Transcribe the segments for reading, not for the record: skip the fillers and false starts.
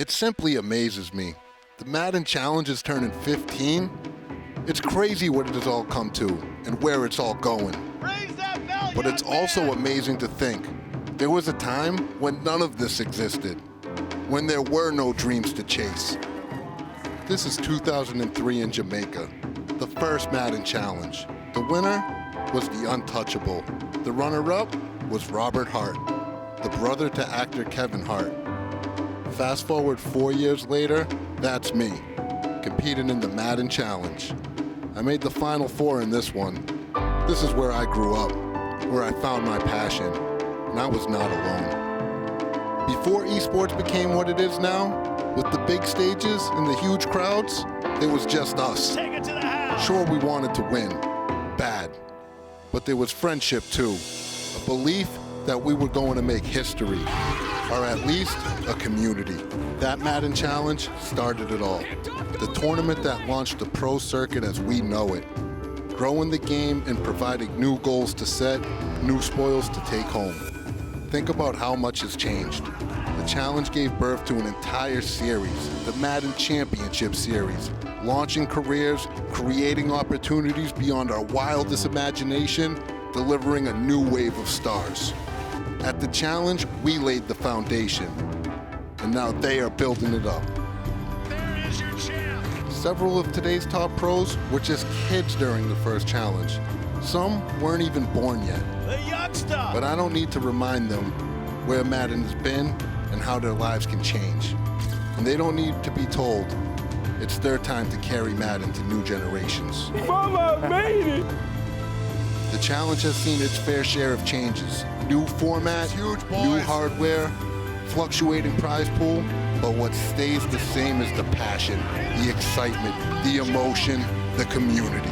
It simply amazes me. The Madden Challenge is turning 15. It's crazy what it has all come to and where it's all going. But it's also amazing to think there was a time when none of this existed, when there were no dreams to chase. This is 2003 in Jamaica, the first Madden Challenge. The winner was the untouchable. The runner-up was Robert Hart, the brother to actor Kevin Hart. Fast forward 4 years later, that's me, competing in the Madden Challenge. I made the Final Four in this one. This is where I grew up, where I found my passion, and I was not alone. Before esports became what it is now, with the big stages and the huge crowds, it was just us. Take it to the house. Sure, we wanted to win, bad, but there was friendship too, a belief that we were going to make history, or at least a community. That Madden Challenge started it all. The tournament that launched the pro circuit as we know it, growing the game and providing new goals to set, new spoils to take home. Think about how much has changed. The challenge gave birth to an entire series, the Madden Championship Series, launching careers, creating opportunities beyond our wildest imagination, delivering a new wave of stars. At the challenge, we laid the foundation, and now they are building it up. There is your champ. Several of today's top pros were just kids during the first challenge. Some weren't even born yet. The youngster. But I don't need to remind them where Madden has been and how their lives can change. And they don't need to be told it's their time to carry Madden to new generations. Mama made it! The challenge has seen its fair share of changes. New format, new hardware, fluctuating prize pool, but what stays the same is the passion, the excitement, the emotion, the community.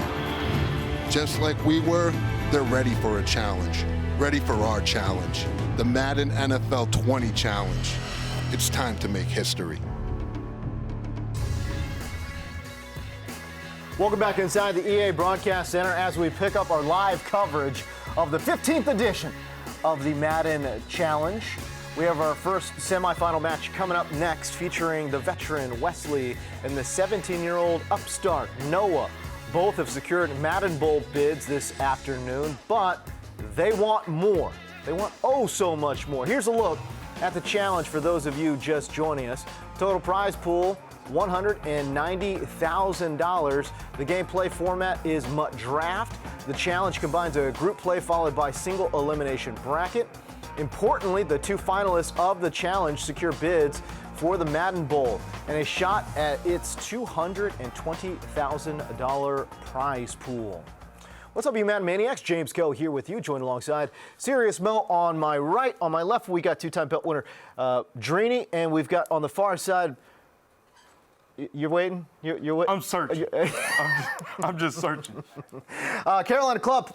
Just like we were, they're ready for a challenge, ready for our challenge, the Madden NFL 20 Challenge. It's time to make history. Welcome back inside the EA Broadcast Center as we pick up our live coverage of the 15th edition of the Madden Challenge. We have our first semifinal match coming up next, featuring the veteran Wesley and the 17-year-old upstart Noah. Both have secured Madden Bowl bids this afternoon, but they want more. They want oh so much more. Here's a look at the challenge for those of you just joining us. Total prize pool, $190,000. The gameplay format is MUT Draft. The challenge combines a group play followed by single elimination bracket. Importantly, the two finalists of the challenge secure bids for the Madden Bowl and a shot at its $220,000 prize pool. What's up, you Madden Maniacs? James Coe here with you, joined alongside Serious Mo on my right. On my left, we got two-time belt winner Drini, and we've got on the far side. You're waiting? You're waiting? I'm searching. I'm just searching. Carolina Club,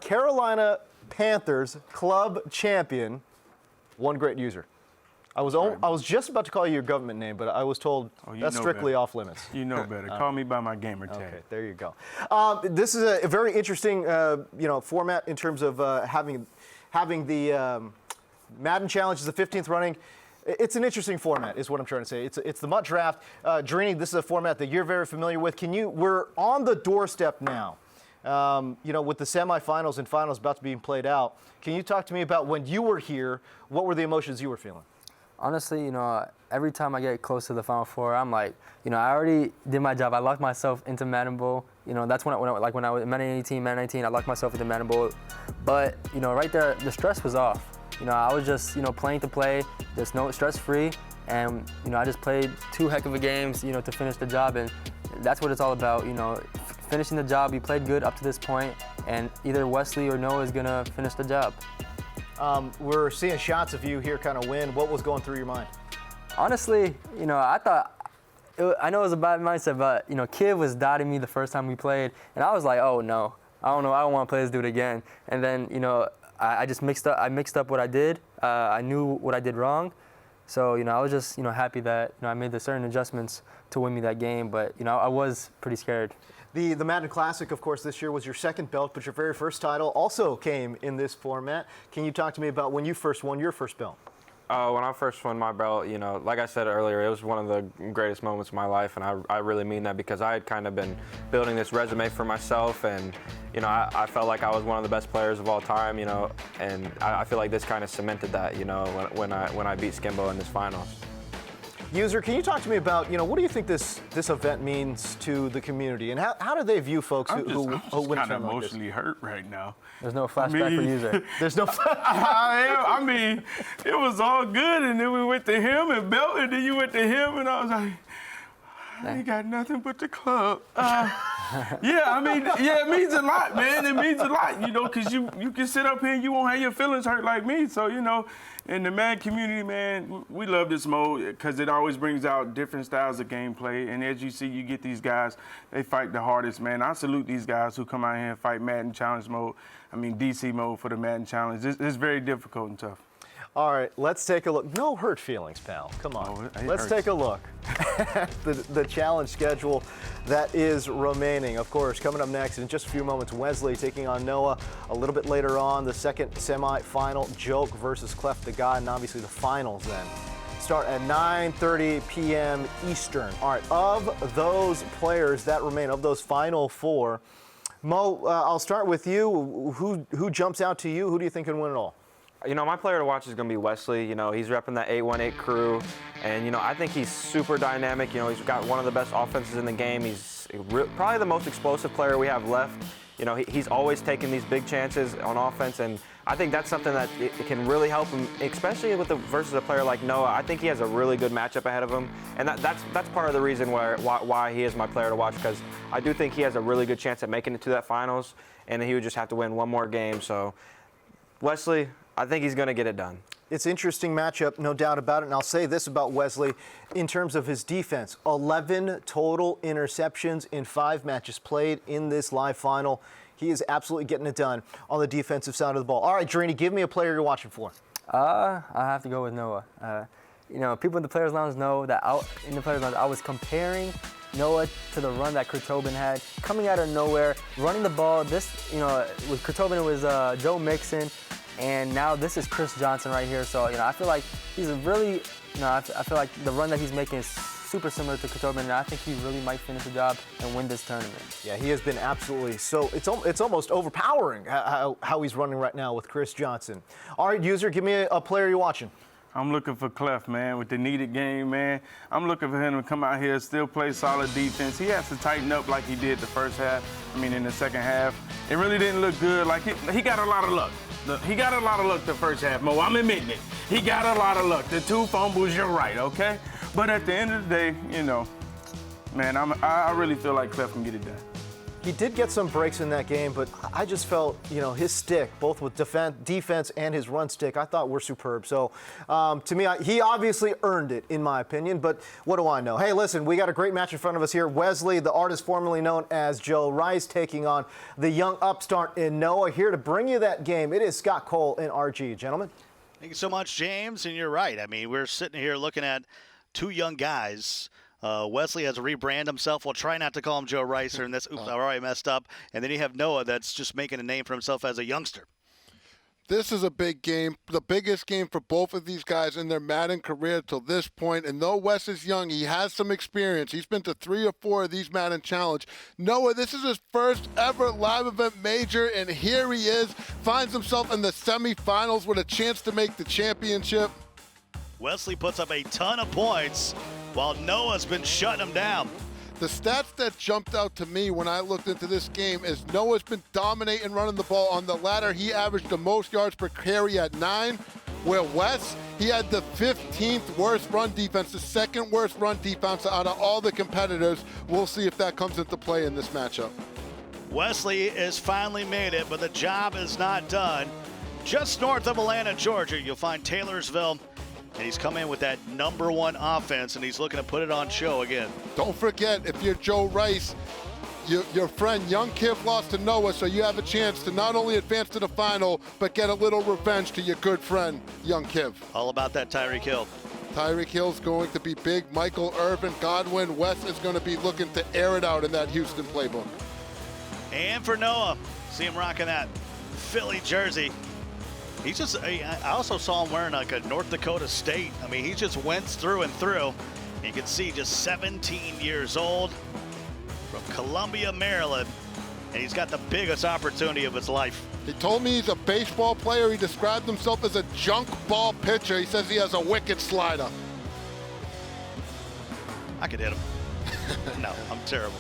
Carolina Panthers club champion, one great user. I was just about to call you your government name, but I was told that's strictly off limits. You know better. Call me by my gamer tag. Okay, there you go. This is a very interesting, format in terms of having the Madden Challenge is the 15th running. It's an interesting format, is what I'm trying to say. It's the MUT Draft. Drini, this is a format that you're very familiar with. We're on the doorstep now. With the semifinals and finals about to be played out. Can you talk to me about when you were here? What were the emotions you were feeling? Honestly, every time I get close to the Final Four, I'm like, I already did my job. I locked myself into Madden Bowl. That's when I was in Madden 18, Madden 19, I locked myself into Madden Bowl. But, right there, the stress was off. I was just, playing to play. There's no stress-free. And, I just played two heck of a games, to finish the job. And that's what it's all about, finishing the job. We played good up to this point, and either Wesley or Noah is going to finish the job. We're seeing shots of you here kind of win. What was going through your mind? Honestly, I thought, I know it was a bad mindset, but, Kid was dotting me the first time we played, and I was like, oh, no. I don't know. I don't want to play this dude again. And then, I just mixed up what I did. I knew what I did wrong. So, I was just, happy that, I made the certain adjustments to win me that game. But, I was pretty scared. The Madden Classic, of course, this year was your second belt, but your very first title also came in this format. Can you talk to me about when you first won your first belt? When I first won my belt, you know, like I said earlier, it was one of the greatest moments of my life, and I really mean that because I had kind of been building this resume for myself, and, you know, I felt like I was one of the best players of all time, you know, and I feel like this kind of cemented that, you know, when I beat Skimbo in this finals. User, can you talk to me about, you know, what do you think this event means to the community, and how do they view folks I'm who win a kind of tournament like this? emotionally hurt right now. There's no flashback for User. There's no. I mean, it was all good, and then we went to him and belt, and then you went to him, and I was like, I ain't got nothing but the club. Yeah, I mean, yeah, it means a lot, man. It means a lot, you know, because you can sit up here and you won't have your feelings hurt like me. So, you know, in the Madden community, man, we love this mode because it always brings out different styles of gameplay. And as you see, you get these guys, they fight the hardest, man. I salute these guys who come out here and fight Madden Challenge mode. I mean, DC mode for the Madden Challenge. It's very difficult and tough. All right, let's take a look. No hurt feelings, pal. Come on. Let's take a look at the challenge schedule that is remaining. Of course, coming up next in just a few moments, Wesley taking on Noah. A little bit later on, the second semifinal, Joke versus Cleft the God, and obviously the finals then start at 9:30 p.m. Eastern. All right, of those players that remain, of those final four, Mo, I'll start with you. Who jumps out to you? Who do you think can win it all? You know, my player to watch is going to be Wesley. You know, he's repping that 818 crew. And, you know, I think he's super dynamic. You know, he's got one of the best offenses in the game. He's probably the most explosive player we have left. You know, he's always taking these big chances on offense. And I think that's something that it can really help him, especially versus a player like Noah. I think he has a really good matchup ahead of him. And that's part of the reason why he is my player to watch, because I do think he has a really good chance at making it to that finals. And he would just have to win one more game. So, Wesley, I think he's going to get it done. It's an interesting matchup, no doubt about it. And I'll say this about Wesley in terms of his defense. 11 total interceptions in 5 matches played in this live final. He is absolutely getting it done on the defensive side of the ball. All right, Drini, give me a player you're watching for. I have to go with Noah. You know, people in the Players Lounge know that in the Players Lounge I was comparing Noah to the run that Kurt Tobin had, coming out of nowhere, running the ball. This, you know, with Kurt Tobin it was Joe Mixon. And now this is Chris Johnson right here. So, you know, I feel like he's really, you know, I feel like the run that he's making is super similar to Tobin, and I think he really might finish the job and win this tournament. Yeah, he has been absolutely so. It's almost overpowering how he's running right now with Chris Johnson. All right, User, give me a player you're watching. I'm looking for Cleft, man, with the needed game, man. I'm looking for him to come out here, still play solid defense. He has to tighten up like he did the first half. I mean, in the second half. It really didn't look good. Like, he got a lot of luck. He got a lot of luck the first half, Mo. I'm admitting it. He got a lot of luck. The 2 fumbles, you're right, okay? But at the end of the day, you know, man, I really feel like Cleft can get it done. He did get some breaks in that game, but I just felt, you know, his stick, both with defense and his run stick, I thought were superb. So, to me, he obviously earned it, in my opinion, but what do I know? Hey, listen, we got a great match in front of us here. Wesley, the artist formerly known as Joe Rice, taking on the young upstart in Noah. Here to bring you that game, it is Scott Cole and RG. Gentlemen. Thank you so much, James, and you're right. I mean, we're sitting here looking at 2 young guys. Wesley has to rebrand himself. We'll try not to call him Joe Rice in this. Oops, I already messed up. And then you have Noah that's just making a name for himself as a youngster. This is a big game, the biggest game for both of these guys in their Madden career till this point. And though Wes is young, he has some experience. He's been to 3 or 4 of these Madden Challenge. Noah, this is his first ever live event major, and here he is, finds himself in the semifinals with a chance to make the championship. Wesley puts up a ton of points while Noah's been shutting him down. The stats that jumped out to me when I looked into this game is Noah's been dominating running the ball. On the ladder, he averaged the most yards per carry at 9, where Wes, he had the 15th worst run defense, the 2nd worst run defense out of all the competitors. We'll see if that comes into play in this matchup. Wesley has finally made it, but the job is not done. Just north of Atlanta, Georgia, you'll find Taylorsville. And he's come in with that #1 offense, and he's looking to put it on show again. Don't forget, if you're Joe Rice, your friend Young Kiff lost to Noah, so you have a chance to not only advance to the final, but get a little revenge to your good friend, Young Kiff. All about that Tyreek Hill. Tyreek Hill's going to be big. Michael Irvin, Godwin, West is going to be looking to air it out in that Houston playbook. And for Noah, see him rocking that Philly jersey. I also saw him wearing like a North Dakota State. I mean, he just went through and through. You can see just 17 years old from Columbia, Maryland. And he's got the biggest opportunity of his life. He told me he's a baseball player. He described himself as a junk ball pitcher. He says he has a wicked slider. I could hit him. No, I'm terrible.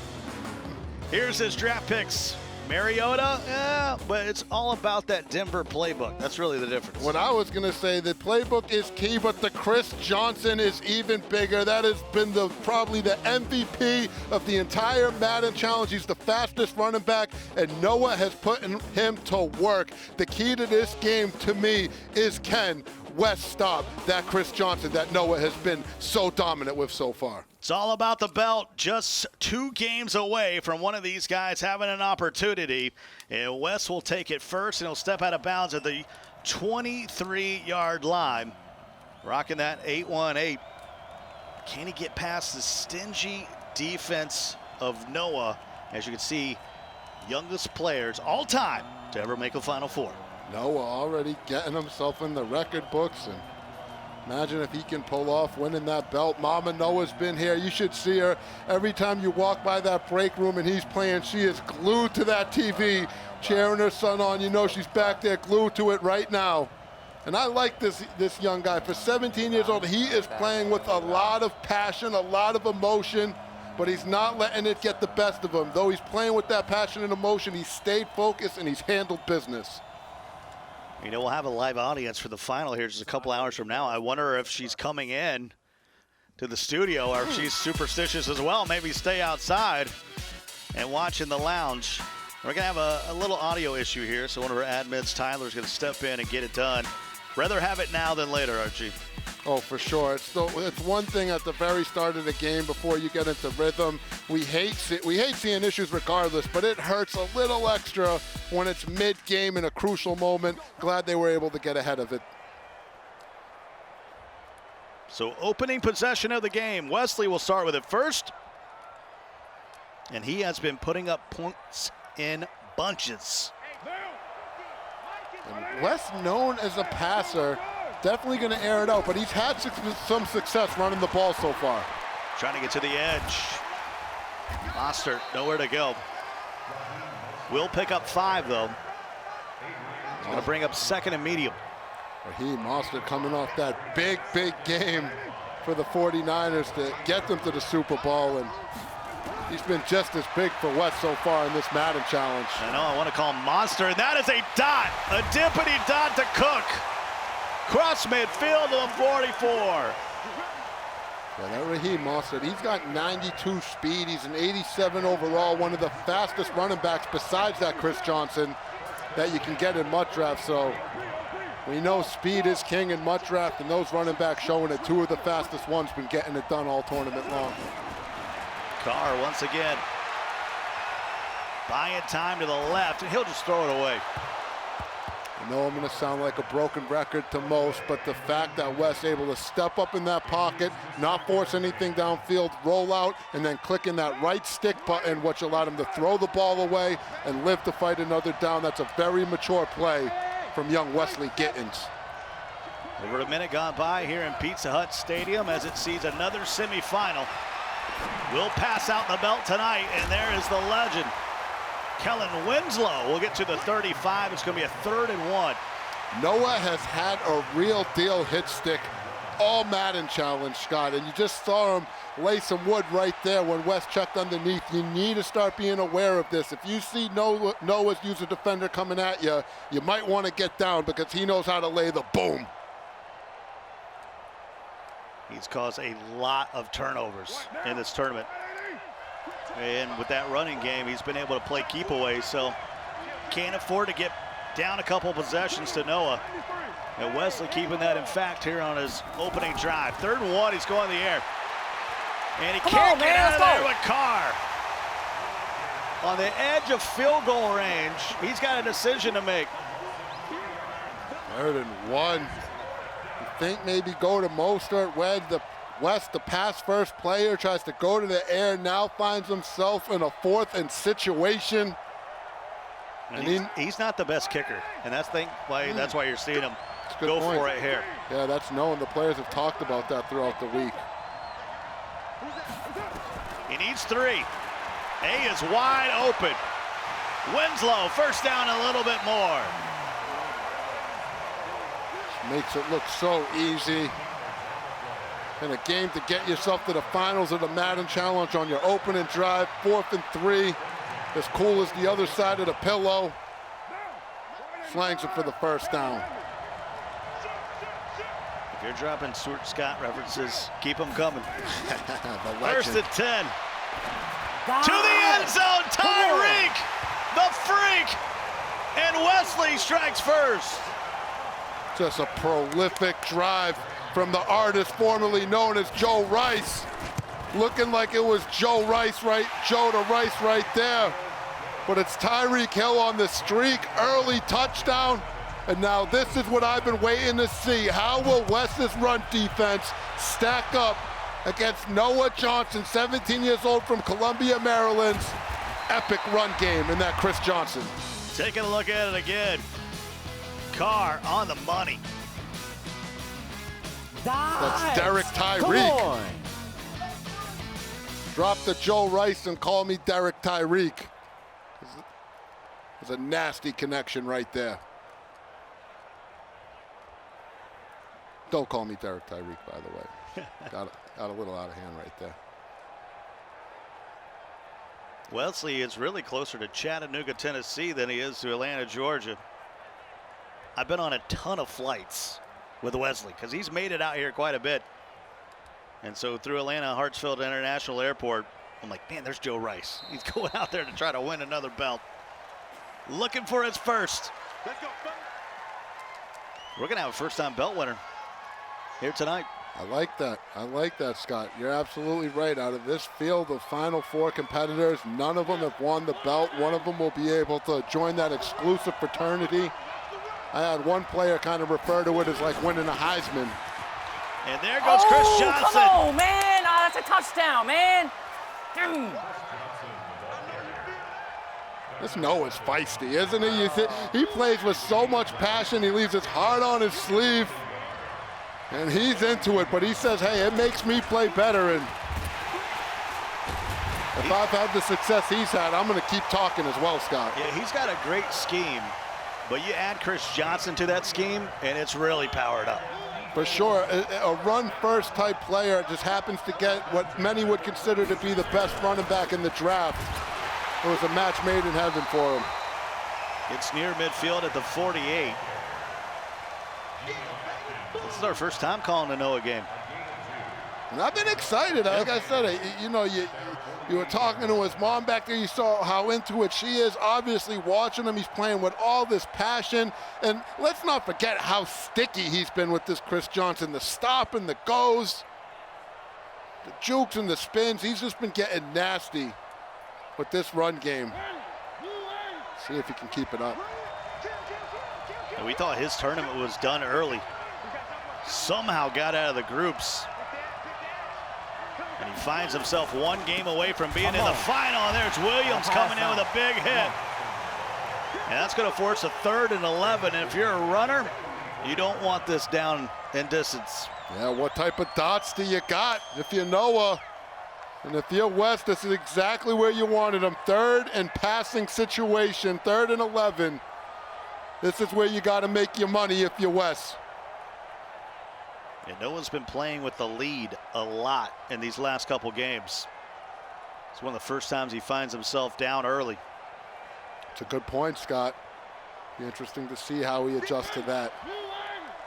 Here's his draft picks. Mariota, yeah, but it's all about that Denver playbook. That's really the difference. What I was going to say, the playbook is key, but the Chris Johnson is even bigger. That has been probably the MVP of the entire Madden Challenge. He's the fastest running back, and Noah has put him to work. The key to this game, to me, is can Wes stop that Chris Johnson that Noah has been so dominant with so far. It's all about the belt. Just 2 games away from one of these guys having an opportunity. And Wes will take it first, and he'll step out of bounds at the 23-yard line. Rocking that 8-1-8. Can he get past the stingy defense of Noah? As you can see, youngest players all time to ever make a Final Four. Noah already getting himself in the record books, and imagine if he can pull off winning that belt. Mama Noah's been here. You should see her. Every time you walk by that break room and he's playing, she is glued to that TV, cheering her son on. You know she's back there glued to it right now. And I like this young guy. For 17 years old, he is playing with a lot of passion, a lot of emotion, but he's not letting it get the best of him. Though he's playing with that passion and emotion, he's stayed focused and he's handled business. You know, we'll have a live audience for the final here just a couple hours from now. I wonder if she's coming in to the studio or if she's superstitious as well. Maybe stay outside and watch in the lounge. We're going to have a little audio issue here, so one of our admins, Tyler's going to step in and get it done. Rather have it now than later, Archie. Oh, for sure. It's one thing at the very start of the game before you get into rhythm. We hate seeing issues regardless, but it hurts a little extra when it's mid-game in a crucial moment. Glad they were able to get ahead of it. So opening possession of the game. Wesley will start with it first. And he has been putting up points in bunches. And Wes, known as a passer, definitely going to air it out, but he's had some success running the ball so far. Trying to get to the edge. Mostert, nowhere to go. Will pick up 5, though. He's going to bring up 2nd and medium. Raheem Mostert coming off that big game for the 49ers to get them to the Super Bowl, and he's been just as big for Wes so far in this Madden Challenge. I know, I want to call him Monster, and that is a dot, a dippity dot to Cook. Cross midfield to the 44. Yeah, that Raheem Mostert, he's got 92 speed. He's an 87 overall, one of the fastest running backs besides that Chris Johnson that you can get in MUT draft. So we know speed is king in MUT draft, and those running backs showing it. 2 of the fastest ones been getting it done all tournament long. Carr once again buying time to the left, and he'll just throw it away. I know I'm going to sound like a broken record to most, but the fact that Wes able to step up in that pocket, not force anything downfield, roll out, and then clicking that right stick button, which allowed him to throw the ball away and live to fight another down. That's a very mature play from young Wesley Gittins. Over a minute gone by here in Pizza Hut Stadium as it sees another semifinal. Will pass out the belt tonight, and there is the legend. Kellen Winslow will get to the 35. It's going to be a 3rd and 1. Noah has had a real deal hit stick all Madden Challenge, Scott, and you just saw him lay some wood right there when Wes checked underneath. You need to start being aware of this. If you see Noah's user defender coming at you, you might want to get down because he knows how to lay the boom. He's caused a lot of turnovers in this tournament. And with that running game, he's been able to play keep away, so can't afford to get down a couple possessions to Noah. And Wesley keeping that in fact here on his opening drive. 3rd and 1, he's going in the air. And he can't get out of there with Carr. On the edge of field goal range, he's got a decision to make. 3rd and 1. You think maybe go to Mostert, West, the pass-first player, tries to go to the air, now finds himself in a 4th and situation. And he's not the best kicker, and that's why you're seeing him go for it here. Yeah, that's known. The players have talked about that throughout the week. He needs 3. A is wide open. Winslow, first down, a little bit more. Makes it look so easy. In a game to get yourself to the finals of the Madden Challenge on your opening drive, 4th and 3. As cool as the other side of the pillow. Slangs it for the first down. If you're dropping Stuart Scott references, keep them coming. The First legend. and 10. To the end zone, Tyreek, the freak, and Wesley strikes first. Just a prolific drive from the artist formerly known as Joe Rice. Looking like it was Joe to Rice right there. But it's Tyreek Hill on the streak, early touchdown. And now this is what I've been waiting to see. How will West's run defense stack up against Noah Johnson, 17 years old from Columbia, Maryland's epic run game in that Chris Johnson? Taking a look at it again. Carr on the money. That's Derek Tyreek. Drop the Joe Rice and call me Derek Tyreek. There's a nasty connection right there. Don't call me Derek Tyreek, by the way. Got a little out of hand right there. Wesley is really closer to Chattanooga, Tennessee than he is to Atlanta, Georgia. I've been on a ton of flights with Wesley because he's made it out here quite a bit. And so through Atlanta Hartsfield International Airport, I'm like, man, there's Joe Rice. He's going out there to try to win another belt. Looking for his first. We're going to have a first-time belt winner here tonight. I like that, Scott. You're absolutely right. Out of this field of Final Four competitors, none of them have won the belt. One of them will be able to join that exclusive fraternity. I had one player kind of refer to it as like winning a Heisman. And there goes Chris Johnson. Come on, man. Oh, that's a touchdown, man. This Noah's feisty, isn't he? He plays with so much passion. He leaves his heart on his sleeve. And he's into it, but he says, hey, it makes me play better. And if I've had the success he's had, I'm going to keep talking as well, Scott. Yeah, he's got a great scheme, but you add Chris Johnson to that scheme, and it's really powered up. For sure, a run-first type player just happens to get what many would consider to be the best running back in the draft. It was a match made in heaven for him. It's near midfield at the 48. This is our first time calling a Noah game. And I've been excited. Like I said, you were talking to his mom back there. You saw how into it she is. Obviously watching him, he's playing with all this passion. And let's not forget how sticky he's been with this Chris Johnson. The stop and the goes, the jukes and the spins. He's just been getting nasty with this run game. See if he can keep it up. And we thought his tournament was done early. Somehow got out of the groups. And he finds himself one game away from being in the final. And there's Williams coming in with a big hit. And that's going to force a 3rd and 11. And if you're a runner, you don't want this down in distance. Yeah, what type of dots do you got? If you're Noah, and if you're West, this is exactly where you wanted him. 3rd and passing situation, 3rd and 11. This is where you got to make your money if you're West. And Noah's been playing with the lead a lot in these last couple games. It's one of the first times he finds himself down early. It's a good point, Scott. Be interesting to see how he adjusts to that.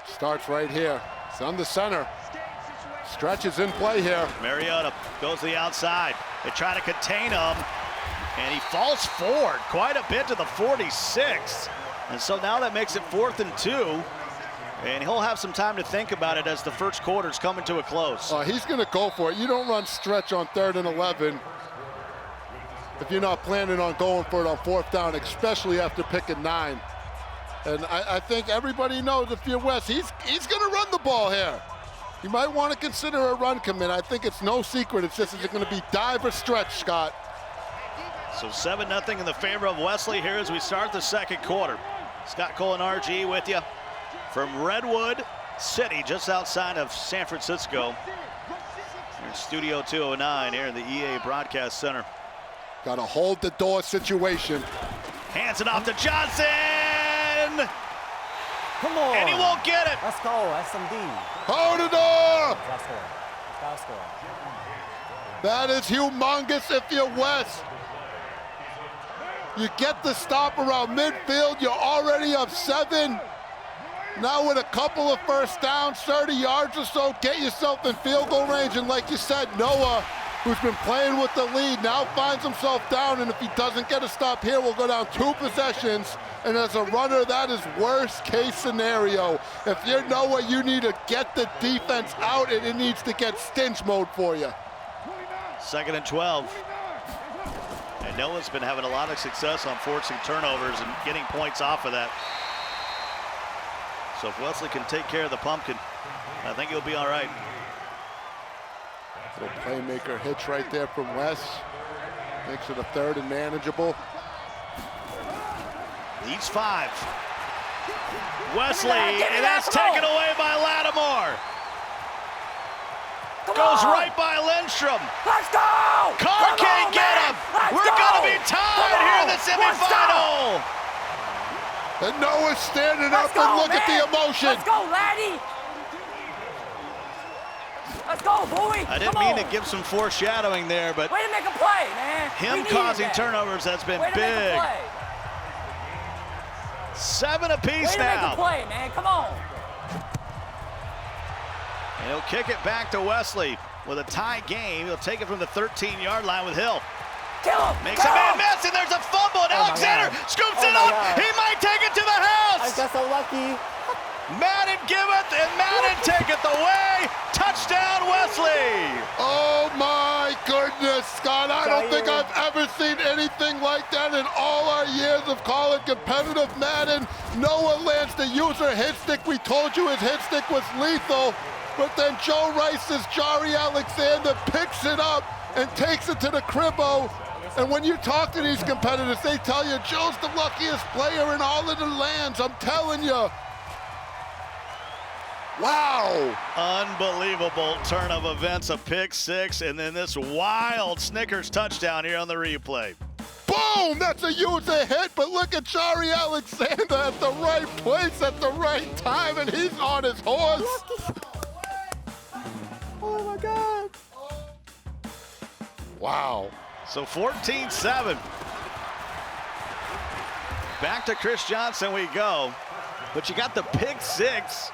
Starts right here. It's on the center. Stretch is in play here. Mariota goes to the outside. They try to contain him, and he falls forward quite a bit to the 46. And so now that makes it 4th and 2. And he'll have some time to think about it as the first quarter's coming to a close. He's going to go for it. You don't run stretch on 3rd and 11 if you're not planning on going for it on 4th down, especially after picking 9. And I think everybody knows if you're West, he's going to run the ball here. You might want to consider a run commit. I think it's no secret. It's just, is it going to be dive or stretch, Scott? So 7-0 in the favor of Wesley here as we start the second quarter. Scott Cole and RG with you from Redwood City, just outside of San Francisco. We're in Studio 209 here in the EA Broadcast Center. Got to hold the door situation. Hands it off to Johnson! Come on. And he won't get it. Let's go, SMD. Hold the door! Gotta score. Gotta score. That is humongous if you're West. You get the stop around midfield, you're already up 7. Now with a couple of first downs, 30 yards or so, get yourself in field goal range. And like you said, Noah, who's been playing with the lead, now finds himself down. And if he doesn't get a stop here, we'll go down 2 possessions. And as a runner, that is worst case scenario. If you're Noah, you need to get the defense out, and it needs to get stinch mode for you. 2nd and 12. And Noah's been having a lot of success on forcing turnovers and getting points off of that. So if Wesley can take care of the pumpkin, I think he'll be all right. Little playmaker hitch right there from West. Makes it a 3rd and manageable. Leads 5. Wesley, and that's taken away by Lattimore. Goes right by Lindstrom. Let's go! Carr can't get him. We're going to be tied here in the semifinal. And Noah's standing up go, and look at man. the emotion. Let's go, laddie! Let's go, boy! I didn't mean to give some foreshadowing there, but Way to make a play, man! him causing turnovers has been Way to make a big. play! 7 apiece Way to now. make a play, man! Come on! And he'll kick it back to Wesley with a tie game. He'll take it from the 13-yard line with Hill. Kill him! Makes a man miss, and there's a fumble, and Alexander scoops it up. He might take it to the house. I got so lucky. Madden giveth, and Madden taketh away. Touchdown, Wesley. Oh my goodness, Scott. I don't think I've ever seen anything like that in all our years of calling competitive Madden. Noah lands the user hit stick. We told you his hit stick was lethal. But then Joe Rice's Jari Alexander picks it up and takes it to the cribbo. And when you talk to these competitors, they tell you Joe's the luckiest player in all of the lands. I'm telling you. Wow. Unbelievable turn of events, a pick 6, and then this wild Snickers touchdown here on the replay. Boom! That's a user hit, but look at Jari Alexander at the right place at the right time, and he's on his horse. Oh my God. Wow. So 14-7. Back to Chris Johnson we go. But you got the pick 6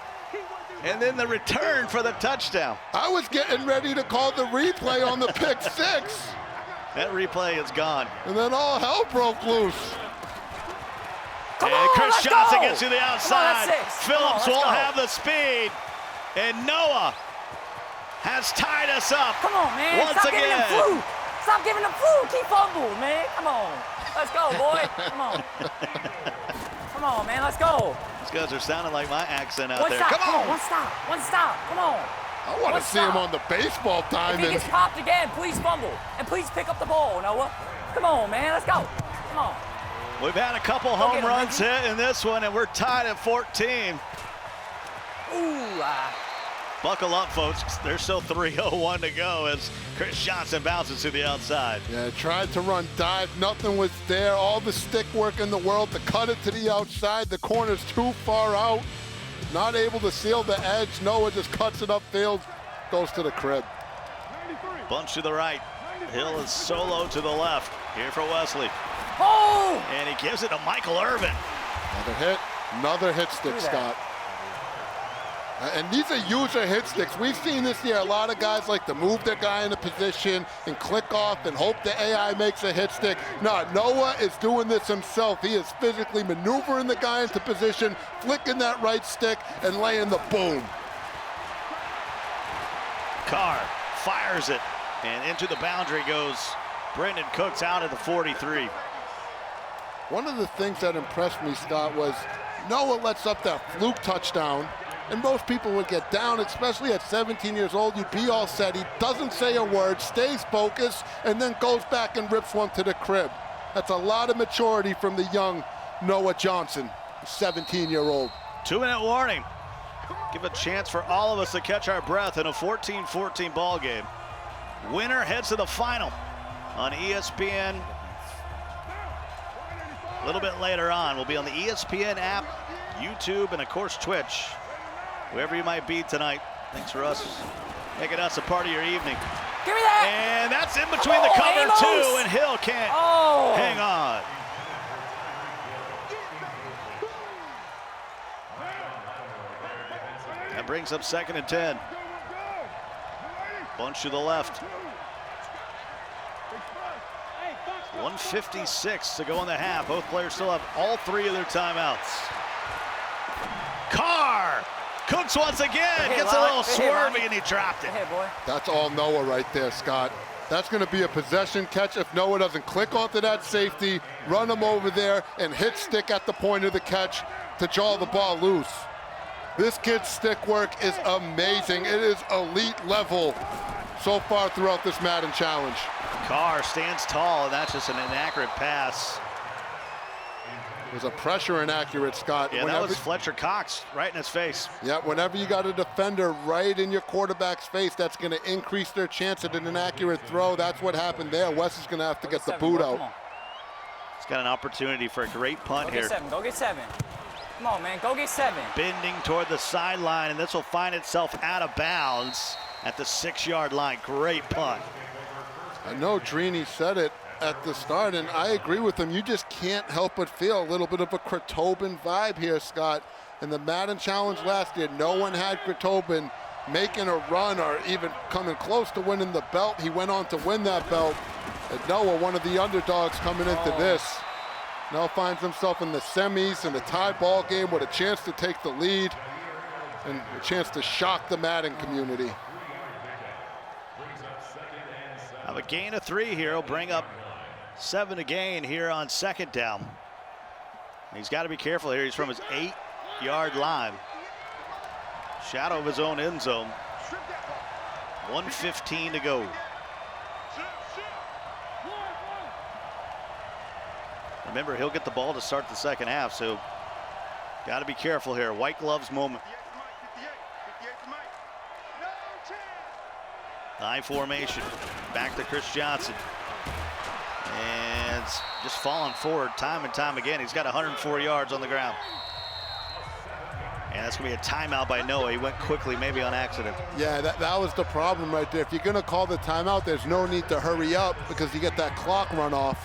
and then the return for the touchdown. I was getting ready to call the replay on the pick 6. That replay is gone. And then all hell broke loose. And Chris Johnson gets to the Come on, outside. that's 6. Phillips Come on, won't let's go. have the speed. And Noah has tied us up. Come on, man! Once Stop giving them again. fluke! Stop giving them fluke! Keep fumble, man! Come on! Let's go, boy! Come on! Come on, man! Let's go! These guys are sounding like my accent out One there. stop! Come on! One stop! One stop! Come on! I want to see him on the baseball If diamond. he gets popped again, please fumble and please pick up the ball, Noah. Come on, man! Let's go! Come on! We've had a couple Go home get him, runs Ricky. hit in this one, and we're tied at 14. Ooh! Buckle up, folks. There's still 3:01 to go as Chris Johnson bounces to the outside. Yeah, tried to run dive, nothing was there. All the stick work in the world to cut it to the outside. The corner's too far out. Not able to seal the edge. Noah just cuts it upfield, goes to the crib. Bunch to the right. Hill is solo to the left. Here for Wesley. Oh! And he gives it to Michael Irvin. Another hit stick, Scott. And these are user hit sticks. We've seen this year, a lot of guys like to move their guy into position and click off and hope the AI makes a hit stick. No, Noah is doing this himself. He is physically maneuvering the guy into position, flicking that right stick, and laying the boom. Carr fires it, and into the boundary goes Brendan Cooks out at the 43. One of the things that impressed me, Scott, was Noah lets up that fluke touchdown, and most people would get down, especially at 17 years old. You'd be all set. He doesn't say a word, stays focused, and then goes back and rips one to the crib. That's a lot of maturity from the young Noah Johnson, 17-year-old. 2-minute warning. Give a chance for all of us to catch our breath in a 14-14 ball game. Winner heads to the final on ESPN. A little bit later on, we'll be on the ESPN app, YouTube, and of course Twitch. Whoever you might be tonight, thanks for us making us a part of your evening. Give me that! And that's in between the cover Amos! two, and Hill can't hang on. That brings up 2nd and 10. Bunch to the left. 1:56 to go in the half. Both players still have all 3 of their timeouts. Carr cooks once again. Gets a little swervy and he dropped it. Hey, boy. That's all Noah right there, Scott. That's going to be a possession catch if Noah doesn't click onto that safety, run him over there, and hit stick at the point of the catch to draw the ball loose. This kid's stick work is amazing. It is elite level so far throughout this Madden Challenge. Carr stands tall, and that's just an inaccurate pass. It was a pressure inaccurate, Scott. Yeah, that was Fletcher Cox right in his face. Yeah, whenever you got a defender right in your quarterback's face, that's going to increase their chance at an inaccurate throw. That's what happened there. Wes is going to have to get the boot out. He's got an opportunity for a great punt here. Go get 7. Go get 7. Come on, man. Go get 7. Bending toward the sideline, and this will find itself out of bounds at the 6-yard line. Great punt. I know Drini said it at the start, and I agree with him. You just can't help but feel a little bit of a Krotobin vibe here, Scott. In the Madden Challenge last year, no one had Krotobin making a run or even coming close to winning the belt. He went on to win that belt. And Noah, one of the underdogs coming into this, now finds himself in the semis in a tie ball game with a chance to take the lead and a chance to shock the Madden community. Now a gain of 3 here will bring up 7 to gain here on 2nd down. He's got to be careful here. He's from his 8-yard line. Shadow of his own end zone. 1:15 to go. Remember, he'll get the ball to start the 2nd half, so got to be careful here. White gloves moment. I formation. Back to Chris Johnson. And just falling forward time and time again. He's got 104 yards on the ground. And that's going to be a timeout by Noah. He went quickly, maybe on accident. Yeah, that was the problem right there. If you're going to call the timeout, there's no need to hurry up because you get that clock run off.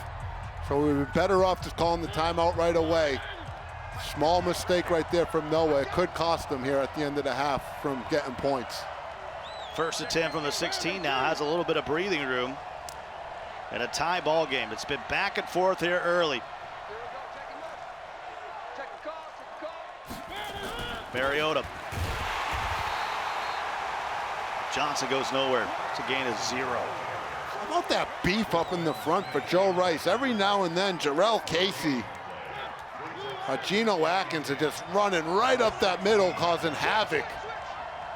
So we were better off just calling the timeout right away. Small mistake right there from Noah. It could cost him here at the end of the half from getting points. 1st and 10 from the 16 now, has a little bit of breathing room. And a tie ball game. It's been back and forth here early. Mariota. Johnson goes nowhere. It's a gain of 0. How about that beef up in the front for Joe Rice? Every now and then, Jarrell Casey or Geno Atkins are just running right up that middle, causing havoc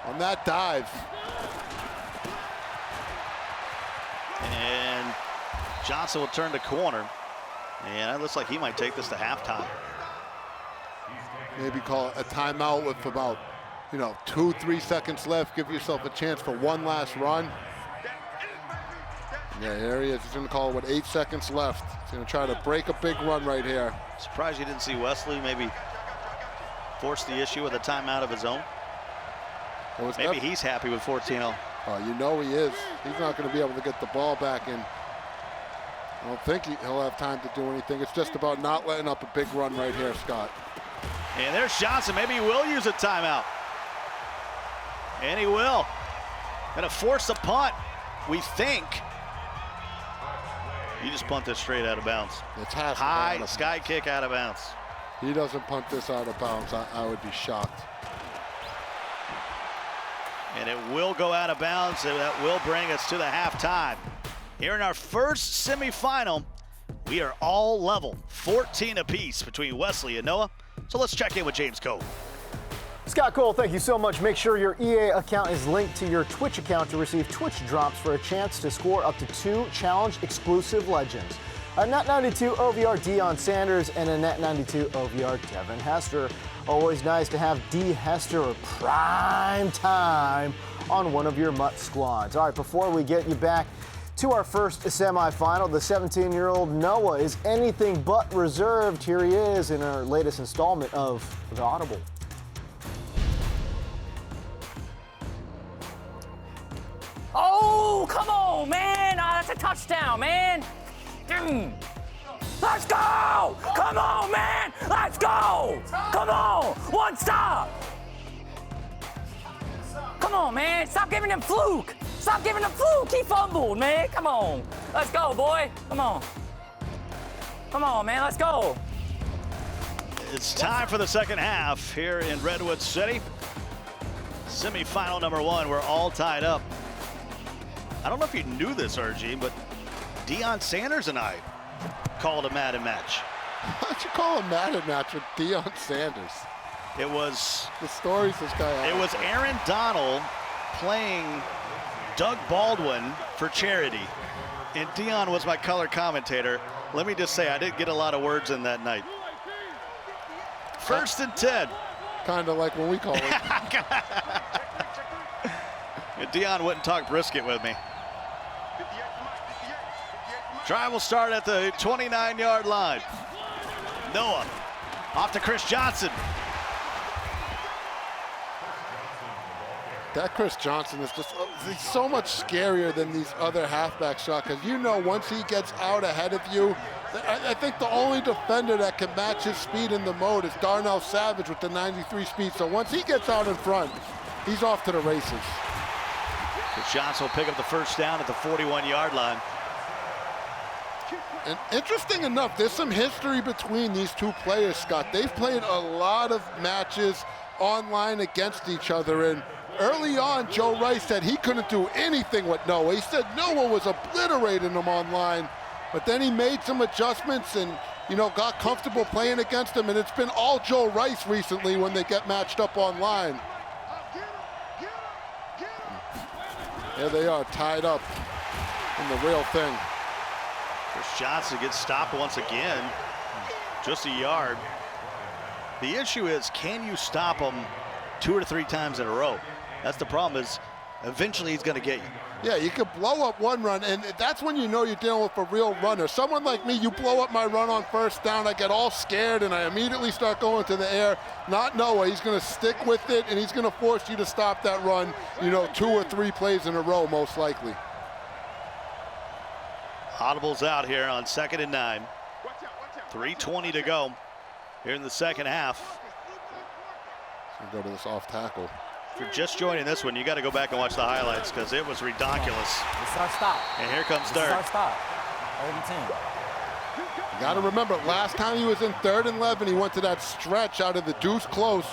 on that dive. And Johnson will turn the corner. And it looks like he might take this to halftime. Maybe call it a timeout with about, 2-3 seconds left. Give yourself a chance for one last run. Yeah, here he is. He's going to call it with 8 seconds left. He's going to try to break a big run right here. Surprised you didn't see Wesley maybe force the issue with a timeout of his own. Maybe he's happy with 14-0. Oh, he is. He's not going to be able to get the ball back in. I don't think he'll have time to do anything. It's just about not letting up a big run right here, Scott. And there's Johnson. Maybe he will use a timeout. And he will. Gonna force a punt, we think. You just punt this straight out of bounds. It's half high sky kick out of bounds. He doesn't punt this out of bounds, I would be shocked. And it will go out of bounds, and that will bring us to the halftime. Here in our first semifinal, we are all level, 14 apiece between Wesley and Noah. So let's check in with James Cole. Scott Cole, thank you so much. Make sure your EA account is linked to your Twitch account to receive Twitch drops for a chance to score up to 2 challenge exclusive legends. A net 92 OVR Deion Sanders and a net 92 OVR Devin Hester. Always nice to have D. Hester prime time on one of your Mutt squads. All right, before we get you back to our first semifinal, the 17-year-old Noah is anything but reserved. Here he is in our latest installment of The Audible. Oh, come on, man. That's a touchdown, man. Let's go. Come on, man. Let's go. Come on. One stop. Come on, man. Stop giving him fluke. Stop giving him fluke. He fumbled, man. Come on. Let's go, boy. Come on. Come on, man. Let's go. It's time for the second half here in Redwood City. Semifinal number 1. We're all tied up. I don't know if you knew this, RG, but Deion Sanders and I called a Madden match. Why'd you call a Madden match with Deion Sanders? It was the stories this guy has. It was Aaron Donald playing Doug Baldwin for charity, and Deion was my color commentator. Let me just say, I didn't get a lot of words in that night. 1st and 10. Kind of like when we call it. Deion wouldn't talk brisket with me. Drive will start at the 29-yard line. Noah off to Chris Johnson. That Chris Johnson is just he's so much scarier than these other halfback shots, because you know once he gets out ahead of you, I think the only defender that can match his speed in the mode is Darnell Savage with the 93 speed. So once he gets out in front, he's off to the races. Chris Johnson will pick up the first down at the 41-yard line. And interesting enough, there's some history between these two players, Scott. They've played a lot of matches online against each other, and early on, Joe Rice said he couldn't do anything with Noah. He said Noah was obliterating him online, but then he made some adjustments and, you know, got comfortable playing against him, and it's been all Joe Rice recently when they get matched up online. There they are, tied up in the real thing. Chris Johnson gets stopped once again, just a yard. The issue is, can you stop him 2 or 3 times in a row? That's the problem, is eventually he's going to get you. Yeah, you can blow up one run, and that's when you know you're dealing with a real runner. Someone like me, you blow up my run on first down, I get all scared, and I immediately start going to the air. Not Noah. He's going to stick with it, and he's going to force you to stop that run, you know, 2 or 3 plays in a row, most likely. Audible's out here on 2nd and 9. 3:20 to go here in the second half. We'll go to this off tackle. If you're just joining this one, you got to go back and watch the highlights, because it was ridiculous. This is our stop. And here comes This is our third. stop. Hold the team. You got to remember, last time he was in 3rd and 11, he went to that stretch out of the deuce close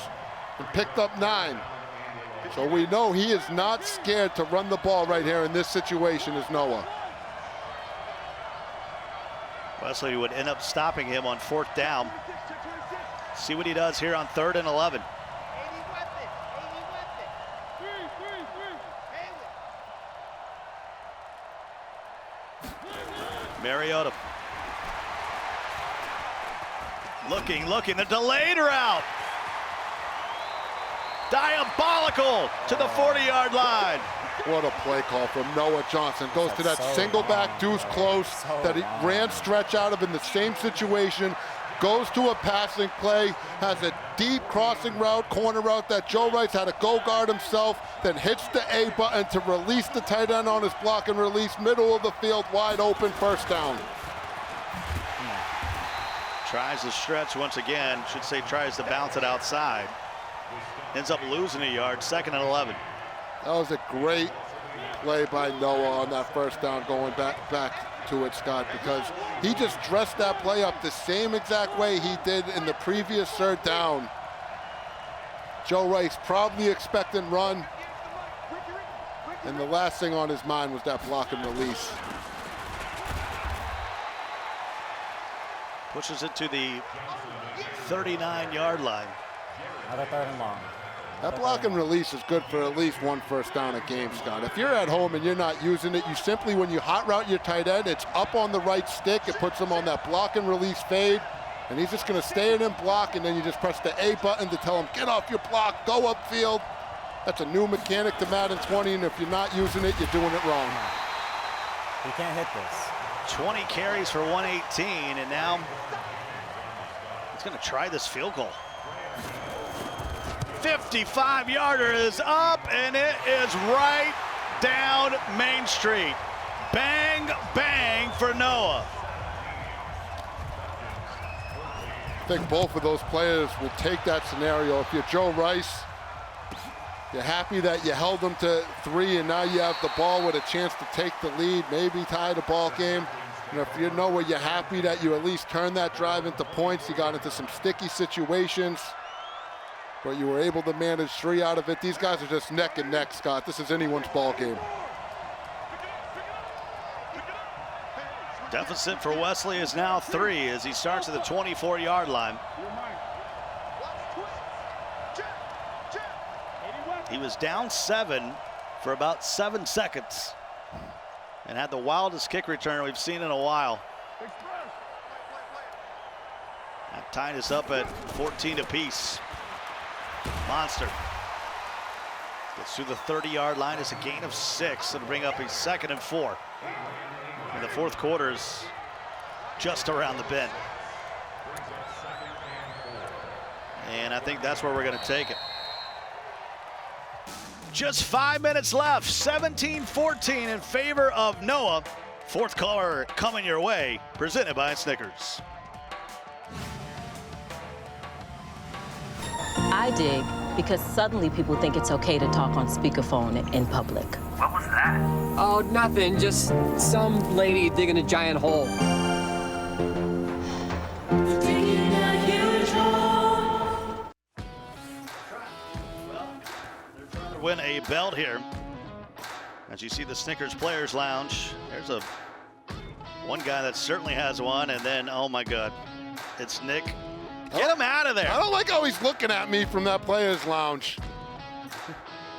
and picked up 9. So we know he is not scared to run the ball right here in this situation as Noah. Wesley would end up stopping him on 4th down. See what he does here on 3rd and 11. Mariota. Looking, the delayed route. Diabolical to the 40-yard line. What a play call from Noah Johnson. Goes to that single back deuce close that he ran stretch out of in the same situation. Goes to a passing play, has a deep crossing route, corner route that Joe Rice had to go guard himself, then hits the A button to release the tight end on his block and release, middle of the field, wide open, first down. Tries to stretch once again, should say tries to bounce it outside. Ends up losing a yard, 2nd and 11. That was a great play by Noah on that first down, going back to it, Scott, because he just dressed that play up the same exact way he did in the previous 3rd down. Joe Rice probably expecting run, and the last thing on his mind was that block and release. Pushes it to the 39-yard line. Another 3rd and long. That block and release is good for at least one first down a game, Scott. If you're at home and you're not using it, you simply, when you hot route your tight end, it's up on the right stick. It puts him on that block and release fade, and he's just going to stay in and block, and then you just press the A button to tell him, get off your block, go upfield. That's a new mechanic to Madden 20, and if you're not using it, you're doing it wrong. He can't hit this. 20 carries for 118, and now he's going to try this field goal. 55-yarder is up, and it is right down Main Street. Bang, bang for Noah. I think both of those players would take that scenario. If you're Joe Rice, you're happy that you held them to 3, and now you have the ball with a chance to take the lead, maybe tie the ball game. And if you Noah, you're happy that you at least turned that drive into points. You got into some sticky situations, but you were able to manage 3 out of it. These guys are just neck and neck, Scott. This is anyone's ball game. Deficit for Wesley is now 3 as he starts at the 24-yard line. He was down 7 for about 7 seconds and had the wildest kick return we've seen in a while. That tied us up at 14 apiece. Monster gets through the 30-yard line. It's a gain of 6 and bring up a 2nd and 4. And the fourth quarter is just around the bend. And I think that's where we're going to take it. Just 5 minutes left, 17-14 in favor of Noah. Fourth quarter coming your way, presented by Snickers. I dig because suddenly people think it's okay to talk on speakerphone in public. What was that? Oh, nothing. Just some lady digging a giant hole. Win a belt here. As you see the Snickers Players Lounge, there's one guy that certainly has one, and then, oh my God, it's Nick. Get him out of there. I don't like how he's looking at me from that players' lounge.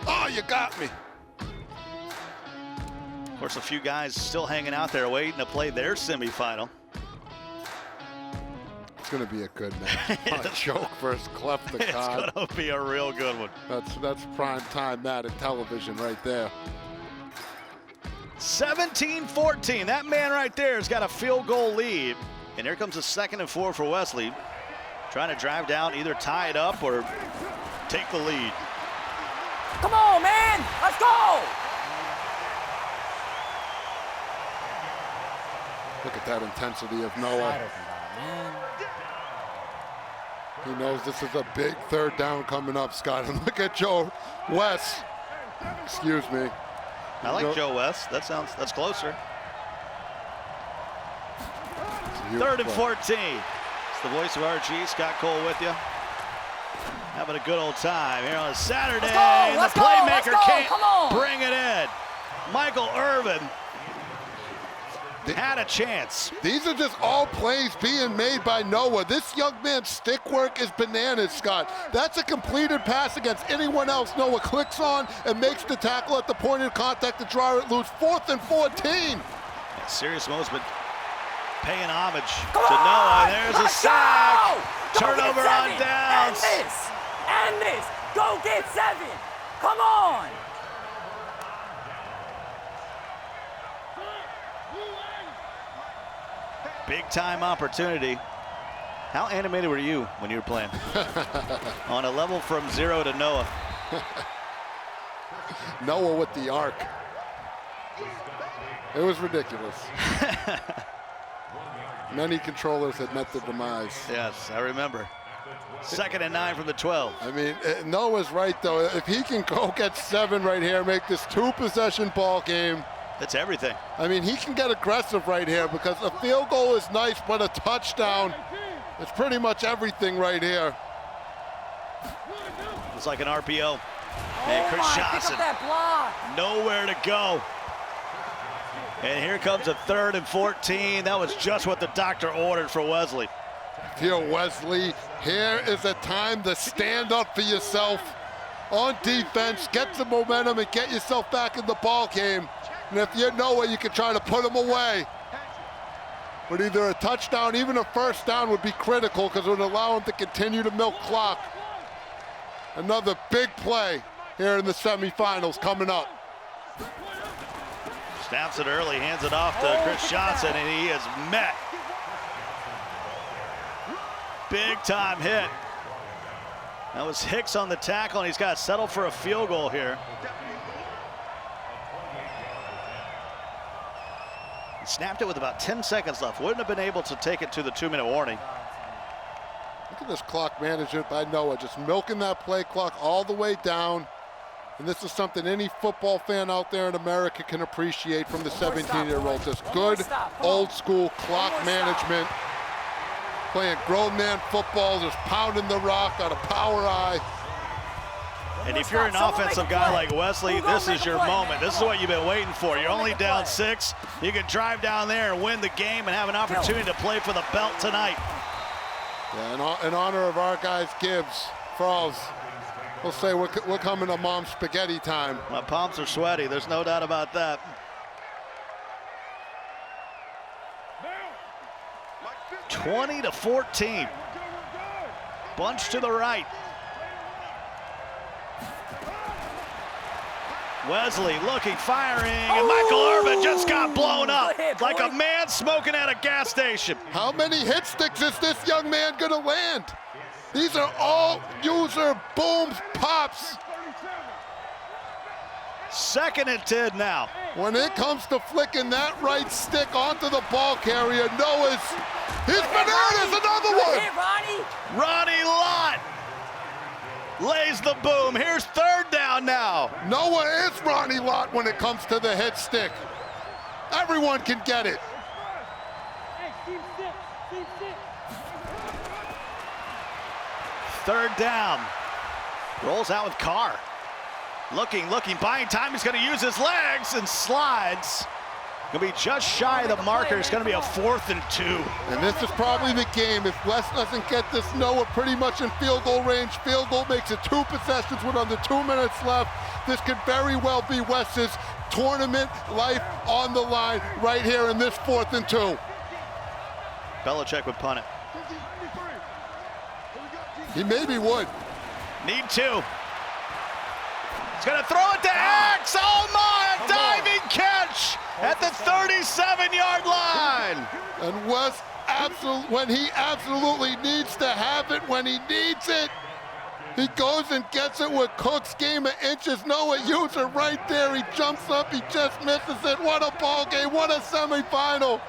Oh, you got me. Of course, a few guys still hanging out there waiting to play their semifinal. It's going to be a good match. Joke versus Cleft the Cod. It's going to be a real good one. That's prime time Madden television right there. 17-14. That man right there has got a field goal lead. And here comes a 2nd and 4 for Wesley. Trying to drive down, either tie it up or take the lead. Come on, man. Let's go. Look at that intensity of Noah. He knows this is a big 3rd down coming up, Scott. And look at Joe West. Excuse me. I like Joe West. That's closer. 3rd and 14. It's the voice of RG, Scott Cole with you. Having a good old time here on a Saturday. Let's the go, playmaker can't come on. bring it in. Michael Irvin had a chance. These are just all plays being made by Noah. This young man's stick work is bananas, Scott. That's a completed pass against anyone else. Noah clicks on and makes the tackle at the point of contact to draw it loose. 4th and 14. Serious Mo's been paying homage to Noah. There's a sack. Turnover on downs. And this. Go get 7. Come on. Big time opportunity. How animated were you when you were playing? On a level from 0 to Noah. Noah with the arc. It was ridiculous. Many controllers had met their demise. Yes, I remember. 2nd and 9 from the 12. I mean, Noah's right, though. If he can go get 7 right here, make this 2-possession ball game. That's everything. I mean, he can get aggressive right here because a field goal is nice, but a touchdown is pretty much everything right here. It's like an RPO. And Chris Johnson, nowhere to go. And here comes a 3rd and 14. That was just what the doctor ordered for Wesley. Here, Wesley, here is a time to stand up for yourself on defense, get some momentum, and get yourself back in the ball game. And if you know it, you can try to put them away. But either a touchdown, even a first down would be critical because it would allow them to continue to milk clock. Another big play here in the semifinals coming up. Snaps it early, hands it off to Chris Johnson, and he is met. Big time hit. That was Hicks on the tackle, and he's got to settle for a field goal here. He snapped it with about 10 seconds left. Wouldn't have been able to take it to the 2-minute warning. Look at this clock management by Noah, just milking that play clock all the way down. And this is something any football fan out there in America can appreciate from the 17-year-old. Just good, old school clock management. Playing grown man football, just pounding the rock on a power eye. And if you're an offensive guy like Wesley, this is your moment. This is what you've been waiting for. You're only down 6. You can drive down there and win the game and have an opportunity to play for the belt tonight. Yeah, in honor of our guys, Gibbs, Frals, we'll say we're coming to mom's spaghetti time. My palms are sweaty. There's no doubt about that. Now, 20-14. Bunch to the right. Wesley looking, firing, and Michael Irvin just got blown up like a man smoking at a gas station. How many hit sticks is this young man gonna land? These are all user booms, pops. 2nd and 10 now. When it comes to flicking that right stick onto the ball carrier, Noah's, he's been hurt as another one. Ronnie Lott lays the boom. Here's 3rd down now. Noah is Ronnie Lott when it comes to the hit stick. Everyone can get it. Third down. Rolls out with Carr. Looking, buying time. He's going to use his legs and slides. Going to be just shy of the marker. It's going to be a 4th and 2. And this is probably the game. If Wes doesn't get this, Noah pretty much in field goal range. Field goal makes it 2 possessions with under 2 minutes left. This could very well be Wes's tournament life on the line right here in this 4th and 2. Belichick would punt it. He maybe would. Need 2. He's going to throw it to X. Oh my, a diving catch at the 37-yard line. And Wes, when he absolutely needs to have it, when he needs it, he goes and gets it with Cook's game of inches. Noah user right there. He jumps up, he just misses it. What a ball game, what a semifinal.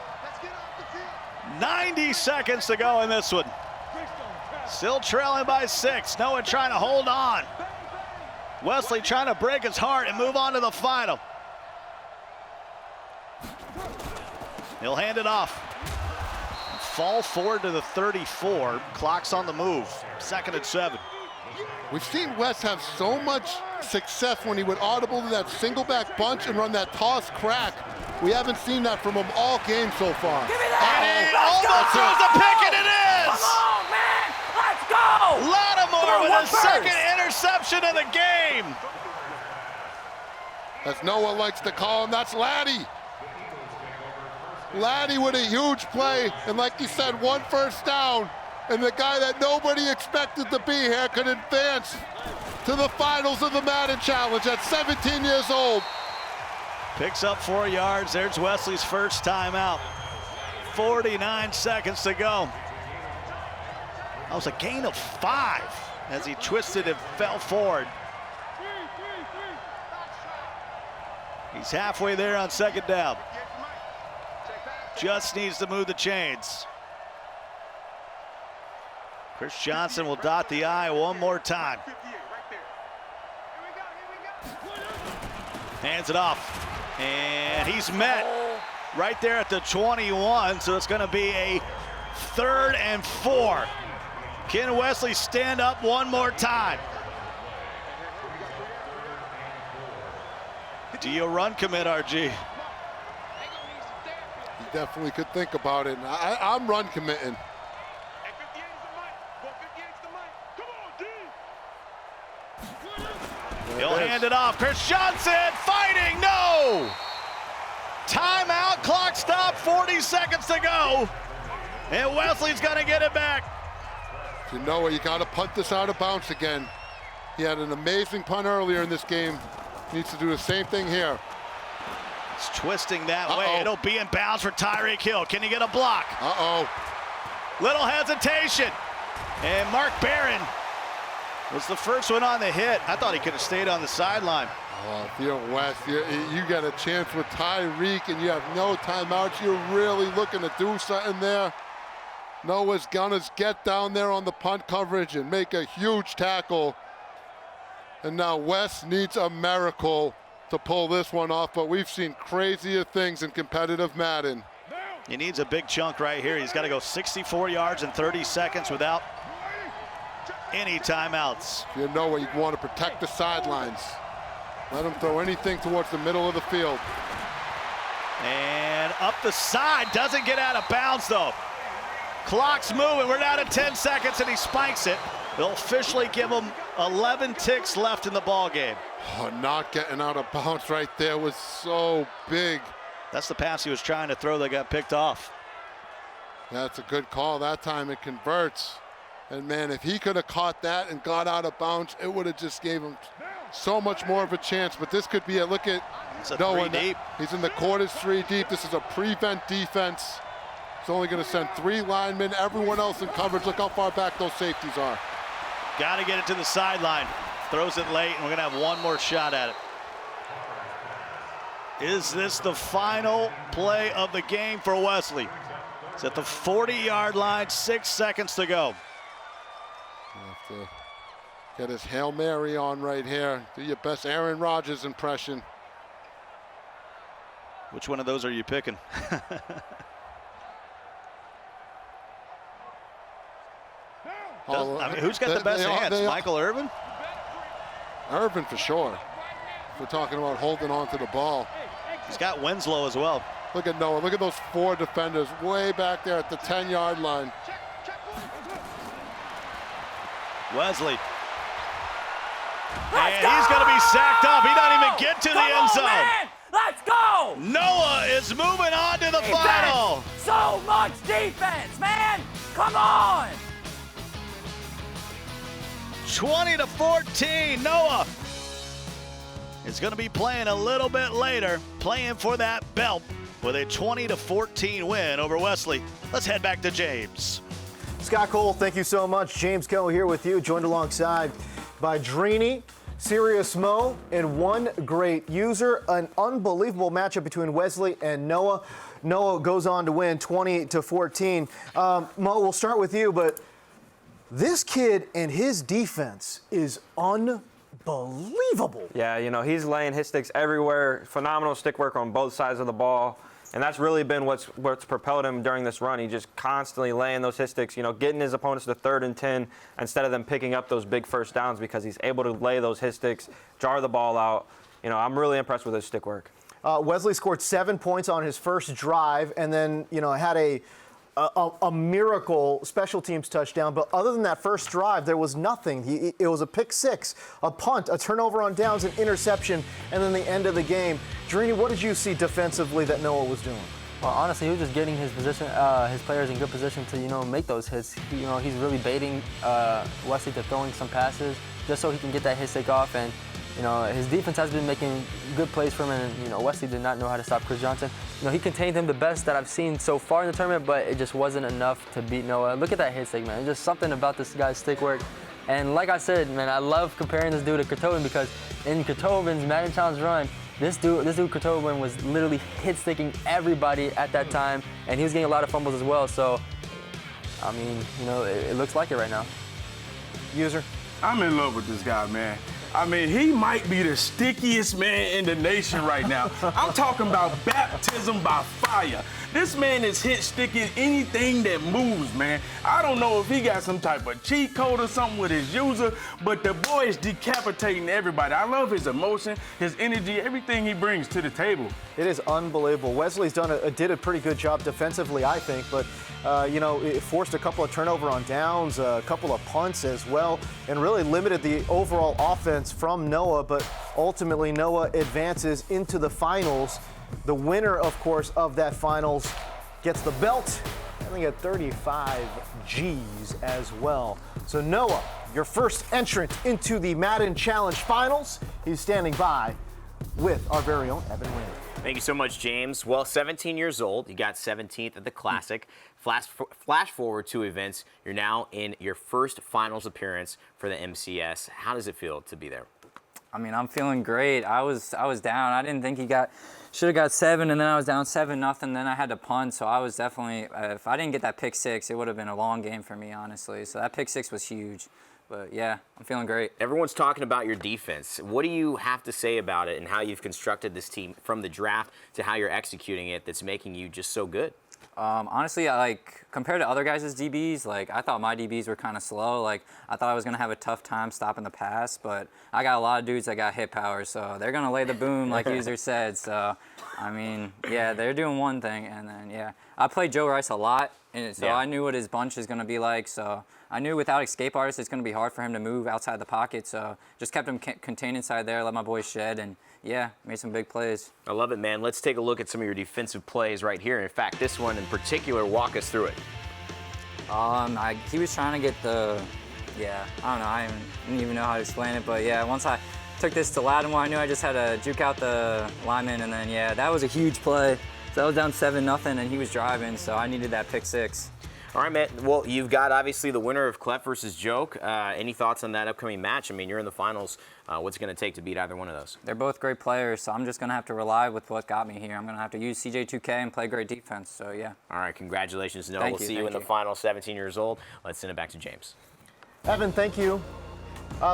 90 seconds to go in this one. Still trailing by 6. Noah trying to hold on. Wesley trying to break his heart and move on to the final. He'll hand it off. Fall forward to the 34. Clock's on the move. 2nd and 7. We've seen Wes have so much success when he would audible to that single back bunch and run that toss crack. We haven't seen that from him all game so far. Give me that! And he almost throws a pick, and it is! Come on, man! Let's go! Lattimore with a 2nd interception of the game. As Noah likes to call him, that's Laddie. Laddie with a huge play, and like you said, 1 first down, and the guy that nobody expected to be here could advance to the finals of the Madden Challenge at 17 years old. Picks up 4 yards. There's Wesley's first time out. 49 seconds to go. That was a gain of 5 as he twisted and fell forward. He's halfway there on 2nd down. Just needs to move the chains. Chris Johnson will dot the I one more time. Hands it off. And he's met right there at the 21, so it's going to be a 3rd and 4. Can Wesley stand up one more time? Do you run commit, RG? He definitely could think about it. I'm run committing. He'll hand it off. Chris Johnson fighting. No! Timeout. Clock stop. 40 seconds to go. And Wesley's going to get it back. You know what? You got to punt this out of bounds again. He had an amazing punt earlier in this game. Needs to do the same thing here. It's twisting that way. It'll be in bounds for Tyreek Hill. Can he get a block? Little hesitation. And Mark Barron was the first one on the hit. I thought he could have stayed on the sideline. Oh, if you're West, you got a chance with Tyreek and you have no timeouts. You're really looking to do something there. Noah's gonna get down there on the punt coverage and make a huge tackle. And now West needs a miracle to pull this one off, but we've seen crazier things in competitive Madden. He needs a big chunk right here. He's got to go 64 yards in 30 seconds without any timeouts. You know what, you want to protect the sidelines. Let him throw anything towards the middle of the field. And up the side, doesn't get out of bounds though. Clock's moving, we're down to 10 seconds and he spikes it. They'll officially give him 11 ticks left in the ball game. Oh, not getting out of bounds right there was so big. That's the pass he was trying to throw that got picked off. That's a good call. That time it converts. And man, if he could have caught that and got out of bounds, it would have just gave him so much more of a chance. But this could be it. Look at Noah. Deep. He's in the quarters 3 deep. This is a prevent defense. It's only going to send 3 linemen, everyone else in coverage. Look how far back those safeties are. Got to get it to the sideline. Throws it late, and we're going to have one more shot at it. Is this the final play of the game for Wesley? It's at the 40-yard line, 6 seconds to go. Have to get his Hail Mary on right here. Do your best Aaron Rodgers impression. Which one of those are you picking? I mean, who's got the best hands? Michael Irvin? Irvin for sure. We're talking about holding on to the ball. He's got Winslow as well. Look at Noah. Look at those 4 defenders way back there at the 10-yard line. Wesley. And he's going to be sacked up. He doesn't even get to the end zone. Man. Let's go! Noah is moving on to the final. So much defense, man! Come on! 20-14, Noah is going to be playing a little bit later, playing for that belt with a 20-14 win over Wesley. Let's head back to James. Scott Cole, thank you so much. James Coe here with you, joined alongside by Drini, Serious Mo, and one great user. An unbelievable matchup between Wesley and Noah. Noah goes on to win 20-14. Mo, we'll start with you, but this kid and his defense is unbelievable. Yeah, you know, he's laying his sticks everywhere. Phenomenal stick work on both sides of the ball. And that's really been what's propelled him during this run. He just constantly laying those hit sticks, you know, getting his opponents to 3rd and 10 instead of them picking up those big first downs because he's able to lay those hit sticks, jar the ball out. You know, I'm really impressed with his stick work. Wesley scored 7 points on his first drive and then, you know, had a miracle special teams touchdown. But other than that first drive, there was nothing. It was a pick 6, a punt, a turnover on downs, an interception, and then the end of the game. Drini, what did you see defensively that Noah was doing? Well, honestly, he was just getting his players in good position to, you know, make those hits. You know, he's really baiting Wesley to throwing some passes just so he can get that hit stick off. And you know, his defense has been making good plays for him, and you know, Wesley did not know how to stop Chris Johnson. You know, he contained him the best that I've seen so far in the tournament, but it just wasn't enough to beat Noah. Look at that hit stick, man. There's just something about this guy's stick work. And like I said, man, I love comparing this dude to Kurtoven because in Kurtoven's Madden Challenge run, this dude Kurtoven was literally hit sticking everybody at that time, and he was getting a lot of fumbles as well. So, I mean, you know, it looks like it right now. User? I'm in love with this guy, man. I mean, he might be the stickiest man in the nation right now. I'm talking about baptism by fire. This man is hit sticking anything that moves, man. I don't know if he got some type of cheat code or something with his user, but the boy is decapitating everybody. I love his emotion, his energy, everything he brings to the table. It is unbelievable. Wesley's did a pretty good job defensively, I think, but you know, it forced a couple of turnover on downs, a couple of punts as well, and really limited the overall offense defense from Noah, but ultimately Noah advances into the finals. The winner, of course, of that finals gets the belt, and they get 35 G's as well. So Noah, your first entrant into the Madden Challenge Finals. He's standing by with our very own Evan Wynn. Thank you so much, James. Well, 17 years old, you got 17th at the Classic. Flash forward 2 events, you're now in your first finals appearance for the MCS. How does it feel to be there? I mean, I'm feeling great. I was down. I didn't think he should have got 7, and then I was down 7-0. Then I had to punt, so I was definitely, if I didn't get that pick 6, it would have been a long game for me, honestly. So that pick 6 was huge. But yeah, I'm feeling great. Everyone's talking about your defense. What do you have to say about it and how you've constructed this team from the draft to how you're executing it that's making you just so good? Honestly, compared to other guys' DBs, I thought my DBs were kind of slow. I thought I was going to have a tough time stopping the pass, but I got a lot of dudes that got hit power, so they're going to lay the boom, like User said. So, I mean, yeah, they're doing one thing, and then, yeah. I played Joe Rice a lot, and so I knew what his bunch is going to be like, so I knew without escape artists, it's going to be hard for him to move outside the pocket, so just kept him contained inside there, let my boys shed, and yeah, made some big plays. I love it, man. Let's take a look at some of your defensive plays right here. In fact, this one in particular, walk us through it. He was trying to get I don't know, I didn't even know how to explain it, but yeah, once I took this to Lattimore, I knew I just had to juke out the lineman, and then yeah, that was a huge play. So I was down 7-0, and he was driving, so I needed that pick 6. All right, Matt. Well, you've got obviously the winner of Cleft versus Joke. Any thoughts on that upcoming match? I mean, you're in the finals. What's it going to take to beat either one of those? They're both great players, so I'm just going to have to rely with what got me here. I'm going to have to use CJ2K and play great defense, so yeah. All right, congratulations, Noah. We'll see you in the final, 17 years old. Let's send it back to James. Evan, thank you.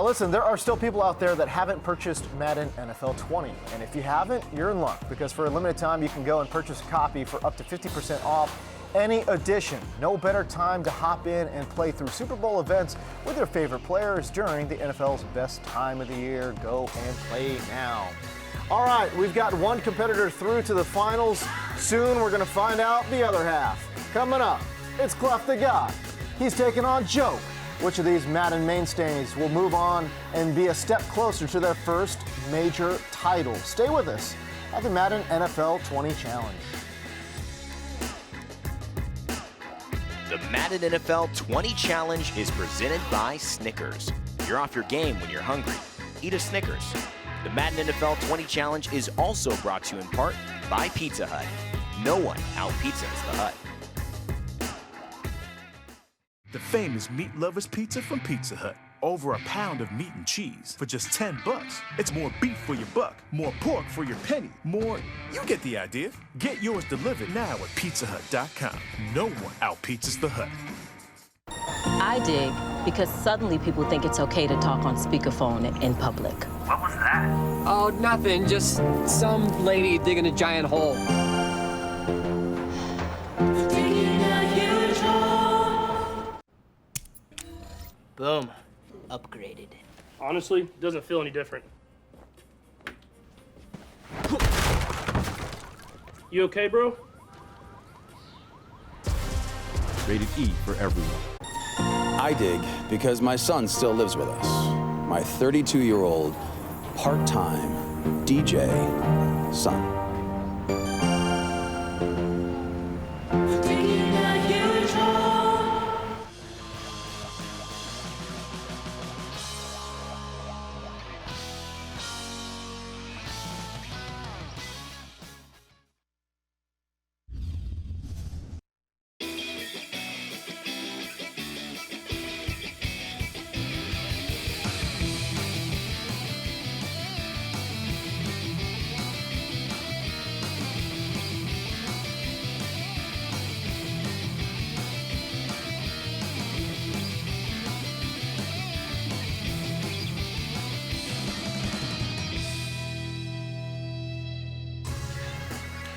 Listen, there are still people out there that haven't purchased Madden NFL 20. And if you haven't, you're in luck, because for a limited time, you can go and purchase a copy for up to 50% off any edition. No better time to hop in and play through Super Bowl events with your favorite players during the NFL's best time of the year. Go and play now. All right, we've got one competitor through to the finals. Soon we're going to find out the other half. Coming up, it's Cleft the God. He's taking on Joke. Which of these Madden mainstays will move on and be a step closer to their first major title? Stay with us at the Madden NFL 20 Challenge. The Madden NFL 20 Challenge is presented by Snickers. You're off your game when you're hungry. Eat a Snickers. The Madden NFL 20 Challenge is also brought to you in part by Pizza Hut. No one out-pizzas the Hut. The famous Meat Lovers Pizza from Pizza Hut. Over a pound of meat and cheese for just $10. It's more beef for your buck, more pork for your penny, more... You get the idea. Get yours delivered now at pizzahut.com. No one out-pizzas the Hut. I dig because suddenly people think it's okay to talk on speakerphone in public. What was that? Oh, nothing. Just some lady digging a giant hole. Boom. Upgraded. Honestly, it doesn't feel any different. You okay, bro? Rated E for everyone. I dig because my son still lives with us. My 32-year-old, part-time DJ son.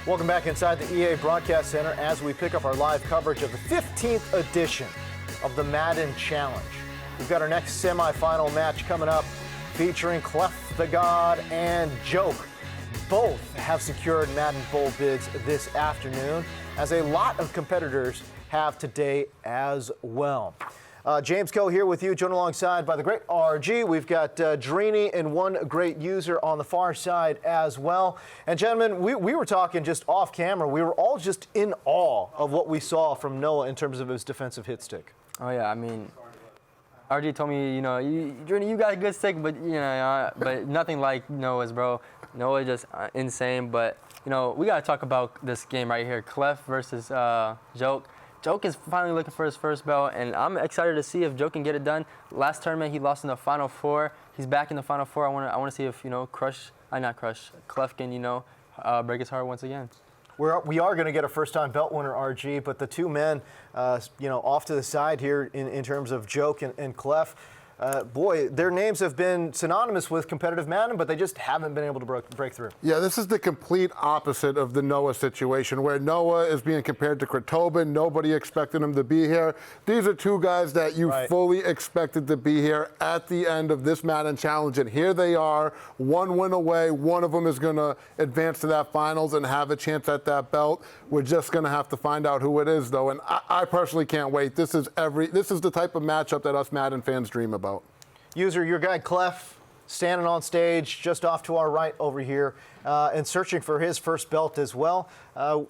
Welcome back inside the EA Broadcast Center as we pick up our live coverage of the 15th edition of the Madden Challenge. We've got our next semifinal match coming up featuring Cleft the God and Joke. Both have secured Madden Bowl bids this afternoon, as a lot of competitors have today as well. James Coe here with you, joined alongside by the great RG. We've got Drini and one great user on the far side as well. And gentlemen, we were talking just off camera. We were all just in awe of what we saw from Noah in terms of his defensive hit stick. Oh yeah, I mean, RG told me, Drini, you got a good stick, but but nothing like Noah's, bro. Noah just insane. But we gotta talk about this game right here, Cleft versus Joke. Joke is finally looking for his first belt, and I'm excited to see if Joke can get it done. Last tournament, he lost in the Final Four. He's back in the Final Four. I want to see if Cleft can break his heart once again. We are going to get a first-time belt winner, RG, but the two men, off to the side here in terms of Joke and Cleft. Boy, their names have been synonymous with competitive Madden, but they just haven't been able to break through. Yeah, this is the complete opposite of the Noah situation, where Noah is being compared to Kratoban. Nobody expected him to be here. These are two guys that you fully expected to be here at the end of this Madden Challenge, and here they are, one win away. One of them is going to advance to that finals and have a chance at that belt. We're just going to have to find out who it is, though, and I personally can't wait. This is the type of matchup that us Madden fans dream about. User, your guy Clef, standing on stage just off to our right over here and searching for his first belt as well.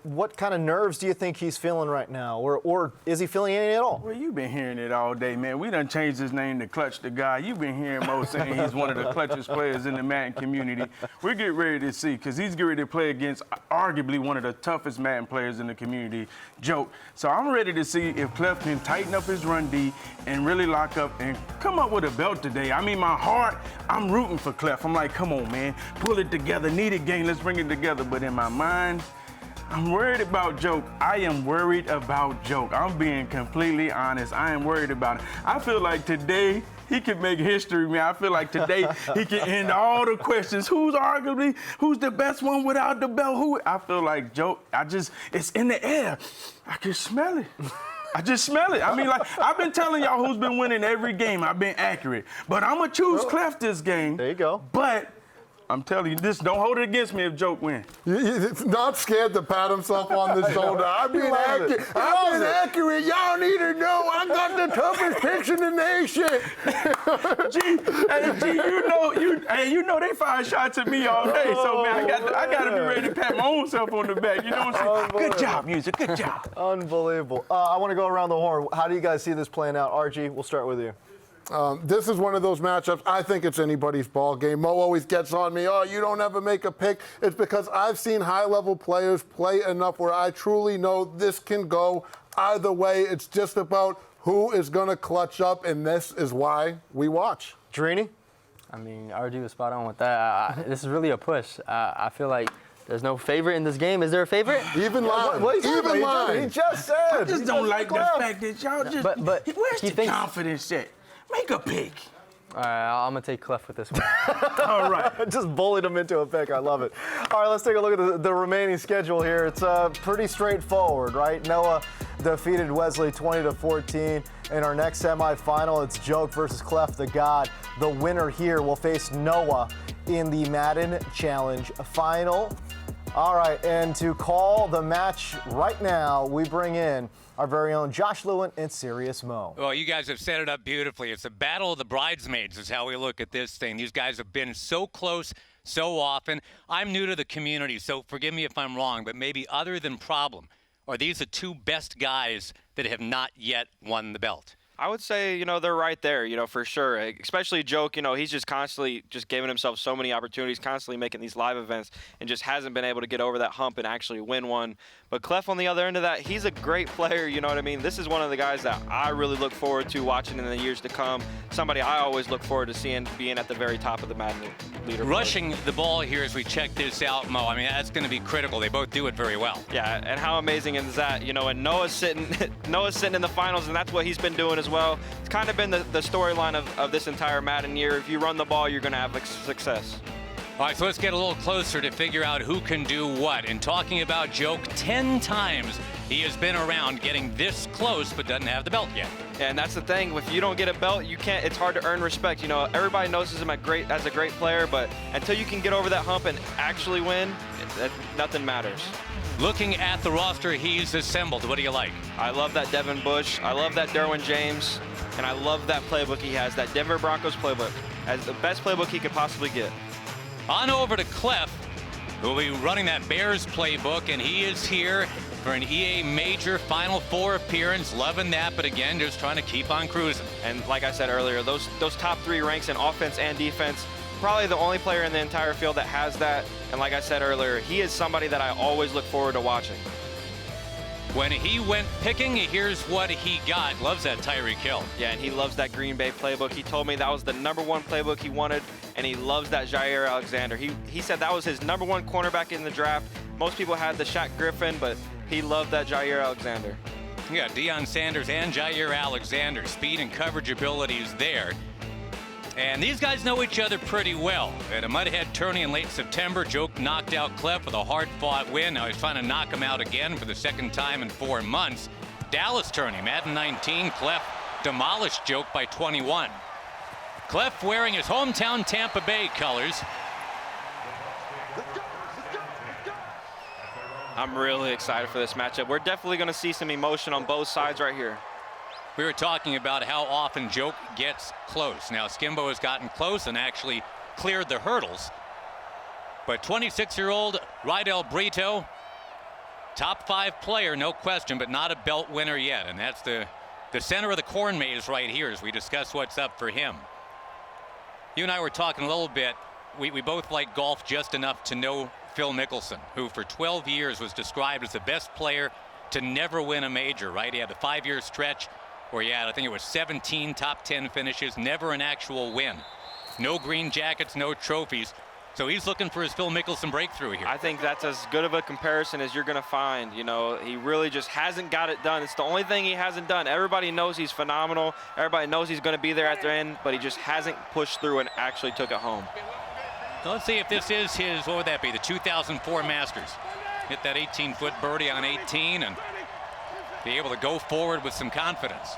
What kind of nerves do you think he's feeling right now? Or is he feeling any at all? Well, you've been hearing it all day, man. We done changed his name to Clutch the Guy. You've been hearing Mo saying he's one of the clutchest players in the Madden community. We're getting ready to see, because he's getting ready to play against arguably one of the toughest Madden players in the community, Joke. So I'm ready to see if Cleft can tighten up his run D and really lock up and come up with a belt today. I mean, my heart, I'm rooting for Cleft. I'm like, come on, man, pull it together, need a game, let's bring it together. But in my mind, I'm worried about Joke. I am worried about Joke. I'm being completely honest. I am worried about it. I feel like today he can make history, man. I feel like today he can end all the questions. Who's the best one without the belt? I feel like Joke, it's in the air. I can smell it. I just smell it. I mean, like, I've been telling y'all who's been winning every game. I've been accurate. But I'm going to choose Cleft this game. There you go. But I'm telling you this, don't hold it against me if Joke wins. He's not scared to pat himself on the shoulder. I've been accurate. Y'all need to know I got the toughest picks in the nation. you know they fire shots at me all day. So, man, I got to be ready to pat my own self on the back. You know what I'm saying? Good job, music. Good job. Unbelievable. I want to go around the horn. How do you guys see this playing out? RG, we'll start with you. This is one of those matchups. I think it's anybody's ball game. Mo always gets on me. Oh, you don't ever make a pick. It's because I've seen high-level players play enough where I truly know this can go either way. It's just about who is going to clutch up, and this is why we watch. Drini? I mean, RG was spot on with that. This is really a push. I feel like there's no favorite in this game. Is there a favorite? Even line. Even line. He just said. I just don't like the fact that y'all just. But where's the confidence at? Make a pick. All right, I'm going to take Cleft with this one. All right. Just bullied him into a pick. I love it. All right, let's take a look at the remaining schedule here. It's pretty straightforward, right? Noah defeated Wesley 20-14. In our next semifinal, it's Joke versus Cleft the God. The winner here will face Noah in the Madden Challenge Final. All right, and to call the match right now, we bring in our very own Josh Lewin and Serious Mo. Well, you guys have set it up beautifully. It's a battle of the bridesmaids is how we look at this thing. These guys have been so close so often. I'm new to the community, so forgive me if I'm wrong, but maybe other than Problem, are these the two best guys that have not yet won the belt? I would say, they're right there, for sure. Especially Joke, he's just constantly just giving himself so many opportunities, constantly making these live events, and just hasn't been able to get over that hump and actually win one. But Cleft on the other end of that, he's a great player, you know what I mean? This is one of the guys that I really look forward to watching in the years to come. Somebody I always look forward to seeing being at the very top of the Madden leaderboard. Rushing the ball here as we check this out, Mo, I mean, that's going to be critical. They both do it very well. Yeah, and how amazing is that? And Noah's sitting in the finals, and that's what he's been doing as well. It's kind of been the storyline of this entire Madden year. If you run the ball, you're going to have success. All right, so let's get a little closer to figure out who can do what. And talking about Joke, 10 times he has been around getting this close but doesn't have the belt yet. Yeah, and that's the thing. If you don't get a belt, it's hard to earn respect. Everybody knows him as a great player, but until you can get over that hump and actually win, nothing matters. looking at the roster he's assembled, what do you like? I love that Devin Bush. I love that Derwin James. And I love that playbook he has, that Denver Broncos playbook, as the best playbook he could possibly get. On over to Cleft, who will be running that Bears playbook, and he is here for an EA Major Final Four appearance. Loving that, but again, just trying to keep on cruising. And like I said earlier, those top 3 ranks in offense and defense, probably the only player in the entire field that has that. And like I said earlier, he is somebody that I always look forward to watching. When he went picking, here's what he got. Loves that Tyreek Hill. Yeah, and he loves that Green Bay playbook. He told me that was the #1 playbook he wanted, and he loves that Jair Alexander. He said that was his #1 cornerback in the draft. Most people had the Shaq Griffin, but he loved that Jair Alexander. Yeah, Deion Sanders and Jair Alexander. Speed and coverage abilities there. And these guys know each other pretty well. At a Mudhead tourney in late September, Joke knocked out Cleft with a hard-fought win. Now he's trying to knock him out again for the 2nd time in 4 months. Dallas tourney, Madden 19, Cleft demolished Joke by 21. Cleft wearing his hometown Tampa Bay colors. I'm really excited for this matchup. We're definitely going to see some emotion on both sides right here. We were talking about how often Joke gets close. Now, Skimbo has gotten close and actually cleared the hurdles. But 26-year-old Rydell Brito, top 5 player, no question, but not a belt winner yet. And that's the center of the corn maze right here as we discuss what's up for him. You and I were talking a little bit. We both like golf just enough to know Phil Mickelson, who for 12 years was described as the best player to never win a major, right? He had a 5-year stretch where he had, I think it was 17 top 10 finishes, never an actual win. No green jackets, no trophies. So he's looking for his Phil Mickelson breakthrough here. I think that's as good of a comparison as you're going to find. You know, he really just hasn't got it done. It's the only thing he hasn't done. Everybody knows he's phenomenal. Everybody knows he's going to be there at the end, but he just hasn't pushed through and actually took it home. So let's see if this is his, what would that be, the 2004 Masters. Hit that 18-foot birdie on 18 and be able to go forward with some confidence.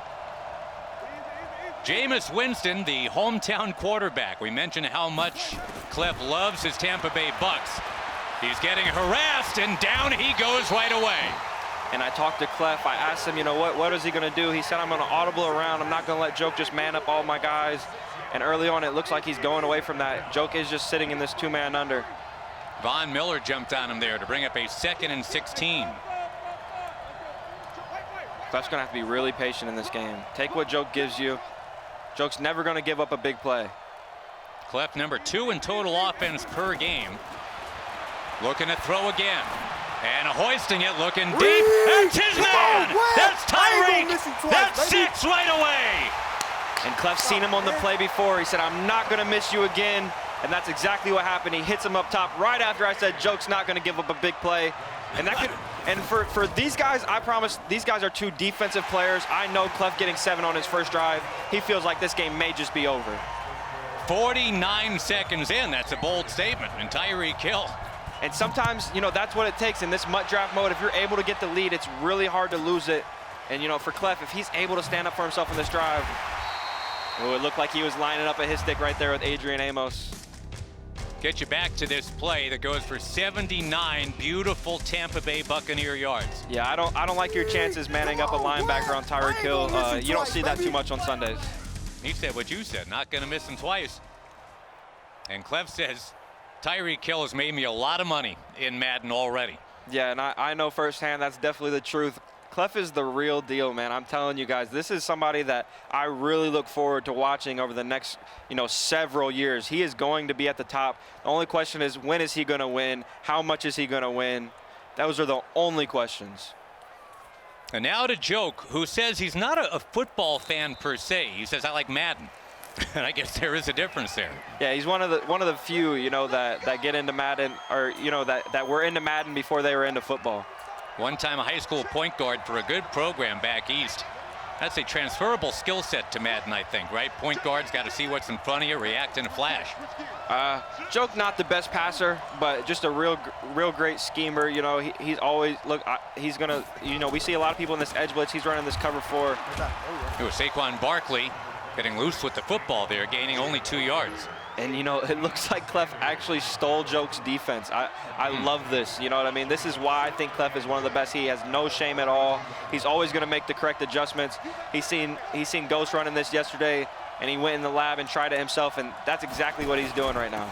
Jameis Winston, the hometown quarterback. We mentioned how much Cleft loves his Tampa Bay Bucks. He's getting harassed, and down he goes right away. And I talked to Cleft. I asked him, you know, what is he going to do? He said, I'm going to audible around. I'm not going to let Joke just man up all my guys. And early on, it looks like he's going away from that. Joke is just sitting in this 2-man under. Von Miller jumped on him there to bring up a 2nd and 16. Cleft's going to have to be really patient in this game. Take what Joke gives you. Joke's never going to give up a big play. Cleft #2 in total offense per game. Looking to throw again. And hoisting it, looking deep. That's his man! That's Tyreek! That's 6 right away! And Cleft's seen him on the play before. He said, I'm not going to miss you again. And that's exactly what happened. He hits him up top right after I said Joke's not going to give up a big play. And that could, and for these guys, I promise, these guys are 2 defensive players. I know Cleft getting 7 on his first drive. He feels like this game may just be over. 49 seconds in, that's a bold statement. And Tyreek Hill. And sometimes, you know, that's what it takes in this MUT draft mode. If you're able to get the lead, it's really hard to lose it. And, you know, for Cleft, if he's able to stand up for himself in this drive, oh, it looked like he was lining up a his stick right there with Adrian Amos. Get you back to this play that goes for 79 beautiful Tampa Bay Buccaneer yards. Yeah, I don't like your chances manning up a linebacker on Tyreek Hill. You don't see that too much on Sundays. He said what you said, not going to miss him twice. And Cleft says, Tyreek Hill has made me a lot of money in Madden already. Yeah, and I know firsthand that's definitely the truth. Cleft is the real deal, man. I'm telling you guys, this is somebody that I really look forward to watching over the next, you know, several years. He is going to be at the top. The only question is, when is he going to win? How much is he going to win? Those are the only questions. And now to Joke, who says he's not a football fan per se. He says, I like Madden. And I guess there is a difference there. Yeah, he's one of the few, you know, that get into Madden, or, you know, that were into Madden before they were into football. One time a high school point guard for a good program back east. That's a transferable skill set to Madden, I think, right? Point guards got to see what's in front of you, react in a flash. Joke not the best passer, but just a real great schemer. You know, he's always, he's going to, you know, we see a lot of people in this edge blitz. He's running this cover 4. It was Saquon Barkley Getting loose with the football there, gaining only 2 yards. And, you know, it looks like Cleft actually stole Joke's defense. I love this, you know what I mean? This is why I think Cleft is one of the best. He has no shame at all. He's always going to make the correct adjustments. He's seen Ghost running this yesterday, and he went in the lab and tried it himself, and that's exactly what he's doing right now.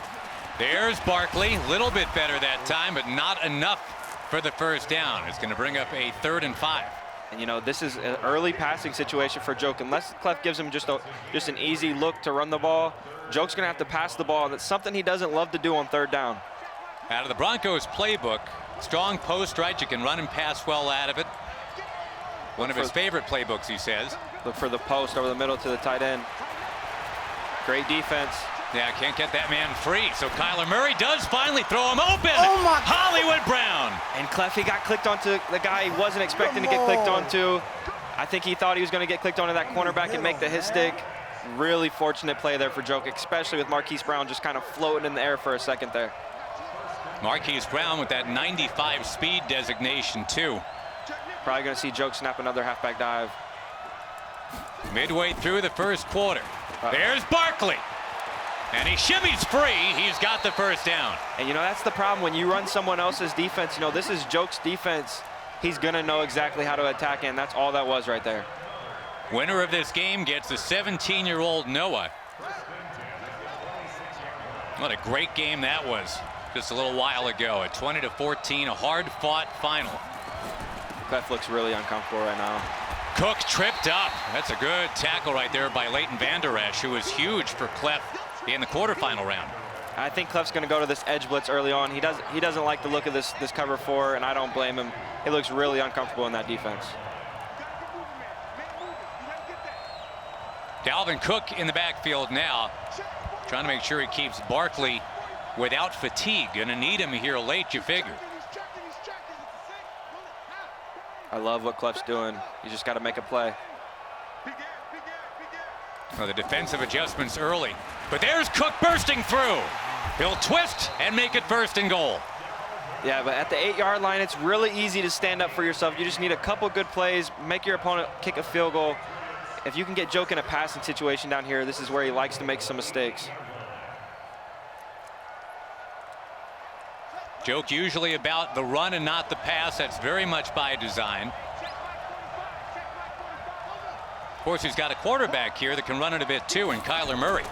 There's Barkley, a little bit better that time, but not enough for the first down. It's going to bring up a 3rd and 5. And, you know, this is an early passing situation for Joke. Unless Cleft gives him just an easy look to run the ball, Joke's going to have to pass the ball. That's something he doesn't love to do on 3rd down. Out of the Broncos playbook, strong post right. You can run and pass well out of it. One of his favorite playbooks, he says. Look for the post over the middle to the tight end. Great defense. Yeah, can't get that man free. So Kyler Murray does finally throw him open. Oh my! Hollywood Brown. And Cleft, he got clicked onto the guy he wasn't expecting to get clicked onto. I think he thought he was going to get clicked onto that cornerback and make the hit stick. Really fortunate play there for Joke, especially with Marquise Brown just kind of floating in the air for a second there. Marquise Brown with that 95 speed designation too. Probably going to see Joke snap another halfback dive. Midway through the first quarter. There's Barkley. And he shimmies free. He's got the first down. And, you know, that's the problem. When you run someone else's defense, you know, this is Joke's defense. He's going to know exactly how to attack, and that's all that was right there. Winner of this game gets the 17-year-old Noah. What a great game that was just a little while ago. At 20-14, a hard-fought final. Cleft looks really uncomfortable right now. Cook tripped up. That's a good tackle right there by Leighton Vander Esch, who was huge for Cleft in the quarterfinal round. I think Cleft's going to go to this edge blitz early on. He doesn't like the look of this cover 4, and I don't blame him. He looks really uncomfortable in that defense. Dalvin Cook in the backfield now, trying to make sure he keeps Barkley without fatigue. Gonna need him here late, you figure. I love what Cleft's doing. You just got to make a play. Well, the defensive adjustments early, but there's Cook bursting through. He'll twist and make it 1st and goal. Yeah, but at the 8-yard line, it's really easy to stand up for yourself. You just need a couple good plays, make your opponent kick a field goal. If you can get Joke in a passing situation down here, this is where he likes to make some mistakes. Joke usually about the run and not the pass. That's very much by design. Of course, he's got a quarterback here that can run it a bit too, and Kyler Murray.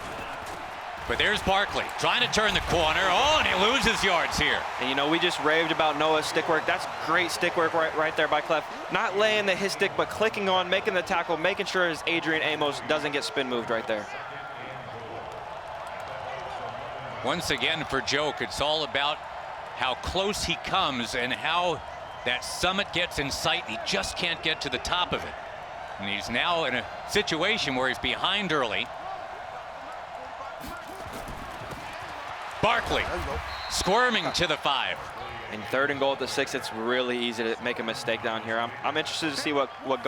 But there's Barkley trying to turn the corner. Oh, and he loses yards here. And, you know, we just raved about Noah's stick work. That's great stick work right there by Cleft. Not laying the hit stick, but clicking on, making the tackle, making sure his Adrian Amos doesn't get spin moved right there. Once again for Joke, it's all about how close he comes and how that summit gets in sight. He just can't get to the top of it. And he's now in a situation where he's behind early. Barkley squirming to the 5. And 3rd and goal at the 6, it's really easy to make a mistake down here. I'm interested to see what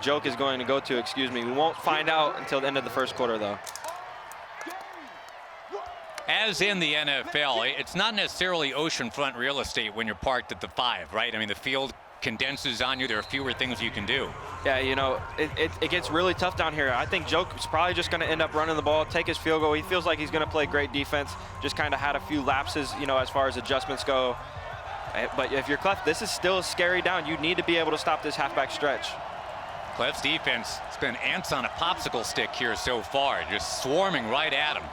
Joke is going to go to, excuse me. We won't find out until the end of the first quarter, though. As in the NFL, it's not necessarily oceanfront real estate when you're parked at the 5, right? I mean, the field condenses on you. There are fewer things you can do. Yeah, you know, it gets really tough down here. I think Joke's probably just going to end up running the ball, take his field goal. He feels like he's going to play great defense. Just kind of had a few lapses, you know, as far as adjustments go. But if you're Cleft, this is still a scary down. You need to be able to stop this halfback stretch. Cleft's defense has been ants on a popsicle stick here so far, just swarming right at him.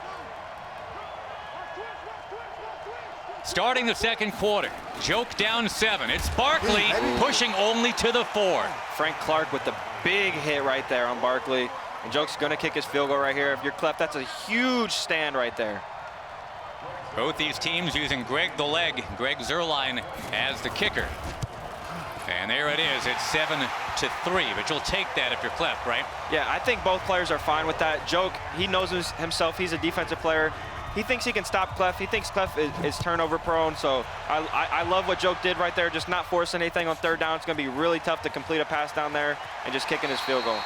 Starting the second quarter, Joke down 7. It's Barkley pushing only to the 4. Frank Clark with the big hit right there on Barkley. And Joke's going to kick his field goal right here. If you're Cleft, that's a huge stand right there. Both these teams using Greg Zuerlein as the kicker. And there it is. It's 7-3, but you'll take that if you're Cleft, right? Yeah, I think both players are fine with that. Joke, he knows himself. He's a defensive player. He thinks he can stop Cleft. He thinks Cleft is turnover prone. So I love what Joke did right there, just not forcing anything on 3rd down. It's going to be really tough to complete a pass down there and just kicking his field goal.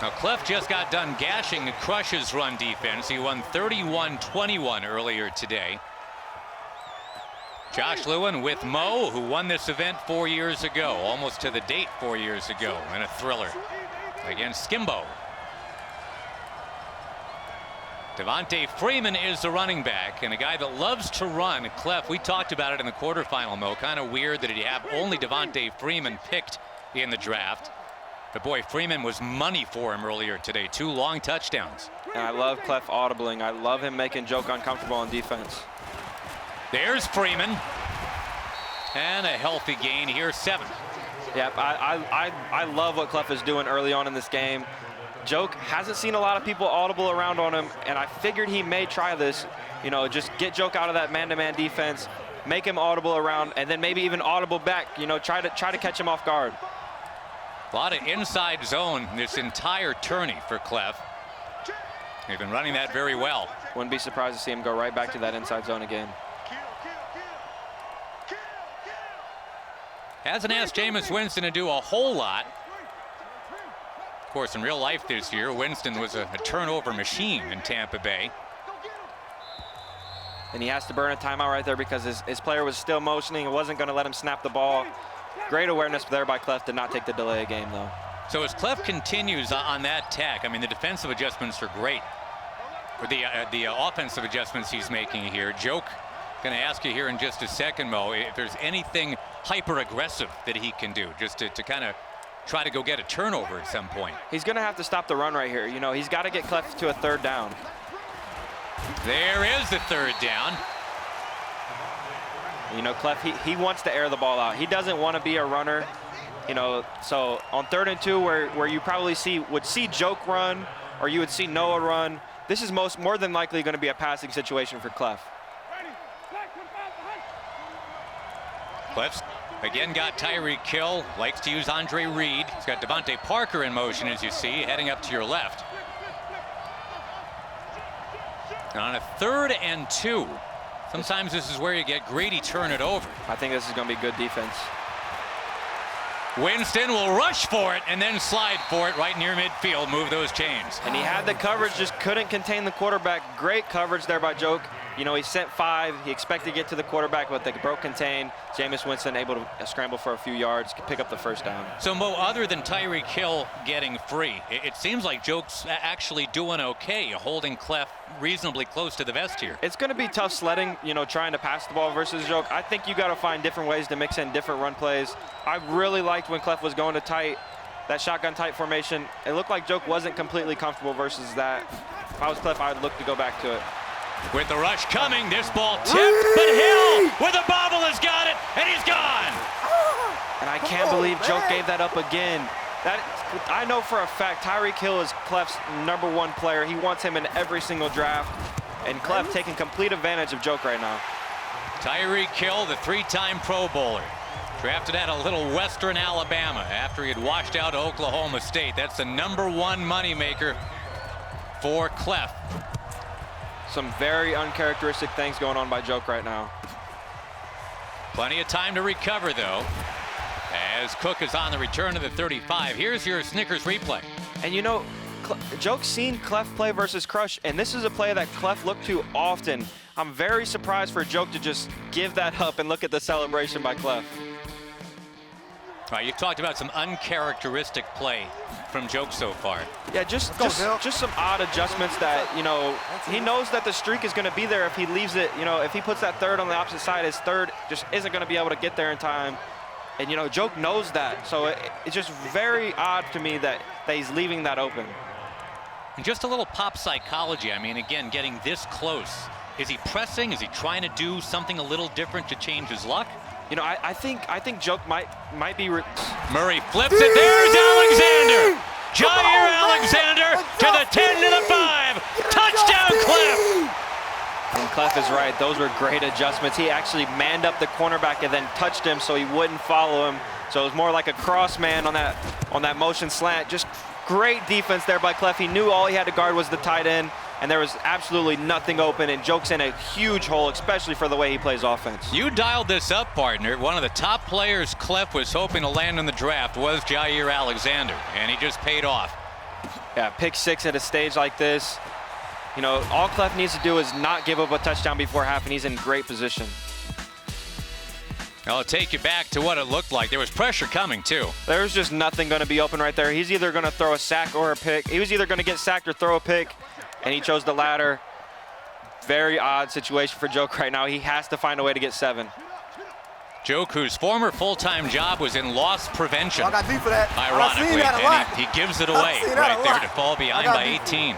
Now, Cleft just got done gashing Crush's run defense. He won 31-21 earlier today. Josh Lewin with Mo, who won this event 4 years ago, almost to the date 4 years ago, in a thriller against Skimbo. Devontae Freeman is the running back, and a guy that loves to run. Cleft, we talked about it in the quarterfinal, Mo. Kind of weird that he'd have only Devontae Freeman picked in the draft. But boy, Freeman was money for him earlier today. 2 long touchdowns. And I love Cleft audibling. I love him making Joke uncomfortable on defense. There's Freeman. And a healthy gain here, 7. Yep, I love what Cleft is doing early on in this game. Joke hasn't seen a lot of people audible around on him, and I figured he may try this. You know, just get Joke out of that man-to-man defense, make him audible around, and then maybe even audible back. You know, try to catch him off guard. A lot of inside zone this entire tourney for Cleft. They've been running that very well. Wouldn't be surprised to see him go right back to that inside zone again. Hasn't asked Jameis Winston to do a whole lot. Of course, in real life this year, Winston was a turnover machine in Tampa Bay. And he has to burn a timeout right there because his player was still motioning. It wasn't going to let him snap the ball. Great awareness there by Cleft to not take the delay of game, though. So as Cleft continues on that tack, I mean, the defensive adjustments are great. For the offensive adjustments he's making here. Joke, going to ask you here in just a second, Mo, if there's anything hyper-aggressive that he can do just to kind of try to go get a turnover at some point. He's going to have to stop the run right here. You know, he's got to get Cleft to a 3rd down. There is the 3rd down. You know, Cleft, he wants to air the ball out. He doesn't want to be a runner. You know, so on 3rd and 2, where you probably would see Joke run or you would see Noah run, this is more than likely going to be a passing situation for Cleft. Cleft again got Tyreek Hill, likes to use Andre Reed. He's got Devontae Parker in motion, as you see, heading up to your left. And on a 3rd and 2, sometimes this is where you get greedy, turn it over. I think this is going to be good defense. Winston will rush for it and then slide for it right near midfield, move those chains. And he had the coverage, just couldn't contain the quarterback. Great coverage there by Joke. You know, he sent 5. He expected to get to the quarterback, but they broke contain. Jameis Winston able to scramble for a few yards, pick up the 1st down. So, Mo, other than Tyreek Hill getting free, it seems like Joke's actually doing okay, holding Cleft reasonably close to the vest here. It's going to be tough sledding, you know, trying to pass the ball versus Joke. I think you got to find different ways to mix in different run plays. I really liked when Cleft was going to tight, that shotgun tight formation. It looked like Joke wasn't completely comfortable versus that. If I was Cleft, I'd look to go back to it. With the rush coming, this ball tipped, but Hill with a bobble has got it, and he's gone. And I can't believe Joke gave that up again. I know for a fact Tyreek Hill is Cleft's #1 player. He wants him in every single draft, and Cleft taking complete advantage of Joke right now. Tyreek Hill, the 3-time Pro Bowler, drafted out of Little Western Alabama after he had washed out Oklahoma State. That's the #1 moneymaker for Cleft. Some very uncharacteristic things going on by Joke right now. Plenty of time to recover, though, as Cook is on the return to the 35. Here's your Snickers replay. And you know, Joke's seen Cleft play versus Crush, and this is a play that Cleft looked to often. I'm very surprised for Joke to just give that up and look at the celebration by Cleft. All right, you've talked about some uncharacteristic play from Joke so far. Yeah, just some odd adjustments that, you know, he knows that the streak is going to be there if he leaves it. You know, if he puts that 3rd on the opposite side, his 3rd just isn't going to be able to get there in time. And, you know, Joke knows that. So it's just very odd to me that he's leaving that open. And just a little pop psychology. I mean, again, getting this close. Is he pressing? Is he trying to do something a little different to change his luck? You know, I think Joke might be. Murray flips it. There's Alexander. Jair Alexander to the 10 to the 5. Touchdown, Cleft. And Cleft is right. Those were great adjustments. He actually manned up the cornerback and then touched him so he wouldn't follow him. So it was more like a cross man on that motion slant. Just great defense there by Cleft. He knew all he had to guard was the tight end, and there was absolutely nothing open, and Joke's in a huge hole, especially for the way he plays offense. You dialed this up, partner. One of the top players Cleft was hoping to land in the draft was Jair Alexander, and he just paid off. Yeah, pick 6 at a stage like this. You know, all Cleft needs to do is not give up a touchdown before half, and he's in great position. I'll take you back to what it looked like. There was pressure coming, too. There's just nothing going to be open right there. He's either going to throw a sack or a pick. He was either going to get sacked or throw a pick, and he chose the latter. very odd situation for Joke right now. He has to find a way to get 7. Joke, whose former full-time job was in loss prevention. I got deep for that. Ironically, and he gives it away right there to fall behind by 18.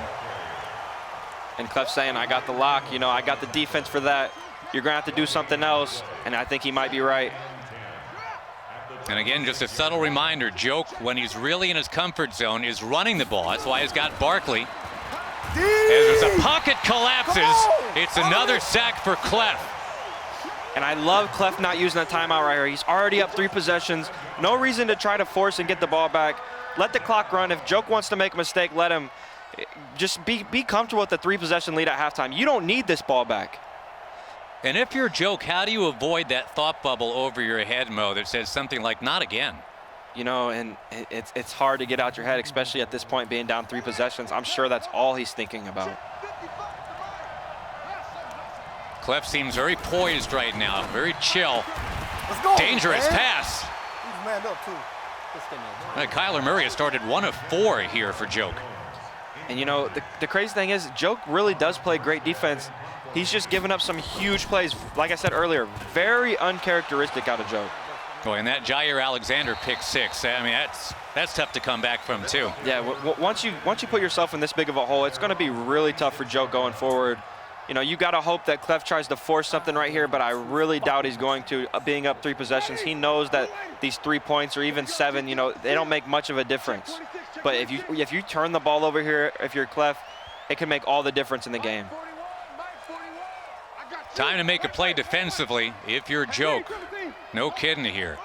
And Cleft saying, I got the lock, you know, I got the defense for that. You're going to have to do something else, and I think he might be right. And again, just a subtle reminder, Joke, when he's really in his comfort zone, is running the ball. That's why he's got Barkley. As the pocket collapses, it's another sack for Cleft. And I love Cleft not using that timeout right here. He's already up 3 possessions. No reason to try to force and get the ball back. Let the clock run. If Joke wants to make a mistake, let him. Just be comfortable with the 3-possession lead at halftime. You don't need this ball back. And if you're Joke, how do you avoid that thought bubble over your head, Mo, that says something like, not again? You know, and it's hard to get out your head, especially at this point being down 3 possessions. I'm sure that's all he's thinking about. Cleft seems very poised right now, very chill. Let's go, dangerous man. pass. He's manned up too. Kyler Murray has started 1 of 4 here for Joke. And you know, the crazy thing is, Joke really does play great defense. He's just given up some huge plays. Like I said earlier, very uncharacteristic out of Joke. Boy, and that Jair Alexander pick 6, I mean, that's tough to come back from too. Yeah, once you put yourself in this big of a hole, it's going to be really tough for Joke going forward. You know, you got to hope that Cleft tries to force something right here, but I really doubt he's going to, being up 3 possessions. He knows that these 3 points or even 7, you know, they don't make much of a difference. But if you turn the ball over here, if you're Cleft, it can make all the difference in the game. Time to make a play defensively if you're Joke. No kidding here.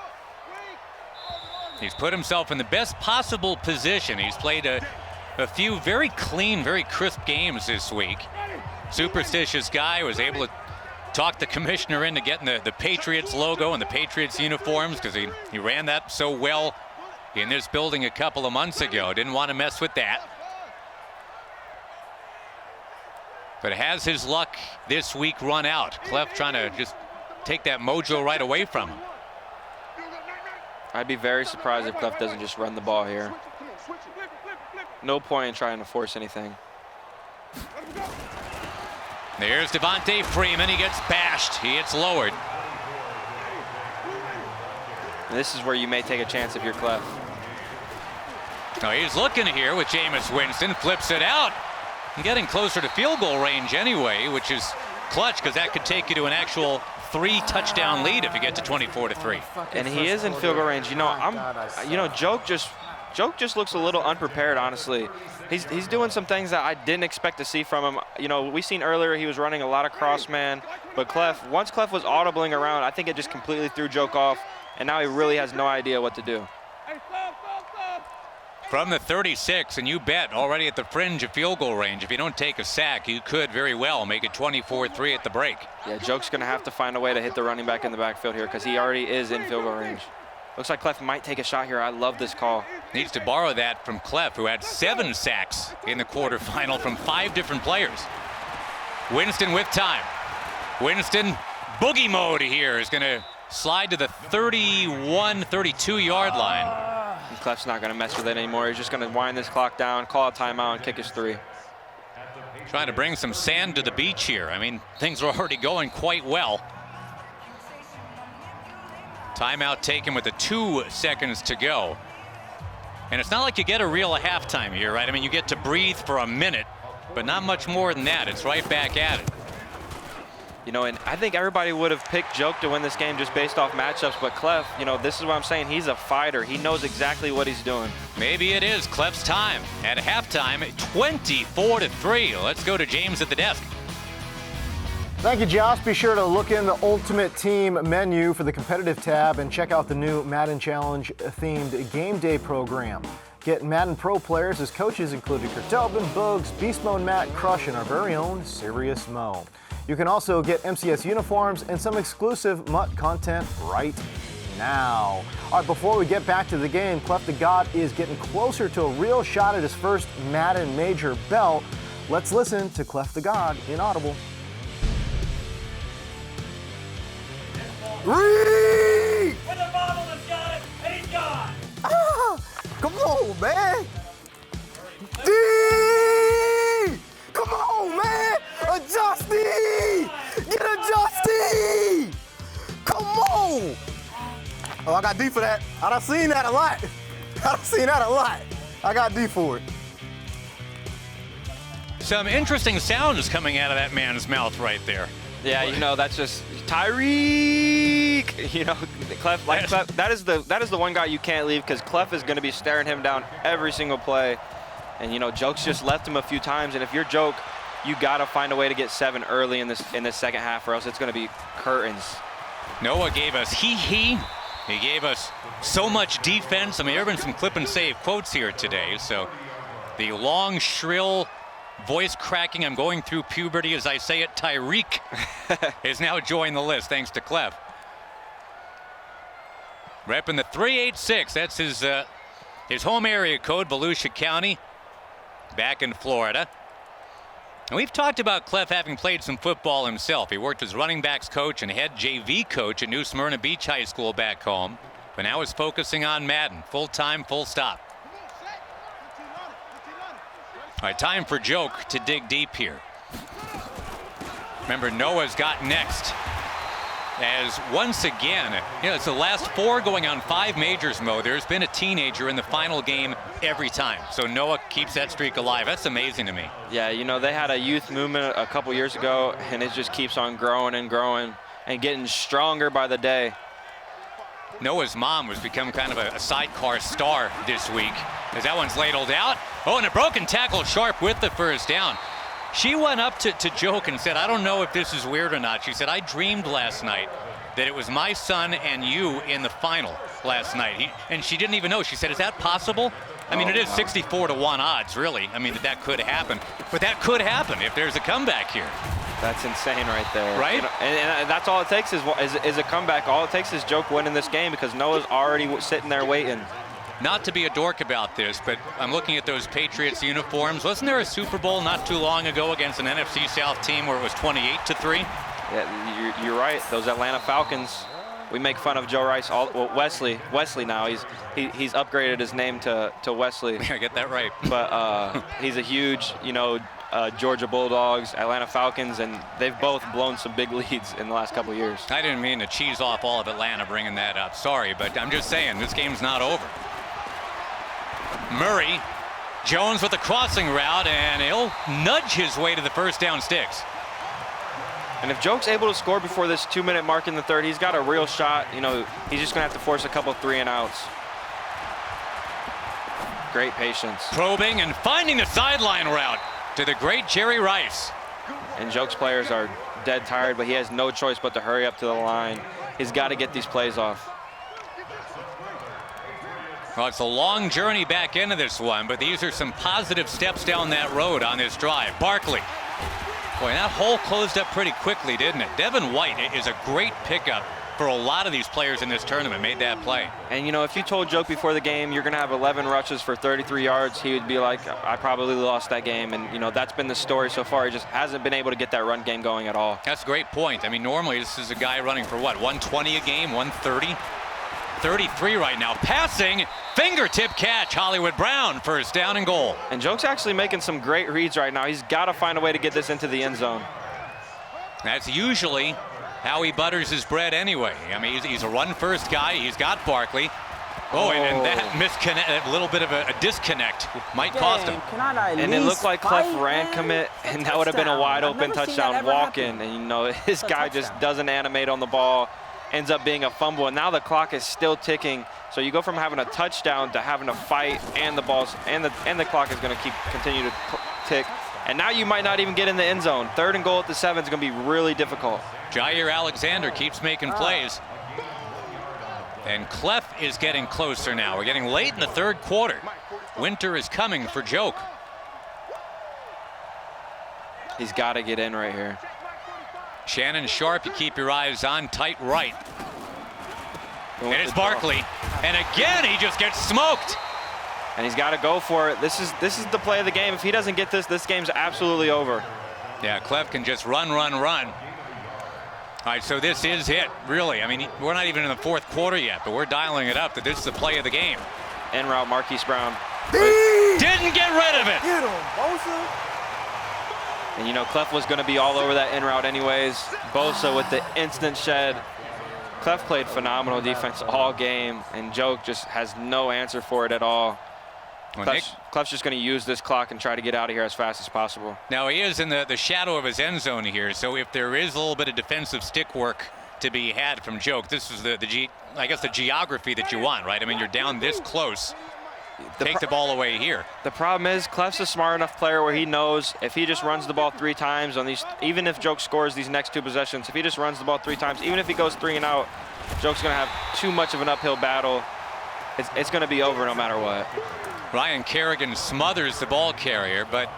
He's put himself in the best possible position. He's played a few very clean, very crisp games this week. Superstitious guy was able to talk the commissioner into getting the Patriots logo and the Patriots uniforms because he ran that so well in this building a couple of months ago. Didn't want to mess with that. But has his luck this week run out? Cleft trying to just take that mojo right away from him. I'd be very surprised if Cleft doesn't just run the ball here. No point in trying to force anything. There's Devontae Freeman. He gets bashed. He gets lowered. And this is where you may take a chance if you're Cleft. No, he's looking here with Jameis Winston. Flips it out. And getting closer to field goal range anyway, which is clutch because that could take you to an actual 3-touchdown lead if you get to 24-3. And he is in field goal range. You know, Joke just looks a little unprepared, honestly. He's doing some things that I didn't expect to see from him. You know, we seen earlier he was running a lot of cross man, but once Cleft was audibling around, I think it just completely threw Joke off, and now he really has no idea what to do. From the 36, and you bet already at the fringe of field goal range, if you don't take a sack, you could very well make it 24-3 at the break. Yeah, Joke's going to have to find a way to hit the running back in the backfield here because he already is in field goal range. Looks like Cleft might take a shot here. I love this call. Needs to borrow that from Cleft, who had 7 sacks in the quarterfinal from 5 different players. Winston with time. Winston, boogie mode here, is going to slide to the 31, 32-yard line. And Cleft's not going to mess with it anymore. He's just going to wind this clock down, call a timeout, and kick his 3. Trying to bring some sand to the beach here. I mean, things are already going quite well. Timeout taken with the 2 seconds to go. And it's not like you get a real halftime here, right? I mean, you get to breathe for a minute, but not much more than that. It's right back at it. You know, and I think everybody would have picked Joke to win this game just based off matchups, but Cleft, you know, this is what I'm saying. He's a fighter. He knows exactly what he's doing. Maybe it is Cleft's time. At halftime, 24-3. Let's go to James at the desk. Thank you, Josh. Be sure to look in the Ultimate Team menu for the competitive tab and check out the new Madden Challenge themed game day program. Get Madden Pro players as coaches, including Kurt Delbin, Bugs, Beast Mode Matt, Crush, and our very own Serious Mo. You can also get MCS uniforms and some exclusive MUT content right now. All right, before we get back to the game, Cleft the God is getting closer to a real shot at his first Madden major belt. Let's listen to Cleft the God in Audible. Reed! When the bottle has got it, and he's gone. Ah, come on, man. D! Come on, man. Adjust it. Oh, I got D for that. I done seen that a lot. I got D for it. Some interesting sounds coming out of that man's mouth right there. Yeah, you know, that's just Tyreek. You know, Cleft, that is the one guy you can't leave because Cleft is going to be staring him down every single play. And you know, Joke's just left him a few times. And if you're Joke, you got to find a way to get 7 early in this second half, or else it's going to be curtains. Noah gave us he gave us so much defense. I mean, there have been some clip and save quotes here today. So the long, shrill voice cracking, I'm going through puberty as I say it, Tyreek is now joined the list thanks to Cleft. Repping the 386, that's his home area code, Volusia County, back in Florida. And we've talked about Cleft having played some football himself. He worked as running backs coach and head JV coach at New Smyrna Beach High School back home, but now is focusing on Madden, full-time, full stop. All right, time for Joke to dig deep here. Remember, Noah's got next. As once again, you know, it's the last 4 going on 5 majors, Mo. There's been a teenager in the final game every time. So Noah keeps that streak alive. That's amazing to me. Yeah, you know, they had a youth movement a couple years ago, and it just keeps on growing and growing and getting stronger by the day. Noah's mom has become kind of a sidecar star this week as that one's ladled out. Oh, and a broken tackle, Sharp with the first down. She went up to Joke and said, I don't know if this is weird or not. She said, I dreamed last night that it was my son and you in the final last night. And she didn't even know. She said, is that possible? I mean, it is 64-1 odds, really. I mean, that could happen. But that could happen if there's a comeback here. That's insane right there. Right? You know, and that's all it takes is a comeback. All it takes is Joke winning this game because Noah's already sitting there waiting. Not to be a dork about this, but I'm looking at those Patriots uniforms. Wasn't there a Super Bowl not too long ago against an NFC South team where it was 28-3? Yeah, you're right. Those Atlanta Falcons. We make fun of Joe Rice. Wesley now. He's upgraded his name to Wesley. I get that right. But he's a huge, you know, Georgia Bulldogs, Atlanta Falcons, and they've both blown some big leads in the last couple of years. I didn't mean to cheese off all of Atlanta bringing that up. Sorry, but I'm just saying this game's not over. Murray, Jones with the crossing route, and he'll nudge his way to the first down sticks. And if Joke's able to score before this 2-minute mark in the third, he's got a real shot. You know, he's just gonna have to force a couple 3-and-outs. Great patience. Probing and finding the sideline route to the great Jerry Rice. And Joke's players are dead tired, but he has no choice but to hurry up to the line. He's got to get these plays off. Well, it's a long journey back into this one, but these are some positive steps down that road on this drive. Barkley. Boy, that hole closed up pretty quickly, didn't it? Devin White is a great pickup for a lot of these players in this tournament, made that play. And, you know, if you told Joke before the game you're going to have 11 rushes for 33 yards, he would be like, I probably lost that game. And, you know, that's been the story so far. He just hasn't been able to get that run game going at all. That's a great point. I mean, normally this is a guy running for what, 120 a game, 130? 33 right now. Passing, fingertip catch, Hollywood Brown, first down and goal. And Joke's actually making some great reads right now. He's got to find a way to get this into the end zone. That's usually how he butters his bread anyway. I mean, he's a run-first guy. He's got Barkley. Oh, and that misconnect, a little bit of a disconnect might cost him. And it looked like Cleft ran commit, and that would have been a wide-open touchdown walk-in. And, you know, his guy just doesn't animate on the ball. Ends up being a fumble, and now the clock is still ticking. So you go from having a touchdown to having a fight, and the balls and the clock is going to continue to tick. And now you might not even get in the end zone. 3rd and goal at the 7 is going to be really difficult. Jair Alexander keeps making plays. And Cleft is getting closer now. We're getting late in the 3rd quarter. Winter is coming for Joke. He's got to get in right here. Shannon Sharp, you keep your eyes on, tight right. And it's Barkley. And again, he just gets smoked. And he's got to go for it. This is the play of the game. If he doesn't get this game's absolutely over. Yeah, Cleft can just run. All right, so this is it, really. I mean, we're not even in the 4th quarter yet, but we're dialing it up that this is the play of the game. En route, Marquise Brown. Didn't get rid of it. Get him, Bosa. And, you know, Cleft was going to be all over that en route anyways. Bosa with the instant shed. Cleft played phenomenal defense all game, and Joke just has no answer for it at all. Cleft's just going to use this clock and try to get out of here as fast as possible. Now, he is in the shadow of his end zone here, so if there is a little bit of defensive stick work to be had from Joke, this is the geography that you want, right? I mean, you're down this close. Take the ball away here. The problem is Cleft's a smart enough player where he knows if he just runs the ball 3 times on these, even if Joke scores these next 2 possessions, if he just runs the ball 3 times, even if he goes 3 and out, Joke's going to have too much of an uphill battle. It's going to be over no matter what. Ryan Kerrigan smothers the ball carrier, but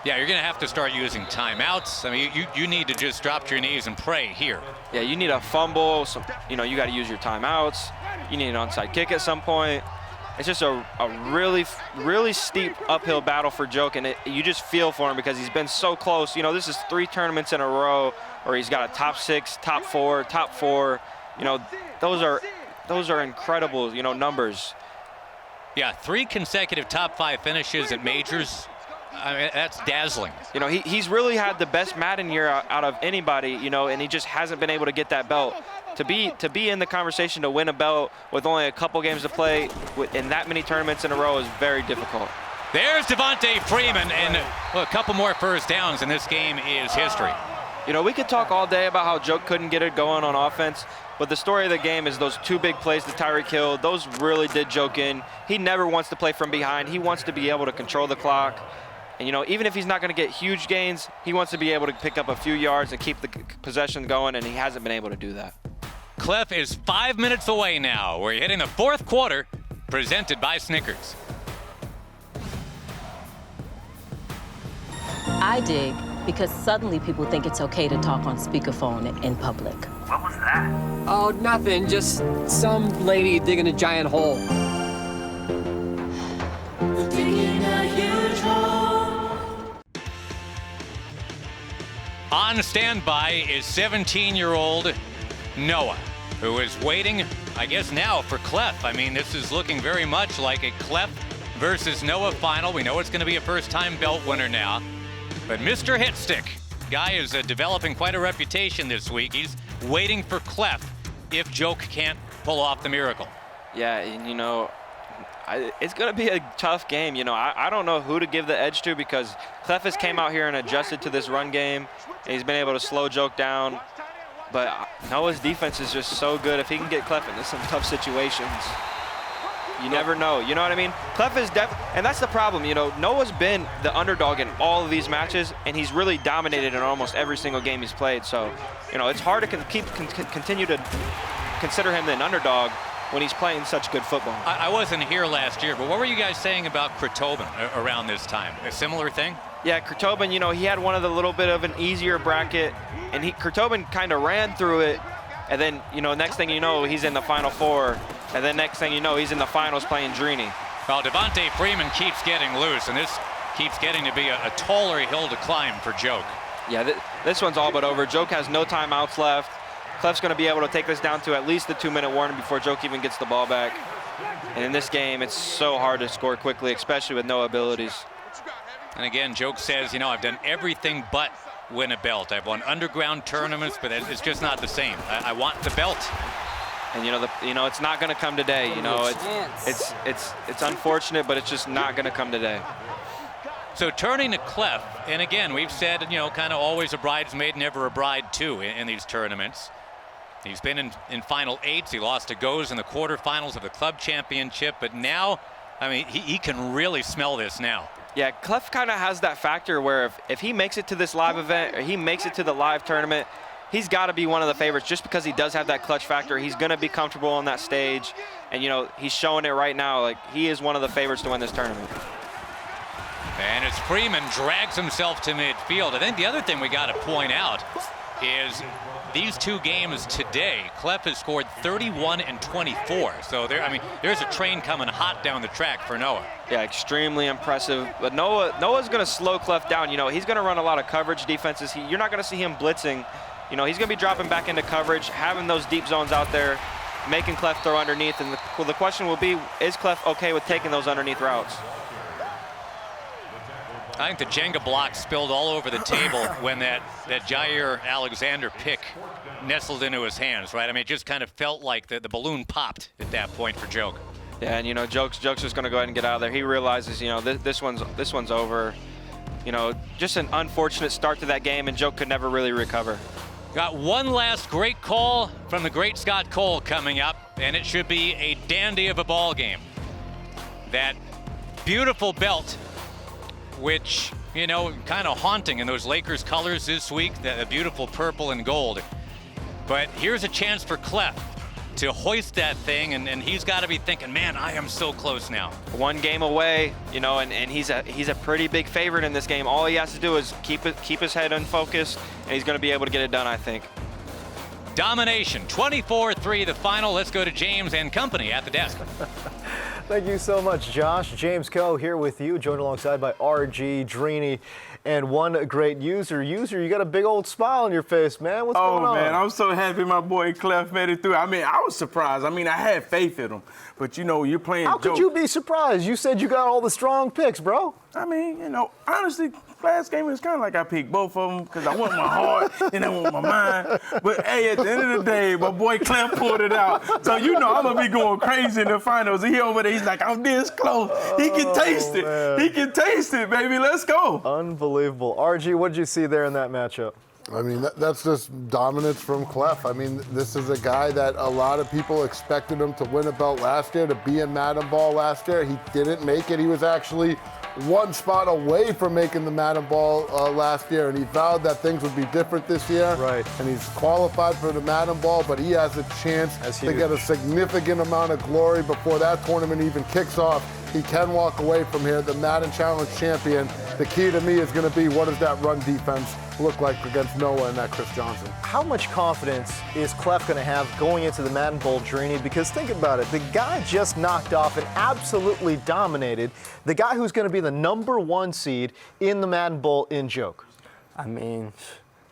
yeah, you're going to have to start using timeouts. I mean, you need to just drop to your knees and pray here. Yeah, you need a fumble. You know, you got to use your timeouts. You need an onside kick at some point. It's just a really, really steep uphill battle for Joke, and you just feel for him because he's been so close. You know, this is 3 tournaments in a row where he's got a top 6, top 4, top 4. You know, those are incredible, you know, numbers. Yeah, 3 consecutive top 5 finishes at majors. I mean, that's dazzling. You know, he's really had the best Madden year out of anybody, you know, and he just hasn't been able to get that belt. To be in the conversation to win a belt with only a couple games to play in that many tournaments in a row is very difficult. There's Devontae Freeman, and a couple more first downs, and this game is history. You know, we could talk all day about how Joke couldn't get it going on offense, but the story of the game is those 2 big plays that Tyreek Hill, those really did Joke in. He never wants to play from behind. He wants to be able to control the clock. And, you know, even if he's not going to get huge gains, he wants to be able to pick up a few yards and keep the possession going, and he hasn't been able to do that. Cleft is 5 minutes away now. We're hitting the 4th quarter, presented by Snickers. I dig because suddenly people think it's okay to talk on speakerphone in public. What was that? Oh, nothing. Just some lady digging a giant hole. Digging a huge hole. On standby is 17-year-old Noah, who is waiting, I guess now, for Cleft. I mean, this is looking very much like a Cleft versus Noah final. We know it's going to be a first-time belt winner now. But Mr. Hitstick, guy is developing quite a reputation this week. He's waiting for Cleft if Joke can't pull off the miracle. Yeah, and you know, it's going to be a tough game. You know, I don't know who to give the edge to because Cleft has came out here and adjusted to this run game, and he's been able to slow Joke down. But Noah's defense is just so good. If he can get Cleft into some tough situations, you never know. You know what I mean? Cleft is and that's the problem. You know, Noah's been the underdog in all of these matches, and he's really dominated in almost every single game he's played. So, you know, it's hard to continue to consider him an underdog when he's playing such good football. I wasn't here last year, but what were you guys saying about Kratoban around this time? A similar thing? Yeah, Kratoban, you know, he had one of the little bit of an easier bracket, and Kratoban kind of ran through it, and then, you know, next thing you know, he's in the Final Four, and then next thing you know, he's in the finals playing Drini. Well, Devontae Freeman keeps getting loose, and this keeps getting to be a taller hill to climb for Joke. Yeah, this one's all but over. Joke has no timeouts left. Cleft's going to be able to take this down to at least the 2-minute warning before Joke even gets the ball back. And in this game, it's so hard to score quickly, especially with no abilities. And again, Joke says, you know, I've done everything but win a belt. I've won underground tournaments, but it's just not the same. I want the belt. And you know, it's not going to come today. You know, it's unfortunate, but it's just not going to come today. So turning to Cleft, and again, we've said, you know, kind of always a bridesmaid, never a bride too in these tournaments. He's been in Final 8s. He lost to Goes in the quarterfinals of the club championship, but now, I mean, he can really smell this now. Yeah, Cleft kind of has that factor where if he makes it to this live event or he makes it to the live tournament, he's got to be one of the favorites just because he does have that clutch factor. He's going to be comfortable on that stage. And, you know, he's showing it right now. Like, he is one of the favorites to win this tournament. And as Freeman drags himself to midfield, I think the other thing we got to point out is these 2 games today, Cleft has scored 31 and 24. So there's a train coming hot down the track for Noah. Yeah, extremely impressive. But Noah's going to slow Cleft down. You know, he's going to run a lot of coverage defenses. You're not going to see him blitzing. You know, he's going to be dropping back into coverage, having those deep zones out there, making Cleft throw underneath. And the question will be, is Cleft okay with taking those underneath routes? I think the Jenga block spilled all over the table when that Jair Alexander pick nestled into his hands, right? I mean, it just kind of felt like the balloon popped at that point for Joke. Yeah, and, you know, Joke's just going to go ahead and get out of there. He realizes, you know, this one's over. You know, just an unfortunate start to that game, and Joke could never really recover. Got one last great call from the great Scott Cole coming up, and it should be a dandy of a ball game. That beautiful belt, which, you know, kind of haunting in those Lakers colors this week, the beautiful purple and gold. But here's a chance for Cleft to hoist that thing, and he's got to be thinking, man, I am so close now. One game away, you know, and he's a pretty big favorite in this game. All he has to do is keep his head unfocused, and he's going to be able to get it done, I think. Domination, 24-3 the final. Let's go to James and company at the desk. Thank you so much, Josh. James Coe here with you, joined alongside by RG, Drini, and one great user. User, you got a big old smile on your face, man. What's going on? Oh, man, I'm so happy my boy Cleft made it through. I mean, I was surprised. I mean, I had faith in him. But, you know, you're playing How could you be surprised? You said you got all the strong picks, bro. I mean, you know, honestly, last game was kind of like I picked both of them because I want my heart and I want my mind. But, hey, at the end of the day, my boy Cleft pulled it out. So, you know, I'm going to be going crazy in the finals. He over there, he's like, I'm this close. He can taste it. Man. He can taste it, baby. Let's go. Unbelievable. RG, what did you see there in that matchup? I mean, that's just dominance from Cleft. I mean, this is a guy that a lot of people expected him to win a belt last year, to be in Madden Ball last year. He didn't make it. He was actually one spot away from making the Madden Ball last year, and he vowed that things would be different this year. Right. And he's qualified for the Madden Ball, but he has a chance to get a significant amount of glory before that tournament even kicks off. He can walk away from here, the Madden Challenge Champion. The key to me is going to be, what does that run defense look like against Noah and that Chris Johnson? How much confidence is Cleft going to have going into the Madden Bowl, Drini? Because think about it, the guy just knocked off and absolutely dominated the guy who's going to be the #1 seed in the Madden Bowl in Joke. I mean,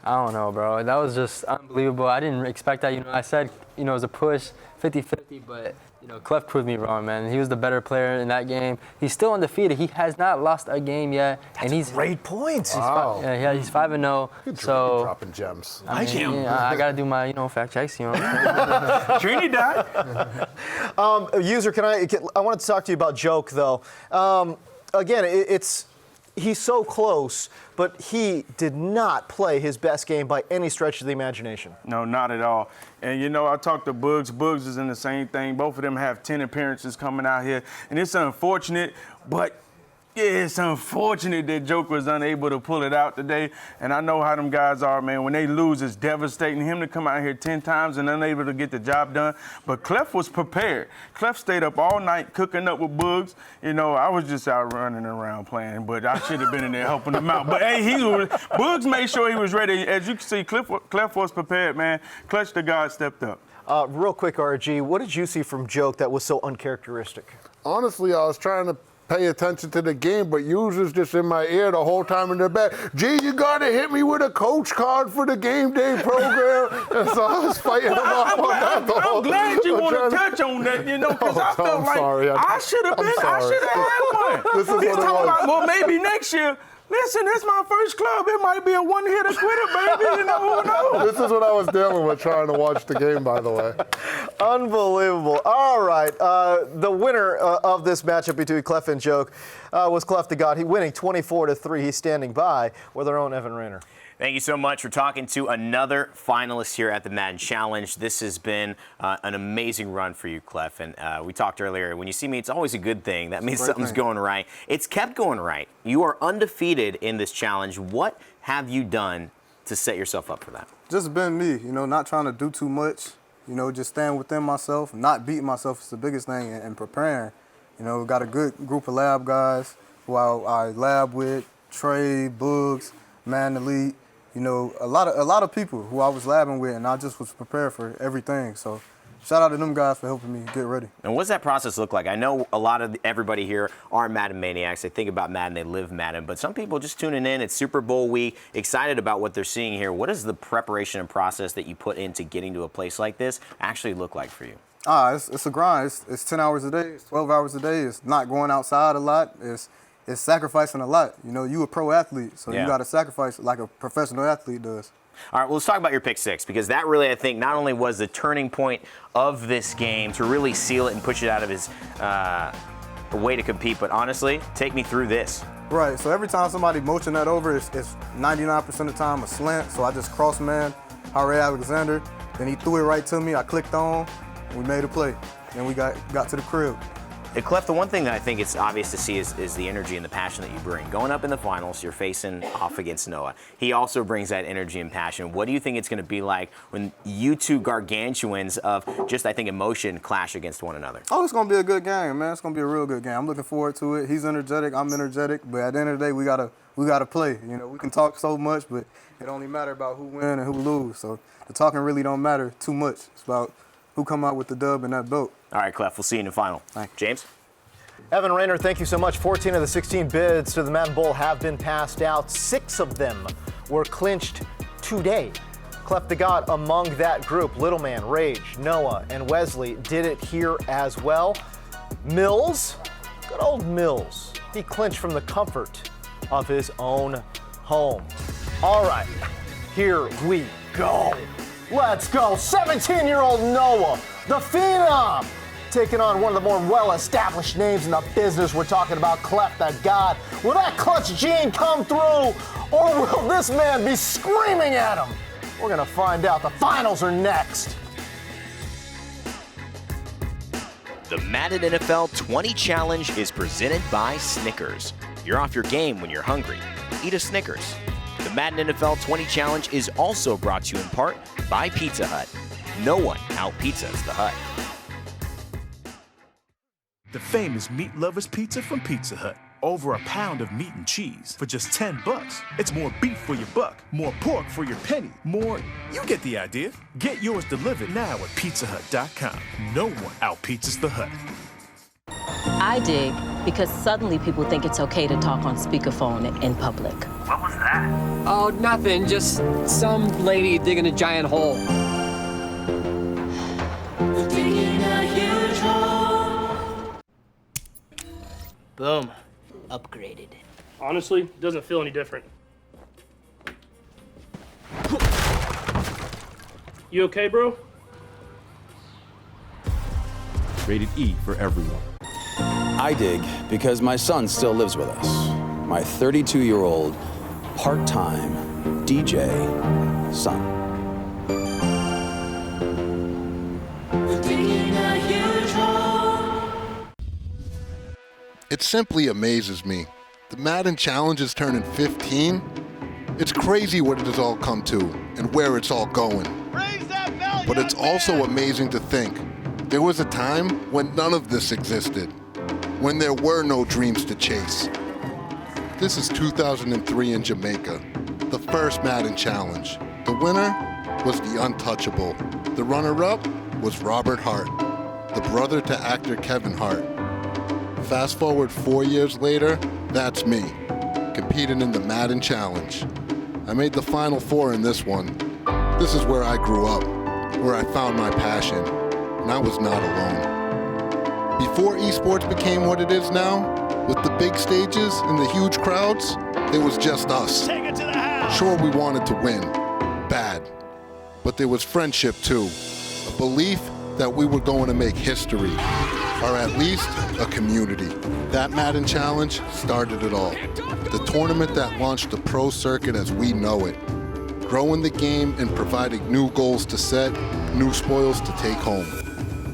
I don't know, bro. That was just unbelievable. I didn't expect that. You know, I said, you know, it was a push, 50-50, but, you know, Cleft proved me wrong, man. He was the better player in that game. He's still undefeated. He has not lost a game yet. That's and great points. Wow. He's 5-0. So dropping gems. I got to do my, you know, fact checks, you know. Trini died. User, I wanted to talk to you about Joke, though. Again, he's so close, but he did not play his best game by any stretch of the imagination. No, not at all. And, you know, I talked to Bugs. Bugs is in the same thing. Both of them have 10 appearances coming out here. And it's unfortunate, but it's unfortunate that Joke was unable to pull it out today. And I know how them guys are, man. When they lose, it's devastating. Him to come out here 10 times and unable to get the job done. But Cleft was prepared. Cleft stayed up all night cooking up with Bugs. You know, I was just out running around playing, but I should have been in there helping him out. But, hey, Bugs made sure he was ready. As you can see, Cleft was prepared, man. Clutch the God stepped up. Real quick, RG, what did you see from Joke that was so uncharacteristic? Honestly, I was trying to pay attention to the game, but users just in my ear the whole time in the back. Gee, you gotta hit me with a coach card for the game day program. And so I was fighting him off on that. I'm glad you want to touch on that, you know, because I felt like I should have had one. This is what it talking was. about, well, maybe next year. Listen, this is my first club. It might be a one-hitter quitter, baby. You know, who knows? This is what I was dealing with trying to watch the game, by the way. Unbelievable. All right. The winner of this matchup between Cleft and Joke was Cleft the God. He winning 24-3. He's standing by with our own Evan Rayner. Thank you so much for talking to another finalist here at the Madden Challenge. This has been an amazing run for you, Clef. And we talked earlier, when you see me, it's always a good thing. That means something's going right. It's kept going right. You are undefeated in this challenge. What have you done to set yourself up for that? Just been me, you know, not trying to do too much. You know, just staying within myself, not beating myself is the biggest thing, and preparing. You know, got a good group of lab guys who I lab with, Trey, Bugs, Man Elite. You know, a lot of people who I was labbing with, and I just was prepared for everything. So shout out to them guys for helping me get ready. And what does that process look like? I know a lot of everybody here are Madden maniacs. They think about Madden, they live Madden. But some people just tuning in. It's Super Bowl week, excited about what they're seeing here. What does the preparation and process that you put into getting to a place like this actually look like for you? It's a grind. It's 10 hours a day. It's 12 hours a day. It's not going outside a lot. It's sacrificing a lot. You know, you a pro athlete, so you got to sacrifice like a professional athlete does. All right, well, let's talk about your pick six, because that really, I think, not only was the turning point of this game to really seal it and push it out of his way to compete, but honestly, take me through this. Right, so every time somebody motion that over, it's 99% of the time a slant, so I just cross-man Harry Alexander, then he threw it right to me, I clicked on, and we made a play. Then we got to the crib. Hey, Cleft, the one thing that I think it's obvious to see is the energy and the passion that you bring. Going up in the finals, you're facing off against Noah. He also brings that energy and passion. What do you think it's going to be like when you two gargantuans of just, I think, emotion clash against one another? Oh, it's going to be a good game, man. It's going to be a real good game. I'm looking forward to it. He's energetic, I'm energetic, but at the end of the day, we gotta play. You know, we can talk so much, but it only matters about who win and who lose. So the talking really don't matter too much. It's about who come out with the dub and that belt. All right, Clef, we'll see you in the final. Thanks. James? Evan Rayner, thank you so much. 14 of the 16 bids to the Madden Bowl have been passed out. 6 of them were clinched today. Cleft the God among that group. Little Man, Rage, Noah, and Wesley did it here as well. Mills, good old Mills, he clinched from the comfort of his own home. All right, here we go. Let's go. 17-year-old Noah, the Phenom, taking on one of the more well-established names in the business. We're talking about Cleft the God. Will that clutch gene come through, or will this man be screaming at him? We're going to find out. The finals are next. The Madden NFL 20 Challenge is presented by Snickers. You're off your game when you're hungry. Eat a Snickers. The Madden NFL 20 Challenge is also brought to you in part by Pizza Hut. No one out-pizzas the Hut. The famous Meat Lovers Pizza from Pizza Hut. Over a pound of meat and cheese for just 10 bucks. It's more beef for your buck, more pork for your penny, more... You get the idea. Get yours delivered now at pizzahut.com. No one out-pizzas the Hut. I dig because suddenly people think it's okay to talk on speakerphone in public. What was that? Oh, nothing. Just some lady digging a giant hole. Digging a huge hole. Boom. Upgraded. Honestly, doesn't feel any different. You okay, bro? Rated E for everyone. I dig because my son still lives with us. My 32-year-old part-time DJ son. Digging a huge hole. It simply amazes me. The Madden Challenge is turning 15. It's crazy what it has all come to and where it's all going. But it's also amazing to think there was a time when none of this existed, when there were no dreams to chase. This is 2003 in Jamaica, the first Madden Challenge. The winner was the untouchable. The runner-up was Robert Hart, the brother to actor Kevin Hart. Fast forward 4 years later, that's me, competing in the Madden Challenge. I made the Final Four in this one. This is where I grew up, where I found my passion, and I was not alone. Before esports became what it is now, with the big stages and the huge crowds, it was just us. Take it to the house. Sure, we wanted to win, bad, but there was friendship too, a belief that we were going to make history, or at least a community. That Madden Challenge started it all. The tournament that launched the pro circuit as we know it. Growing the game and providing new goals to set, new spoils to take home.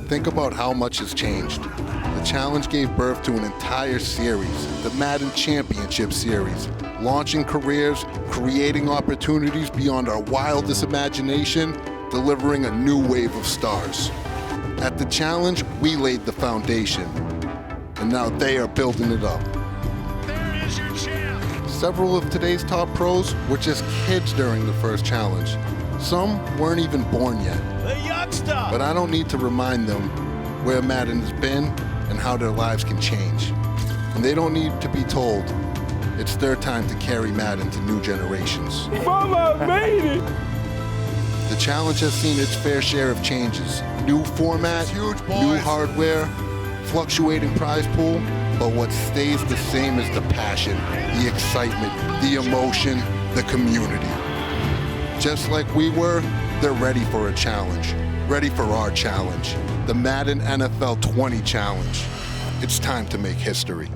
Think about how much has changed. The challenge gave birth to an entire series, the Madden Championship Series, launching careers, creating opportunities beyond our wildest imagination, delivering a new wave of stars. At the challenge, we laid the foundation, and now they are building it up. There is your champ. Several of today's top pros were just kids during the first challenge. Some weren't even born yet. The youngster. But I don't need to remind them where Madden has been and how their lives can change. And they don't need to be told it's their time to carry Madden to new generations. Mama made it! The challenge has seen its fair share of changes. New format, new hardware, fluctuating prize pool, but what stays the same is the passion, the excitement, the emotion, the community. just like we were, they're ready for a challenge. Ready for our challenge. The Madden NFL 20 Challenge. It's time to make history.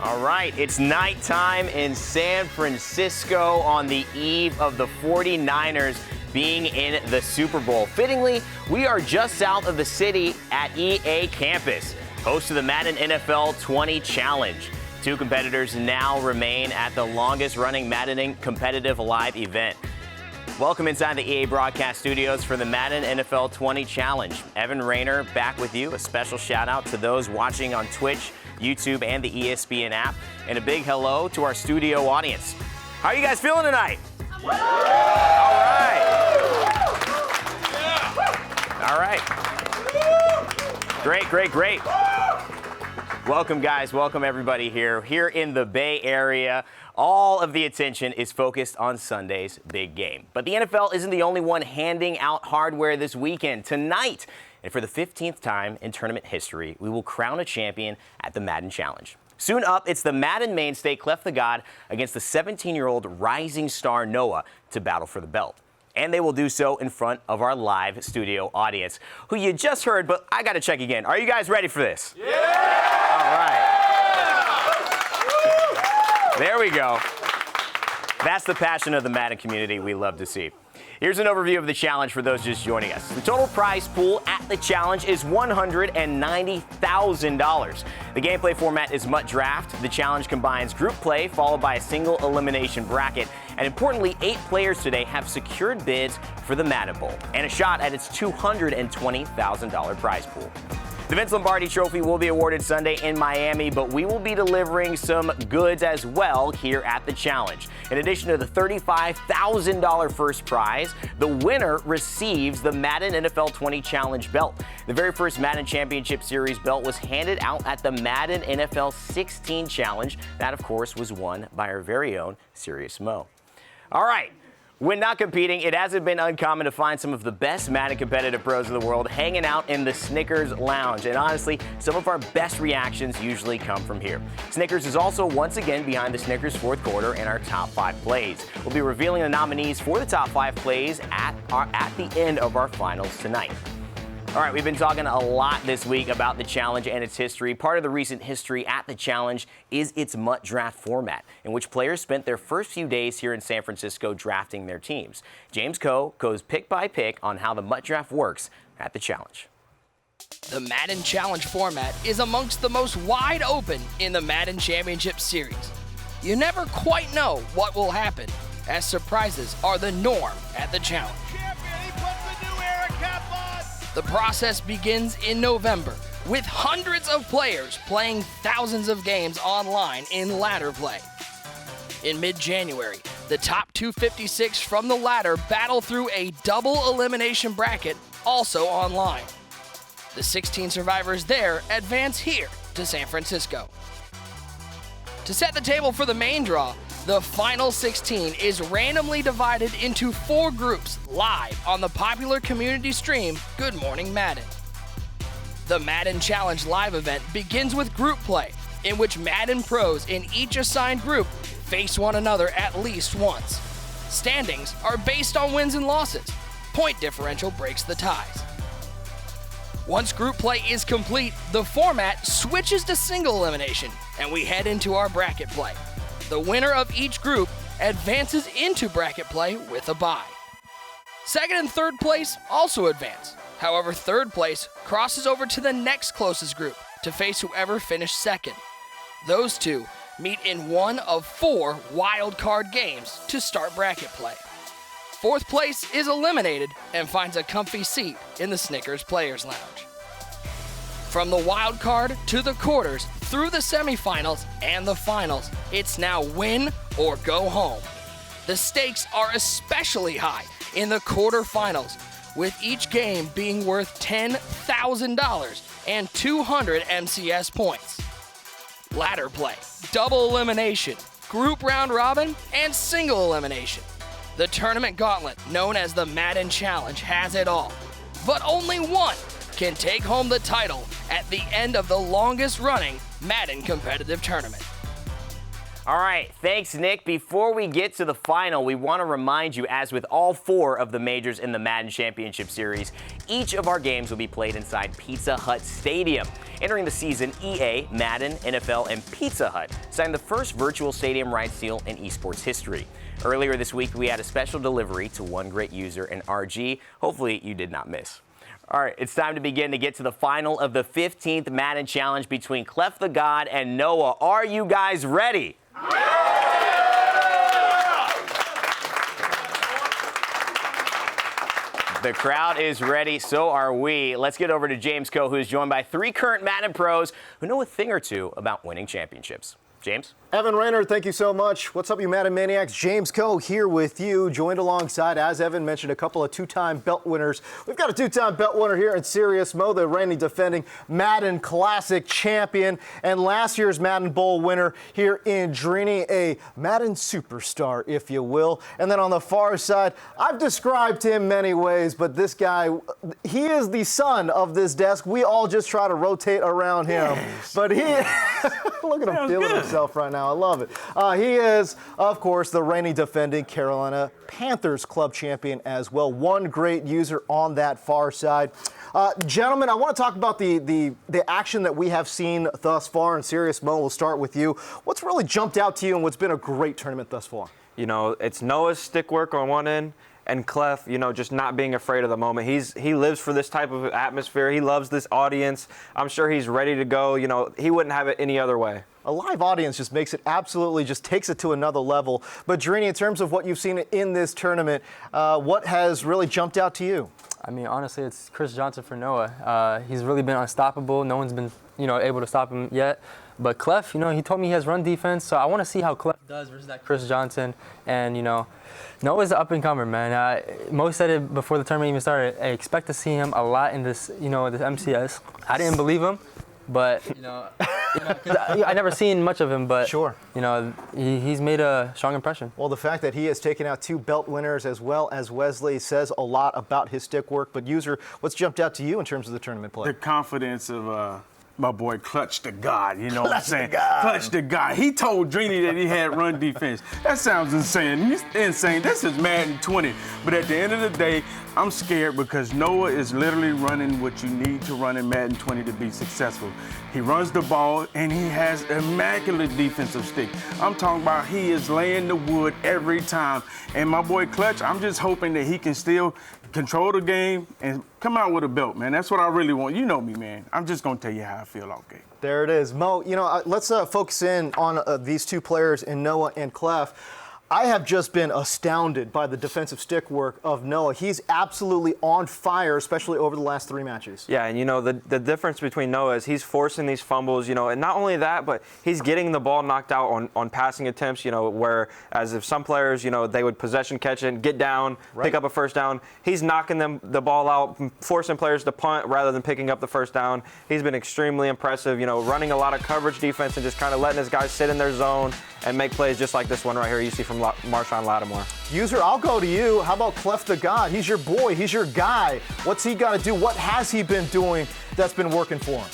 All right, it's nighttime in San Francisco on the eve of the 49ers being in the Super Bowl. Fittingly, we are just south of the city at EA campus, host of the Madden NFL 20 Challenge. Two competitors now remain at the longest-running Madden competitive live event. Welcome inside the EA broadcast studios for the Madden NFL 20 Challenge. Evan Rayner back with you. A special shout out to those watching on Twitch, YouTube, and the ESPN app. And a big hello to our studio audience. How are you guys feeling tonight? All right. All right. Great, great, great. Welcome, guys. Welcome, everybody here. Here in the Bay Area, all of the attention is focused on Sunday's big game. But the NFL isn't the only one handing out hardware this weekend. Tonight, and for the 15th time in tournament history, we will crown a champion at the Madden Challenge. Soon up, it's the Madden mainstay Cleft the God against the 17-year-old rising star Noah to battle for the belt. And they will do so in front of our live studio audience, who you just heard, but I got to check again. Are you guys ready for this? Yeah! All right. There we go. That's the passion of the Madden community we love to see. Here's an overview of the challenge for those just joining us. The total prize pool at the challenge is $190,000. The gameplay format is MUT Draft. The challenge combines group play followed by a single elimination bracket. And importantly, 8 players today have secured bids for the Madden Bowl and a shot at its $220,000 prize pool. The Vince Lombardi Trophy will be awarded Sunday in Miami, but we will be delivering some goods as well here at the challenge. In addition to the $35,000 first prize, the winner receives the Madden NFL 20 Challenge belt. The very first Madden Championship Series belt was handed out at the Madden NFL 16 Challenge. That, of course, was won by our very own Serious Mo. All right. When not competing, it hasn't been uncommon to find some of the best Madden competitive pros in the world hanging out in the Snickers Lounge. And honestly, some of our best reactions usually come from here. Snickers is also once again behind the Snickers fourth quarter and our top 5 plays. We'll be revealing the nominees for the top 5 plays at the end of our finals tonight. All right, we've been talking a lot this week about the challenge and its history. Part of the recent history at the challenge is its MUT Draft format, in which players spent their first few days here in San Francisco drafting their teams. James Coe goes pick by pick on how the MUT Draft works at the challenge. The Madden Challenge format is amongst the most wide open in the Madden Championship Series. You never quite know what will happen, as surprises are the norm at the challenge. The process begins in November, with hundreds of players playing thousands of games online in ladder play. In mid-January, the top 256 from the ladder battle through a double elimination bracket, also online. The 16 survivors there advance here to San Francisco. To set the table for the main draw, the final 16 is randomly divided into 4 groups live on the popular community stream Good Morning Madden. The Madden Challenge live event begins with group play, in which Madden pros in each assigned group face one another at least once. Standings are based on wins and losses. Point differential breaks the ties. Once group play is complete, the format switches to single elimination, and we head into our bracket play. The winner of each group advances into bracket play with a bye. Second and third place also advance. However, third place crosses over to the next closest group to face whoever finished second. Those two meet in one of 4 wild card games to start bracket play. Fourth place is eliminated and finds a comfy seat in the Snickers Players Lounge. From the wild card to the quarters, through the semifinals and the finals, it's now win or go home. The stakes are especially high in the quarterfinals, with each game being worth $10,000 and 200 MCS points. Ladder play, double elimination, group round robin, and single elimination. The tournament gauntlet, known as the Madden Challenge, has it all. But only one can take home the title at the end of the longest running Madden competitive tournament. All right, thanks, Nick. Before we get to the final, we want to remind you, as with all 4 of the majors in the Madden Championship Series, each of our games will be played inside Pizza Hut Stadium. Entering the season, EA, Madden, NFL, and Pizza Hut signed the first virtual stadium rights deal in esports history. Earlier this week, we had a special delivery to one great user in RG. Hopefully, you did not miss. All right, it's time to begin to get to the final of the 15th Madden Challenge between Cleft the God and Noah. Are you guys ready? The crowd is ready, so are we. Let's get over to James Coe, who is joined by 3 current Madden pros who know a thing or two about winning championships. James? Evan Rayner, thank you so much. What's up, you Madden Maniacs? James Coe here with you, joined alongside, as Evan mentioned, a couple of 2-time belt winners. We've got a 2-time belt winner here in Serious Mo, the reigning defending Madden Classic champion, and last year's Madden Bowl winner here in Drini, a Madden superstar, if you will. And then on the far side, I've described him many ways, but this guy, he is the son of this desk. We all just try to rotate around him. Yes. But he, look at him feeling himself right now. I love it. He is, of course, the reigning defending Carolina Panthers club champion as well. One great user on that far side. Gentlemen, I want to talk about the action that we have seen thus far in Serious Mo. We'll start with you. What's really jumped out to you and what's been a great tournament thus far? You know, it's Noah's stick work on one end, and Clef, you know, just not being afraid of the moment. He lives for this type of atmosphere. He loves this audience. I'm sure he's ready to go. You know, he wouldn't have it any other way. A live audience just makes it absolutely, just takes it to another level. But Drini, in terms of what you've seen in this tournament, what has really jumped out to you? I mean, honestly, it's Chris Johnson for Noah. He's really been unstoppable. No one's been, you know, able to stop him yet. But Clef, you know, he told me he has run defense, so I want to see how Clef does versus that Chris Johnson. And, you know, Noah's an up-and-comer, man. Mo said it before the tournament even started. I expect to see him a lot in this, you know, this MCS. I didn't believe him, but, you know, I never seen much of him, but, sure, you know, he's made a strong impression. Well, the fact that he has taken out 2 belt winners as well as Wesley says a lot about his stick work. But, user, what's jumped out to you in terms of the tournament play? The confidence of my boy Clutch the God, you know what I'm saying? Clutch the God. He told Drini that he had run defense. That sounds insane. Insane. This is Madden 20. But at the end of the day, I'm scared because Noah is literally running what you need to run in Madden 20 to be successful. He runs the ball, and he has immaculate defensive stick. I'm talking about he is laying the wood every time. And my boy Clutch, I'm just hoping that he can still control the game and come out with a belt, man. That's what I really want. You know me, man. I'm just going to tell you how I feel all game. There it is. Mo, you know, let's focus in on these 2 players in Noah and Clef. I have just been astounded by the defensive stick work of Noah. He's absolutely on fire, especially over the last 3 matches. Yeah, and you know, the difference between Noah is he's forcing these fumbles, you know, and not only that, but he's getting the ball knocked out on passing attempts, you know, whereas if some players, you know, they would possession catch it, get down, pick up a first down, he's knocking the ball out, forcing players to punt rather than picking up the first down. He's been extremely impressive, you know, running a lot of coverage defense and just kind of letting his guys sit in their zone and make plays just like this one right here you see from Marshawn Lattimore. User, I'll go to you. How about Clef the God? He's your boy. He's your guy. What's he got to do? What has he been doing that's been working for him?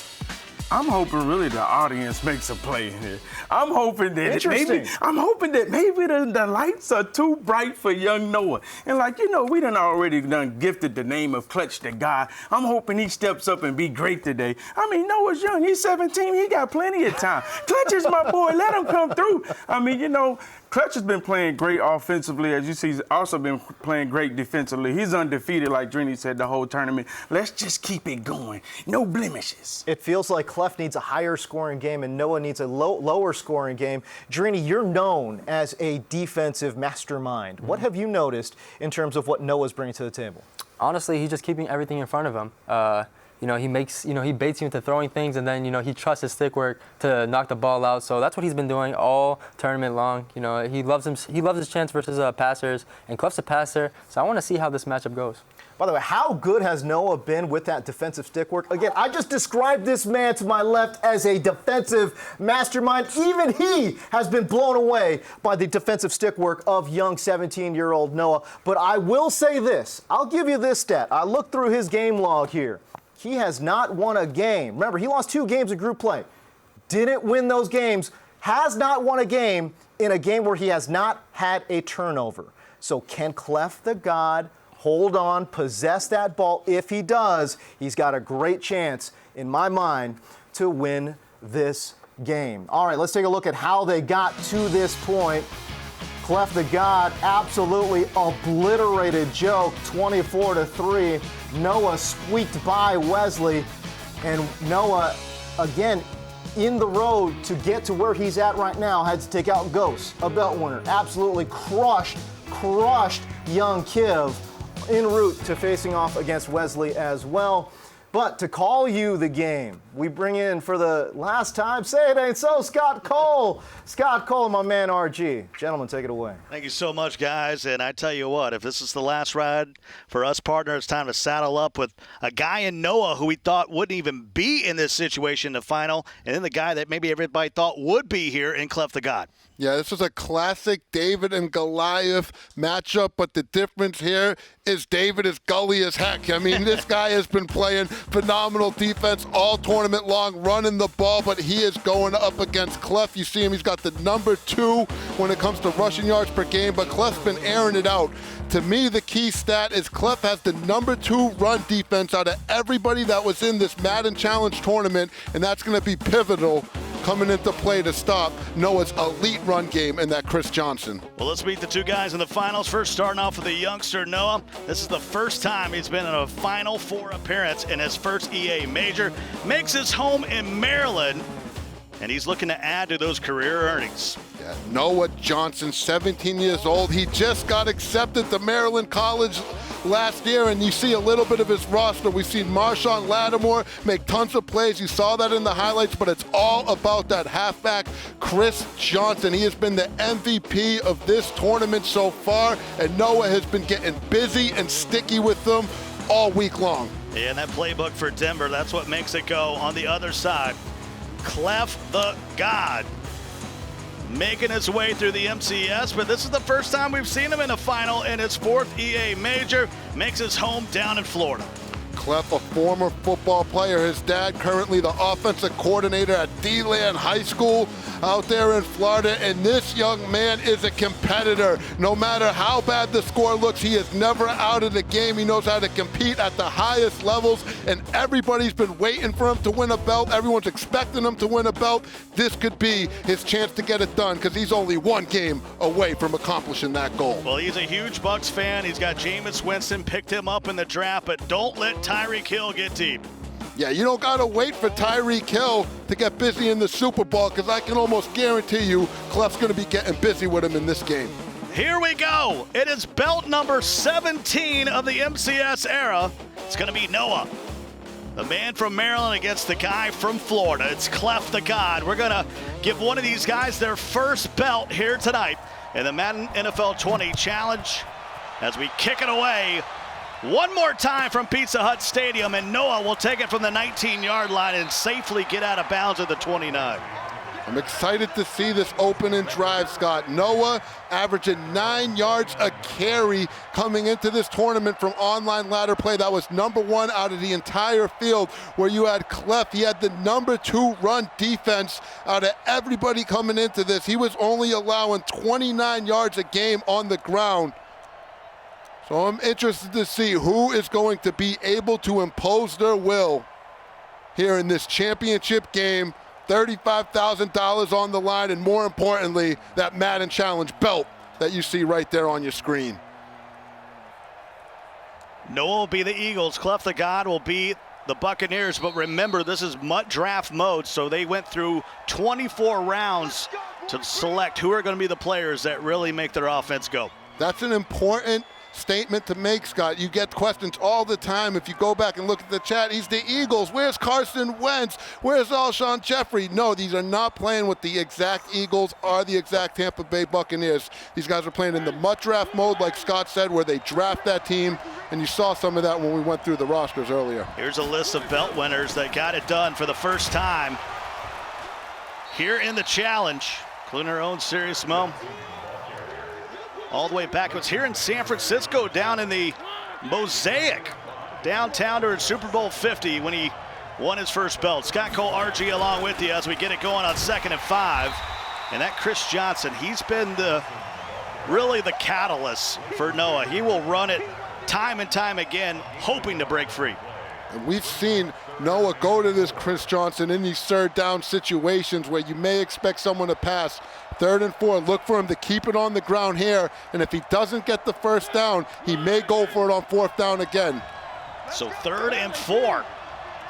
I'm hoping really the audience makes a play here. I'm hoping that maybe the lights are too bright for young Noah. And like, you know, we done already gifted the name of Clutch the God. I'm hoping he steps up and be great today. I mean, Noah's young. He's 17. He got plenty of time. Clutch is my boy. Let him come through. I mean, you know, Clutch has been playing great offensively. As you see, he's also been playing great defensively. He's undefeated, like Drini said, the whole tournament. Let's just keep it going. No blemishes. It feels like Clef needs a higher scoring game and Noah needs a lower scoring game. Drini, you're known as a defensive mastermind. Mm-hmm. What have you noticed in terms of what Noah's bringing to the table? Honestly, he's just keeping everything in front of him. he makes, he baits you into throwing things, and then, he trusts his stick work to knock the ball out. So that's what he's been doing all tournament long. He loves his chance versus passers, and Cleft's a passer. So I want to see how this matchup goes. By the way, how good has Noah been with that defensive stick work? Again, I just described this man to my left as a defensive mastermind. Even he has been blown away by the defensive stick work of young 17-year-old Noah. But I will say this. I'll give you this stat. I looked through his game log here. He has not won a game. Remember, he lost 2 games in group play. Didn't win those games. Has not won a game in a game where he has not had a turnover. So can Cleft the God hold on, possess that ball? If he does, he's got a great chance, in my mind, to win this game. All right, let's take a look at how they got to this point. Cleft the God absolutely obliterated Joe, 24-3. Noah squeaked by Wesley, and Noah, again, in the road to get to where he's at right now, had to take out Ghost, a belt winner. Absolutely crushed young Kiv en route to facing off against Wesley as well. But to call you the game, we bring in for the last time, say it ain't so, Scott Cole. Scott Cole, my man RG. Gentlemen, take it away. Thank you so much, guys. And I tell you what, if this is the last ride for us, partner, it's time to saddle up with a guy in Noah who we thought wouldn't even be in this situation in the final, and then the guy that maybe everybody thought would be here in Cleft the God. Yeah, this is a classic David and Goliath matchup, but the difference here is David is gully as heck. I mean, this guy has been playing phenomenal defense all tournament long, running the ball, but he is going up against Cleft. You see him, he's got the number 2 when it comes to rushing yards per game, but Cleft's been airing it out. To me, the key stat is Cleft has the number 2 run defense out of everybody that was in this Madden Challenge tournament, and that's going to be pivotal coming into play to stop Noah's elite run game and that Chris Johnson. Well, let's meet the 2 guys in the finals. First, starting off with the youngster Noah. This is the first time he's been in a Final Four appearance in his first EA major. Makes his home in Maryland, and he's looking to add to those career earnings. Yeah, Noah Johnson, 17 years old. He just got accepted to Maryland College last year, and you see a little bit of his roster. We've seen Marshawn Lattimore make tons of plays. You saw that in the highlights, but it's all about that halfback, Chris Johnson. He has been the MVP of this tournament so far, and Noah has been getting busy and sticky with them all week long. Yeah, and that playbook for Denver, that's what makes it go. On the other side, Cleft the God making his way through the MCS, but this is the first time we've seen him in a final in his 4th EA major. Makes his home down in Florida. Cleft, a former football player. His dad currently the offensive coordinator at D-Land High School out there in Florida, and this young man is a competitor. No matter how bad the score looks, he is never out of the game. He knows how to compete at the highest levels, and everybody's been waiting for him to win a belt. Everyone's expecting him to win a belt. This could be his chance to get it done, because he's only 1 game away from accomplishing that goal. Well, he's a huge Bucs fan. He's got Jameis Winston, picked him up in the draft, but don't let Tyreek Hill get deep. Yeah, you don't got to wait for Tyreek Hill to get busy in the Super Bowl, because I can almost guarantee you Cleft's going to be getting busy with him in this game. Here we go. It is belt number 17 of the MCS era. It's going to be Noah, the man from Maryland, against the guy from Florida. It's Cleft the God. We're going to give one of these guys their first belt here tonight in the Madden NFL 20 Challenge as we kick it away one more time from Pizza Hut Stadium, and Noah will take it from the 19-yard line and safely get out of bounds at the 29. I'm excited to see this opening drive, Scott. Noah averaging 9 yards a carry coming into this tournament from online ladder play. That was number 1 out of the entire field, where you had Cleft. He had the number 2 run defense out of everybody coming into this. He was only allowing 29 yards a game on the ground. So I'm interested to see who is going to be able to impose their will here in this championship game. $35,000 on the line, and more importantly, that Madden Challenge belt that you see right there on your screen. Noah will be the Eagles. Cleft the God will be the Buccaneers. But remember, this is draft mode, so they went through 24 rounds to select who are going to be the players that really make their offense go. That's an important statement to make, Scott. You get questions all the time. If you go back and look at the chat, he's the Eagles. Where's Carson Wentz? Where's Alshon Jeffrey? No, these are not playing with the exact Eagles or the exact Tampa Bay Buccaneers. These guys are playing in the MUT draft mode, like Scott said, where they draft that team, and you saw some of that when we went through the rosters earlier. Here's a list of belt winners that got it done for the first time here in the challenge, including our own Serious Mo. All the way back, it was here in San Francisco, down in the Mosaic, downtown during Super Bowl 50 when he won his first belt. Scott Cole, RG along with you as we get it going on 2nd and 5. And that Chris Johnson, he's been really the catalyst for Noah. He will run it time and time again, hoping to break free. And we've seen Noah go to this Chris Johnson in these 3rd down situations where you may expect someone to pass. 3rd and 4, look for him to keep it on the ground here, and if he doesn't get the first down, he may go for it on 4th down again. So 3rd and 4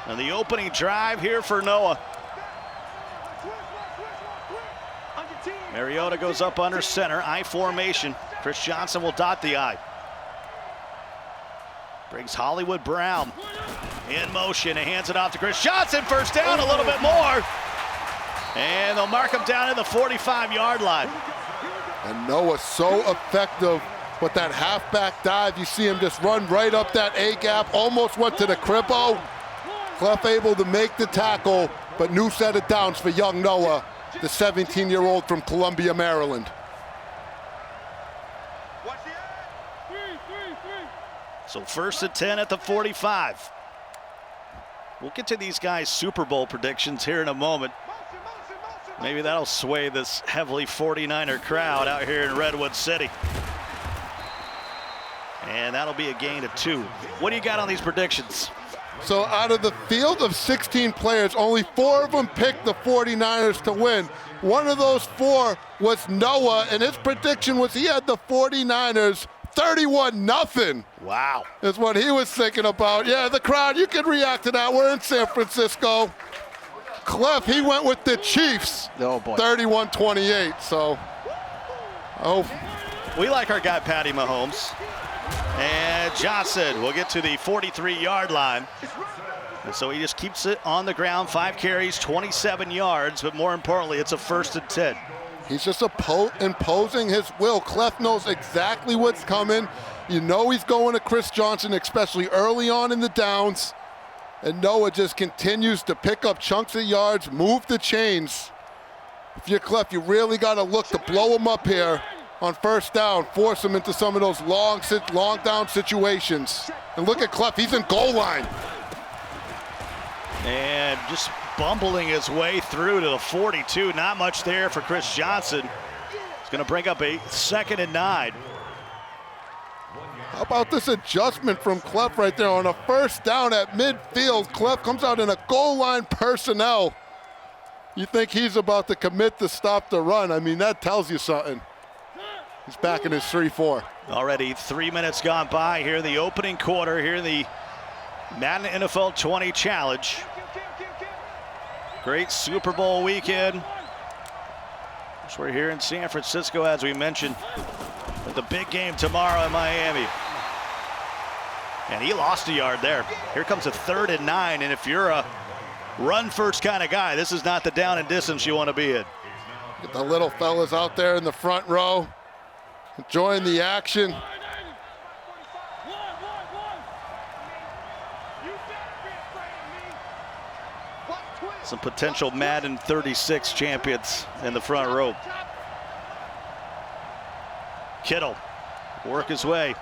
on the opening drive here for Noah. Mariota goes up under center, I formation. Chris Johnson will dot the I. Brings Hollywood Brown in motion and hands it off to Chris Johnson. First down, a little bit more. And they'll mark him down at the 45-yard line. And Noah's so effective with that halfback dive. You see him just run right up that A-gap, almost went to the cribbo. Cleft able to make the tackle, but new set of downs for young Noah, the 17-year-old from Columbia, Maryland. So 1st and 10 at the 45. We'll get to these guys' Super Bowl predictions here in a moment. Maybe that'll sway this heavily 49er crowd out here in Redwood City. And that'll be a gain of 2. What do you got on these predictions? So out of the field of 16 players, only 4 of them picked the 49ers to win. One of those 4 was Noah, and his prediction was he had the 49ers 31-0. Wow. Is what he was thinking about. Yeah, the crowd, you can react to that. We're in San Francisco. Cleft, he went with the Chiefs. Oh boy. 31-28, so. Oh. We like our guy Patty Mahomes. And Johnson will get to the 43-yard line. And so he just keeps it on the ground, 5 carries, 27 yards, but more importantly, it's a 1st and 10. He's just imposing his will. Cleft knows exactly what's coming. You know he's going to Chris Johnson, especially early on in the downs. And Noah just continues to pick up chunks of yards, move the chains. If you're Cleft, you really got to look to blow him up here on 1st down, force him into some of those long down situations. And look at Cleft, he's in goal line. And just bumbling his way through to the 42. Not much there for Chris Johnson. He's going to bring up a 2nd and 9. How about this adjustment from Cleft right there on a 1st down at midfield? Cleft comes out in a goal line personnel. You think he's about to commit to stop the run. I mean, that tells you something. He's back in his 3-4. Already 3 minutes gone by here in the opening quarter here in the Madden NFL 20 Challenge. Great Super Bowl weekend. So we're here in San Francisco, as we mentioned, with the big game tomorrow in Miami. And he lost a yard there. Here comes a 3rd and 9, and if you're a run-first kind of guy, this is not the down and distance you want to be in. Get the little fellas out there in the front row, enjoying the action. Some potential Madden 36 champions in the front row. Kittle work his way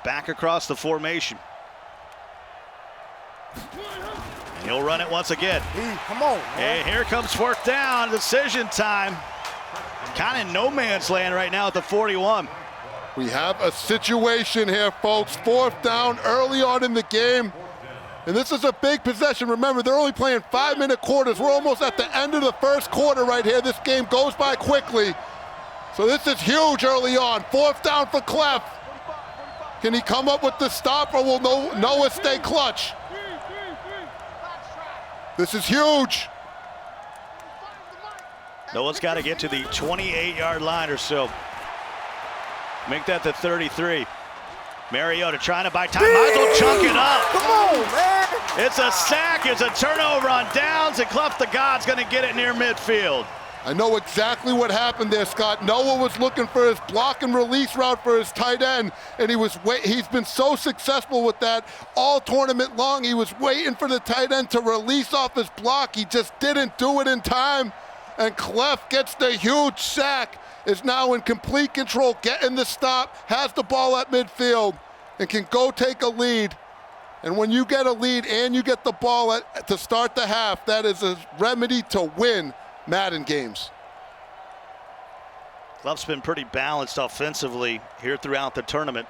back across the formation. And he'll run it once again. Come on, man. And here comes 4th down, decision time. Kind of no man's land right now at the 41. We have a situation here, folks. 4th down early on in the game. And this is a big possession. Remember, they're only playing 5-minute quarters. We're almost at the end of the 1st quarter right here. This game goes by quickly. So this is huge early on. 4th down for Cleft. Can he come up with the stop, or will Noah stay clutch? This is huge. Noah's got to get to the 28-yard line or so. Make that the 33. Mariota trying to buy time. Might as well chunk it up. Come on, man. It's a sack. It's a turnover on downs, and Cleft the God's going to get it near midfield. I know exactly what happened there, Scott. Noah was looking for his block and release route for his tight end, and he's been so successful with that all tournament long. He was waiting for the tight end to release off his block. He just didn't do it in time, and Cleft gets the huge sack, is now in complete control, getting the stop, has the ball at midfield, and can go take a lead. And when you get a lead and you get the ball to start the half, that is a remedy to win Madden games. Cleft's been pretty balanced offensively here throughout the tournament.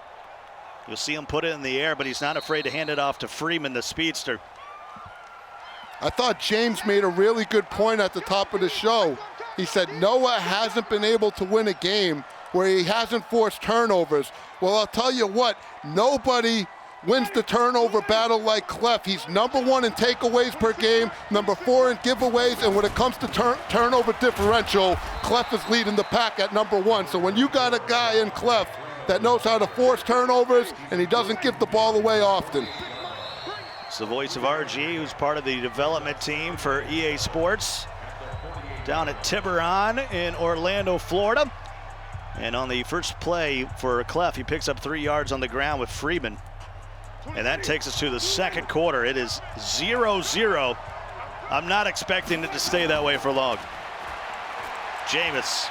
You'll see him put it in the air, but he's not afraid to hand it off to Freeman, the speedster. I thought James made a really good point at the top of the show. He said Noah hasn't been able to win a game where he hasn't forced turnovers. Well, I'll tell you what, nobody wins the turnover battle like Cleft. He's #1 in takeaways per game, #4 in giveaways, and when it comes to turnover differential, Cleft is leading the pack at #1. So when you got a guy in Cleft that knows how to force turnovers and he doesn't give the ball away often. It's the voice of RG, who's part of the development team for EA Sports down at Tiburon in Orlando, Florida. And on the first play for Cleft, he picks up 3 yards on the ground with Freeman. And that takes us to the second quarter. It is 0-0. I'm not expecting it to stay that way for long. Jameis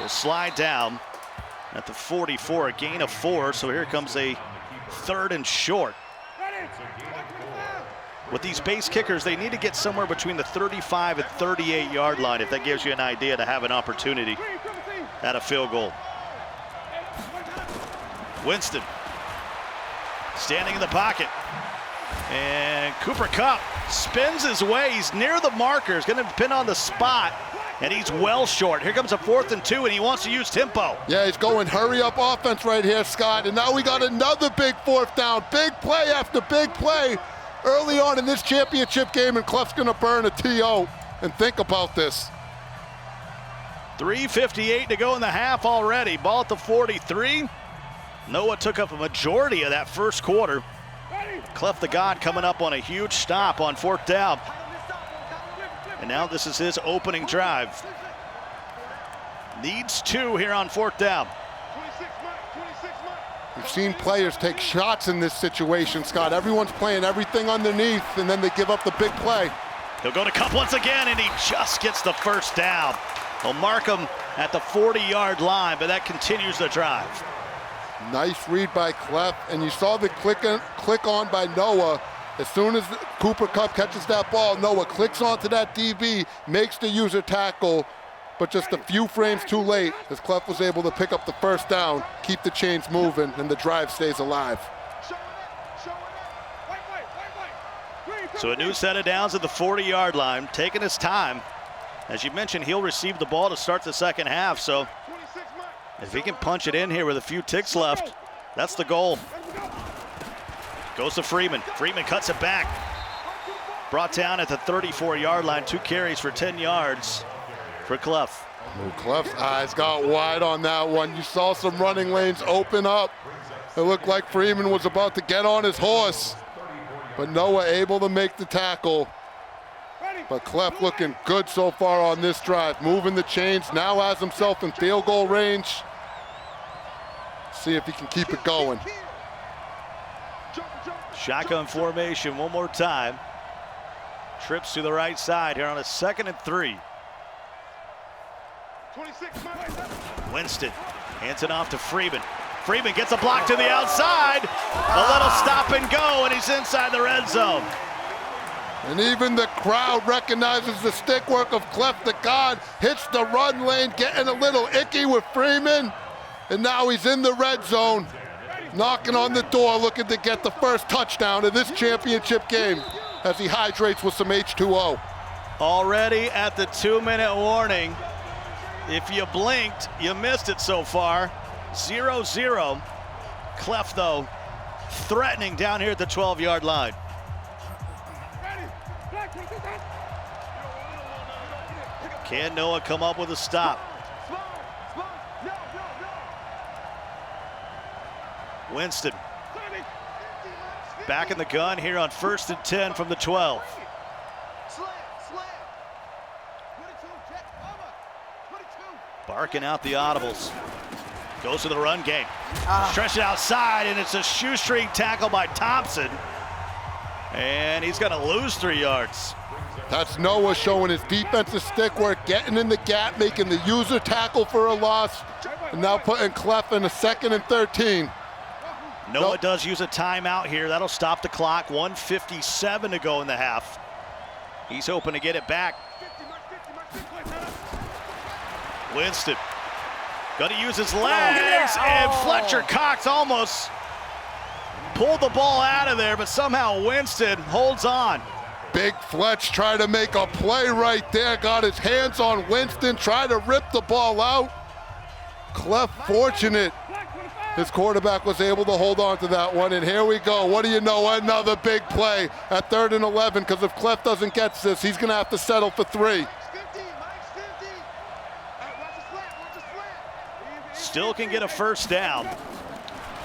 will slide down at the 44, a gain of 4. So here comes a 3rd and short. With these base kickers, they need to get somewhere between the 35 and 38-yard line, if that gives you an idea to have an opportunity at a field goal. Winston standing in the pocket, and Cooper Kupp spins his way. He's near the markers, going to pin on the spot, and he's well short. Here comes a 4th and 2, and he wants to use tempo. Yeah, he's going hurry-up offense right here, Scott, and now we got another big 4th down. Big play after big play early on in this championship game, and Cleft's going to burn a TO. And think about this. 3:58 to go in the half already. Ball at the 43. Noah took up a majority of that first quarter. Cleft the God coming up on a huge stop on 4th down. And now this is his opening drive. Needs 2 here on 4th down. We've seen players take shots in this situation, Scott. Everyone's playing everything underneath, and then they give up the big play. He'll go to Kupp once again, and he just gets the first down. They'll mark him at the 40-yard line, but that continues the drive. Nice read by Cleft, and you saw the click on by Noah. As soon as Cooper Kupp catches that ball, Noah clicks onto that DB, makes the user tackle, but just a few frames too late, as Cleft was able to pick up the first down, keep the chains moving, and the drive stays alive. So a new set of downs at the 40-yard line, taking his time. As you mentioned, he'll receive the ball to start the second half, so if he can punch it in here with a few ticks left, that's the goal. Goes to Freeman. Freeman cuts it back. Brought down at the 34-yard line, 2 carries for 10 yards for Cleft. Cleft's eyes got wide on that one. You saw some running lanes open up. It looked like Freeman was about to get on his horse, but Noah able to make the tackle. But Cleft looking good so far on this drive. Moving the chains, now has himself in field goal range. See if he can keep it going. Shotgun formation one more time. Trips to the right side here on a 2nd and 3. Winston hands it off to Freeman. Freeman gets a block to the outside. A little stop and go, and he's inside the red zone. And even the crowd recognizes the stick work of Cleft the God. Hits the run lane, getting a little icky with Freeman. And now he's in the red zone, knocking on the door, looking to get the first touchdown of this championship game as he hydrates with some H2O. Already at the 2-minute warning. If you blinked, you missed it so far. 0-0. Cleft, though, threatening down here at the 12-yard line. Can Noah come up with a stop? Winston. Back in the gun here on 1st and 10 from the 12. Barking out the audibles. Goes to the run game. Stretch it outside, and it's a shoestring tackle by Thompson. And he's going to lose 3 yards. That's Noah showing his defensive stick work, getting in the gap, making the user tackle for a loss, and now putting Cleft in a 2nd and 13. Noah does use a timeout here. That'll stop the clock. 1:57 to go in the half. He's hoping to get it back. Winston gonna use his legs, and Fletcher Cox almost pulled the ball out of there, but somehow Winston holds on. Big Fletch tried to make a play right there, got his hands on Winston, tried to rip the ball out. Cleft fortunate. His quarterback was able to hold on to that one, and here we go. What do you know? Another big play at 3rd and 11, because if Cleft doesn't get this, he's gonna have to settle for 3. Still can get a 1st down.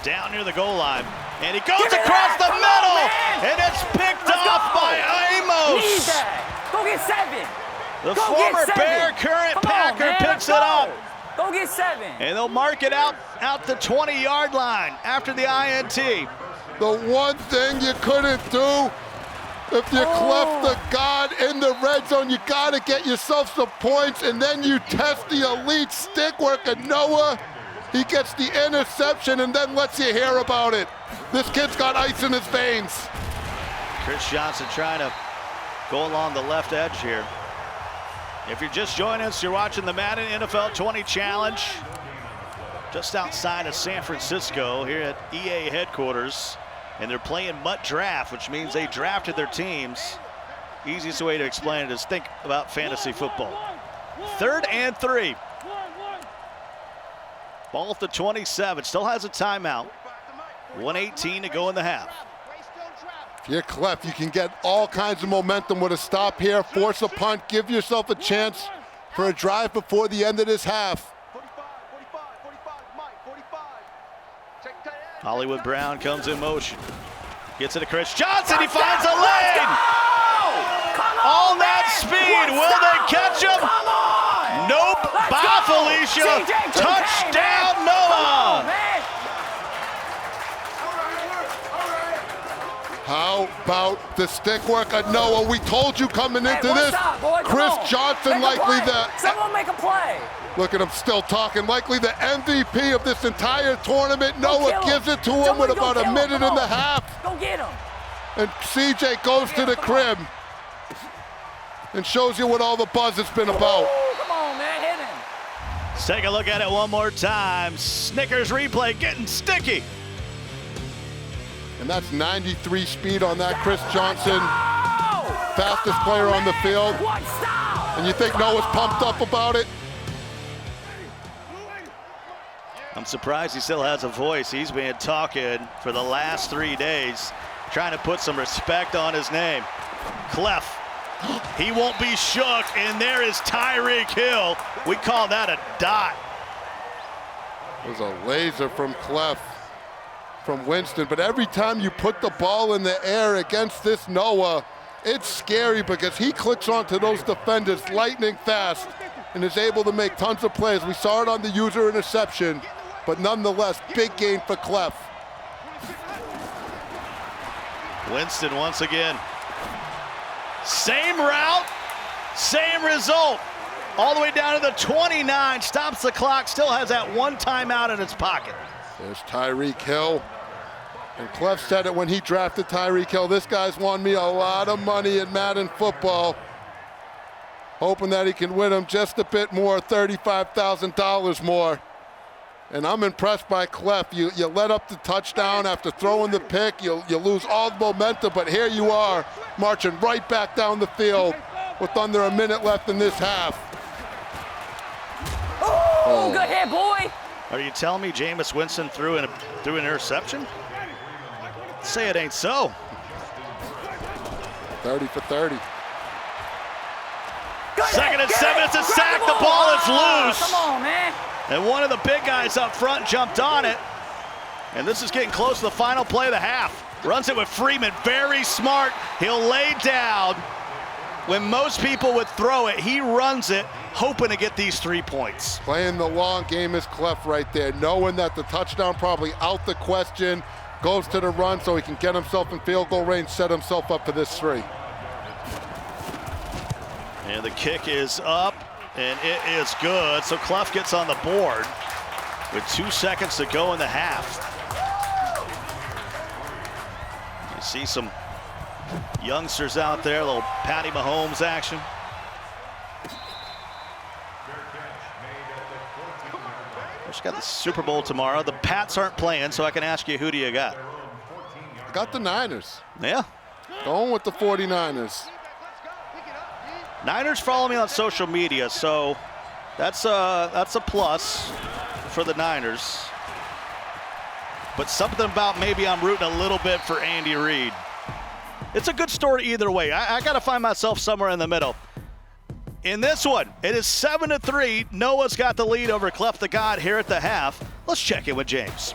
Down near the goal line. And he goes across the middle, and it's picked off by Amos. Go get 7. The former Bear, current Packer, picks it up. Go get 7. And they'll mark it out the 20-yard line after the INT. The one thing you couldn't do, if you Cleft the God in the red zone, you gotta get yourself some points, and then you test the elite stick work of Noah. He gets the interception and then lets you hear about it. This kid's got ice in his veins. Chris Johnson trying to go along the left edge here. If you're just joining us, you're watching the Madden NFL 20 Challenge just outside of San Francisco here at EA headquarters. And they're playing Mutt Draft, which means they drafted their teams. Easiest way to explain it is think about fantasy football. 3rd and 3. Ball at the 27, still has a timeout. 1:18 to go in the half. If you're Cleft, you can get all kinds of momentum with a stop here, force a punt, give yourself a chance for a drive before the end of this half. Hollywood Brown comes in motion. Gets it to Chris Johnson, he finds a lane! All that speed, will they catch him? Nope, bye Felicia, touchdown Noah! How about the stick work of Noah? We told you coming into this. Chris Johnson likely Someone make a play. Look at him still talking. Likely the MVP of this entire tournament. Noah gives it to him with about a minute and a half. Go get him. And CJ goes to the crib and shows you what all the buzz has been about. Come on, man, hit him. Let's take a look at it one more time. Snickers replay getting sticky. And that's 93 speed on that Chris Johnson. Fastest player on the field. And you think Noah's pumped up about it? I'm surprised he still has a voice. He's been talking for the last 3 days, trying to put some respect on his name. Cleft, he won't be shook, and there is Tyreek Hill. We call that a dot. It was a laser from Cleft, from Winston, but every time you put the ball in the air against this Noah, it's scary because he clicks onto those defenders lightning fast and is able to make tons of plays. We saw it on the user interception, but nonetheless, big gain for Cleft. Winston once again. Same route, same result. All the way down to the 29, stops the clock, still has that one timeout in his pocket. There's Tyreek Hill. And Cleft said it when he drafted Tyreek Hill. This guy's won me a lot of money in Madden football. Hoping that he can win him just a bit more, $35,000 more. And I'm impressed by Cleft. You let up the touchdown after throwing the pick. You lose all the momentum, but here you are, marching right back down the field with under a minute left in this half. Oh, good hit, boy. Are you telling me Jameis Winston threw an interception? Say it ain't so. 30 for 30. 2nd and 7, it's a sack, the ball is loose. Come on, man. And one of the big guys up front jumped on it. And this is getting close to the final play of the half. Runs it with Freeman, very smart. He'll lay down. When most people would throw it, he runs it, hoping to get these 3 points. Playing the long game is Cleft right there, knowing that the touchdown probably out the question, goes to the run so he can get himself in field goal range, set himself up for this 3. And the kick is up, and it is good. So Cleft gets on the board with 2 seconds to go in the half. You see some youngsters out there, a little Patty Mahomes action. Just got the Super Bowl tomorrow. The Pats aren't playing, so I can ask you, who do you got? I got the Niners. Yeah. Going with the 49ers. Niners follow me on social media, so that's a plus for the Niners. But something about maybe I'm rooting a little bit for Andy Reid. It's a good story either way. I got to find myself somewhere in the middle. In this one, it is 7-3. Noah's got the lead over Cleft the God here at the half. Let's check in with James.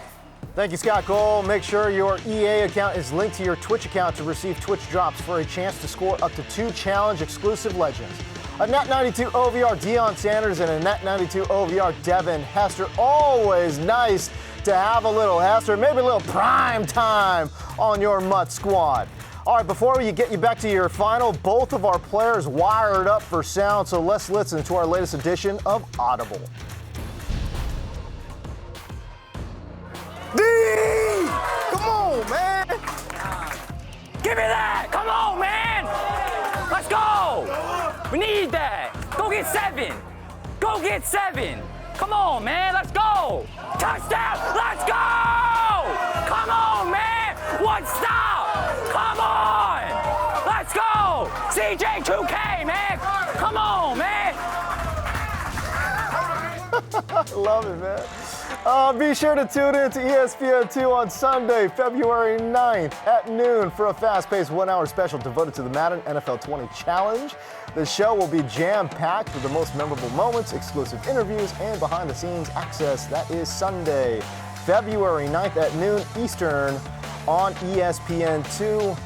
Thank you, Scott Cole. Make sure your EA account is linked to your Twitch account to receive Twitch drops for a chance to score up to 2 challenge exclusive legends. A Net 92 OVR Deion Sanders and a Net 92 OVR Devin Hester. Always nice to have a little Hester, maybe a little prime time on your Mutt squad. All right, before we get you back to your final, both of our players wired up for sound, so let's listen to our latest edition of Audible. D! Come on, man! Give me that! Come on, man! Let's go! We need that! Go get 7! Go get 7! Come on, man! Let's go! Touchdown! Let's go! Come on, man! One stop! Come on! Let's go! CJ 2K, man! Come on, man! I love it, man. Be sure to tune in to ESPN2 on Sunday, February 9th at noon for a fast-paced 1-hour special devoted to the Madden NFL 20 Challenge. The show will be jam-packed with the most memorable moments, exclusive interviews, and behind-the-scenes access. That is Sunday, February 9th at noon Eastern on ESPN2.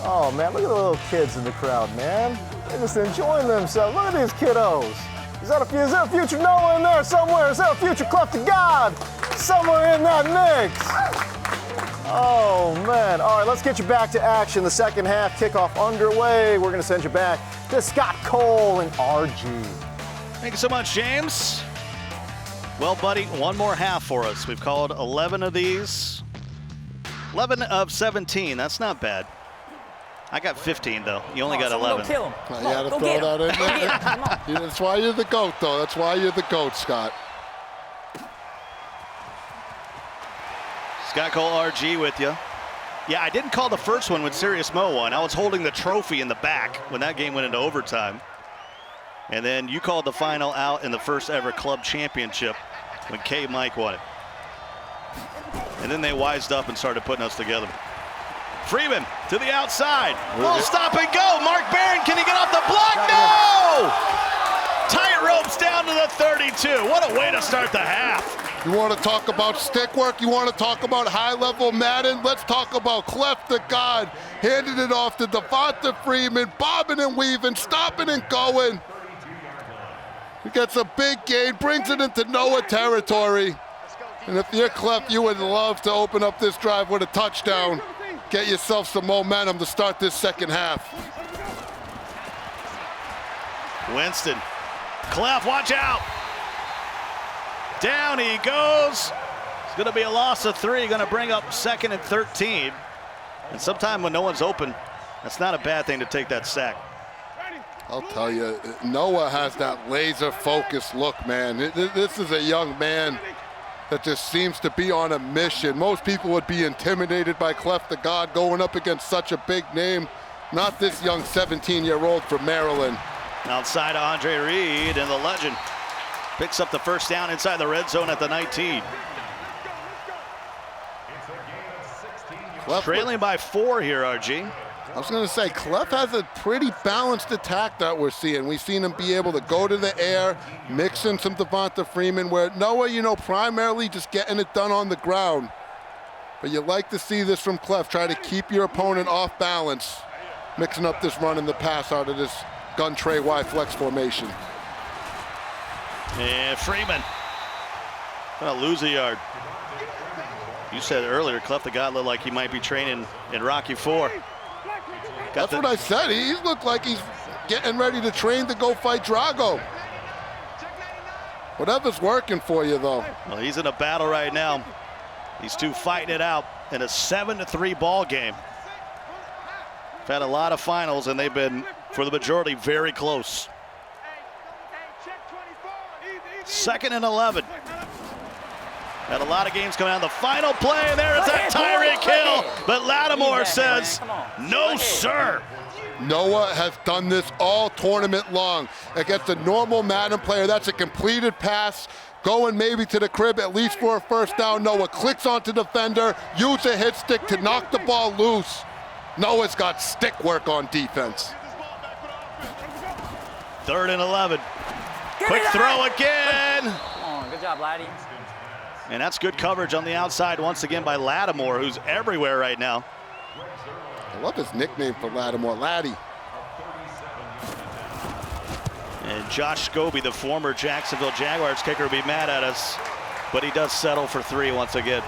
Oh, man, look at the little kids in the crowd, man. They're just enjoying themselves. Look at these kiddos. Is there a future Noah in there somewhere? Is there a future Cleft to God somewhere in that mix? Oh, man. All right, let's get you back to action. The second half kickoff underway. We're going to send you back to Scott Cole and RG. Thank you so much, James. Well, buddy, one more half for us. We've called 11 of these. 11 of 17. That's not bad. I got 15, though. You only got 11. Go kill him. You had to throw that in there. That's why you're the GOAT, though. That's why you're the GOAT, Scott. Scott Cole RG with you. Yeah, I didn't call the first one when Serious Mo won. I was holding the trophy in the back when that game went into overtime. And then you called the final out in the first ever club championship when K Mike won it. And then they wised up and started putting us together. Freeman to the outside. Little stop and go. Mark Barron, can he get off the block? No! Tight ropes down to the 32. What a way to start the half. You want to talk about stick work? You want to talk about high-level Madden? Let's talk about Cleft the God. Handed it off to Devonta Freeman, bobbing and weaving, stopping and going. He gets a big gain, brings it into Noah territory. And if you're Cleft, you would love to open up this drive with a touchdown. Get yourself some momentum to start this second half. Winston. Cleft, watch out. Down he goes. It's going to be a loss of 3. Going to bring up 2nd and 13. And sometime when no one's open, that's not a bad thing to take that sack. I'll tell you, Noah has that laser-focused look, man. This is a young man that just seems to be on a mission. Most people would be intimidated by Cleft the God going up against such a big name. Not this young 17-year-old from Maryland. Outside of Andre Reed, and the legend picks up the first down inside the red zone at the 19. Trailing by 4 here, RG. I was going to say, Cleft has a pretty balanced attack that we're seeing. We've seen him be able to go to the air, mix in some Devonta Freeman, where Noah, primarily just getting it done on the ground. But you like to see this from Cleft. Try to keep your opponent off balance, mixing up this run and the pass out of this gun tray Y flex formation. And Freeman gonna lose a yard. You said earlier, Cleft the guy looked like he might be training in Rocky IV. That's what I said. He looked like he's getting ready to train to go fight Drago. Whatever's working for you, though. Well, he's in a battle right now. These two fighting it out in a 7-3 ball game. We've had a lot of finals, and they've been, for the majority, very close. 2nd and 11. Had a lot of games coming out. The final play, and there is that Tyreek Hill. But Lattimore says, no, sir. Noah has done this all tournament long. Against a normal Madden player, that's a completed pass, going maybe to the crib, at least for a first down. Noah clicks onto the defender, use a hit stick to knock the ball loose. Noah's got stick work on defense. 3rd and 11. Quick throw again. Come on, good job, Laddie. And that's good coverage on the outside once again by Lattimore, who's everywhere right now. I love his nickname for Lattimore, Laddie. And Josh Scobie, the former Jacksonville Jaguars kicker, will be mad at us, but he does settle for 3 once again.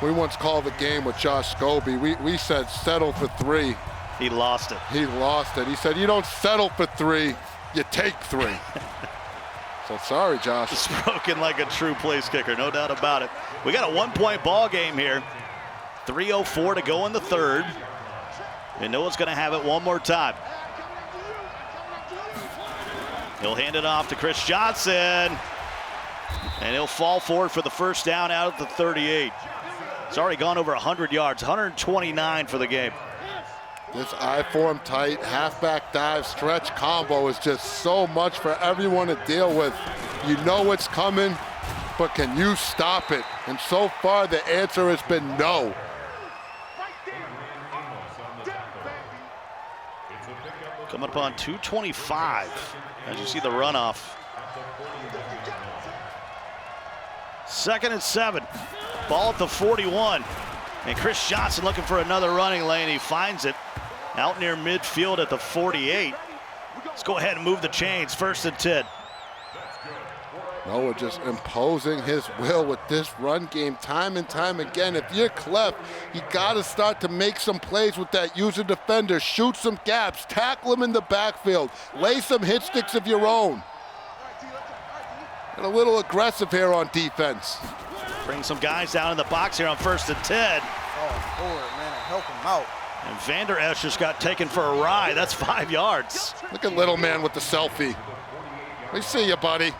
We once called the game with Josh Scobie. We said settle for 3. He lost it. He lost it. He said you don't settle for 3, you take 3. So sorry, Josh. Spoken like a true place kicker, no doubt about it. We got a 1-point ball game here. 3:04 to go in the 3rd. And Noah's going to have it one more time. He'll hand it off to Chris Johnson. And he'll fall forward for the first down out at the 38. It's already gone over 100 yards, 129 for the game. This I-form tight halfback dive stretch combo is just so much for everyone to deal with. You know it's coming, but can you stop it? And so far the answer has been no. Coming up on 2:25 as you see the runoff. 2nd and 7. Ball at the 41. And Chris Johnson looking for another running lane. He finds it out near midfield at the 48. Let's go ahead and move the chains. 1st and 10. Noah just imposing his will with this run game time and time again. If you're Cleft, you got to start to make some plays with that user defender. Shoot some gaps, tackle him in the backfield, lay some hit sticks of your own. And a little aggressive here on defense. Bring some guys down in the box here on 1st and 10. Oh, forward, man, help him out. And Vander Esch just got taken for a ride. That's 5 yards. Look at little man with the selfie. We see you, buddy.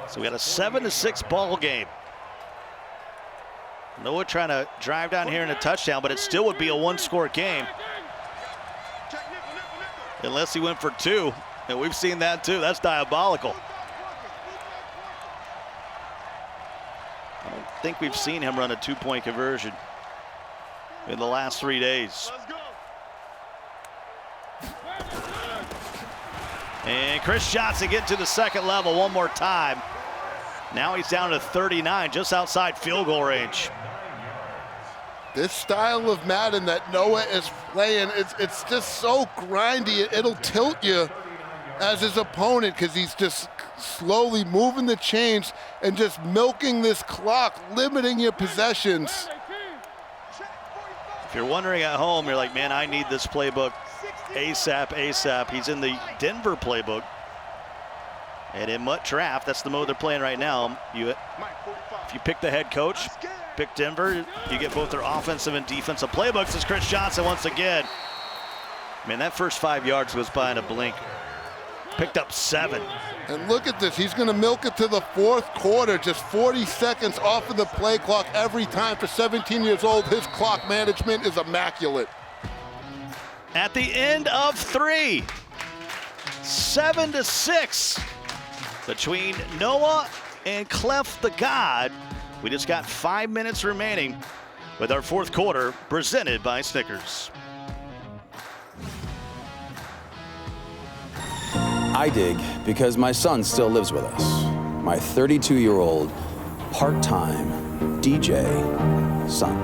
So we got a 7-6 ball game. Noah trying to drive down here in a touchdown, but it still would be a 1-score game. Unless he went for 2, and we've seen that too. That's diabolical. I don't think we've seen him run a 2-point conversion in the last 3 days. And Chris Johnson getting to the 2nd level one more time. Now he's down to 39, just outside field goal range. This style of Madden that Noah is playing, it's just so grindy. It'll tilt you as his opponent because he's just slowly moving the chains and just milking this clock, limiting your possessions. If you're wondering at home, you're like, man, I need this playbook ASAP. He's in the Denver playbook. And in Mutt Draft, that's the mode they're playing right now. If you pick the head coach, pick Denver, you get both their offensive and defensive playbooks. As Chris Johnson once again. Man, that first 5 yards goes by in a blink. Picked up 7. And look at this, he's gonna milk it to the 4th quarter, just 40 seconds off of the play clock every time. For 17 years old, his clock management is immaculate. At the end of 3, 7-6 between Noah and Cleft the God. We just got 5 minutes remaining with our 4th quarter presented by Snickers. I dig because my son still lives with us. my 32-year-old part-time DJ son.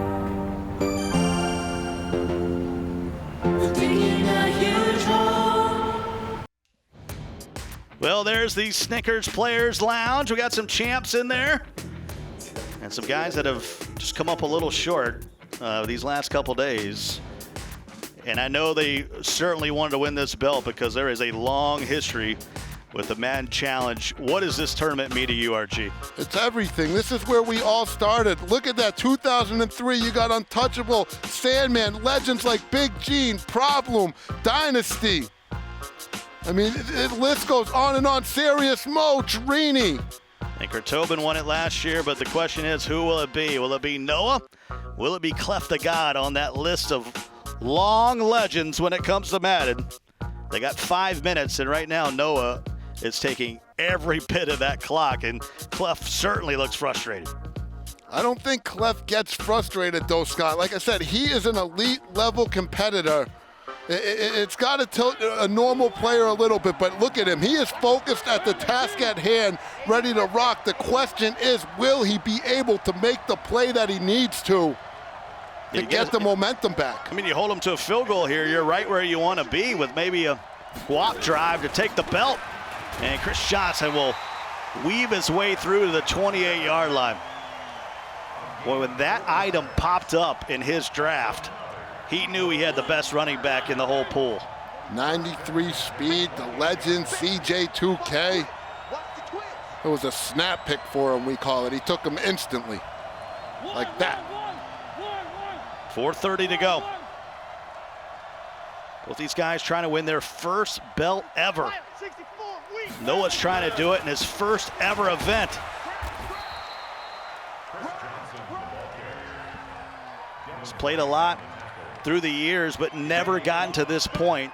Well, there's the Snickers Players Lounge. We got some champs in there and some guys that have just come up a little short these last couple days. And I know they certainly wanted to win this belt because there is a long history with the Madden Challenge. What does this tournament mean to you, RG? It's everything. This is where we all started. Look at that, 2003, you got Untouchable, Sandman, legends like Big Gene, Problem, Dynasty. I mean, the list goes on and on. Serious Mo, Trini. And Tobin won it last year, but the question is, who will it be? Will it be Noah? Will it be Cleft the God on that list of long legends when it comes to Madden? They got 5 minutes, and right now Noah is taking every bit of that clock, and Cleft certainly looks frustrated. I don't think Cleft gets frustrated, though, Scott. Like I said, he is an elite-level competitor. It's got to tilt a normal player a little bit, but look at him. He is focused at the task at hand, ready to rock. The question is, will he be able to make the play that he needs to get the momentum back? I mean, you hold him to a field goal here, you're right where you want to be with maybe a swap drive to take the belt. And Chris Johnson will weave his way through to the 28-yard line. Boy, when that item popped up in his draft, he knew he had the best running back in the whole pool. 93 speed, the legend, CJ2K. It was a snap pick for him, we call it. He took him instantly, like that. 4:30 to go. Both these guys trying to win their first belt ever. Noah's trying to do it in his first ever event. He's played a lot through the years, but never gotten to this point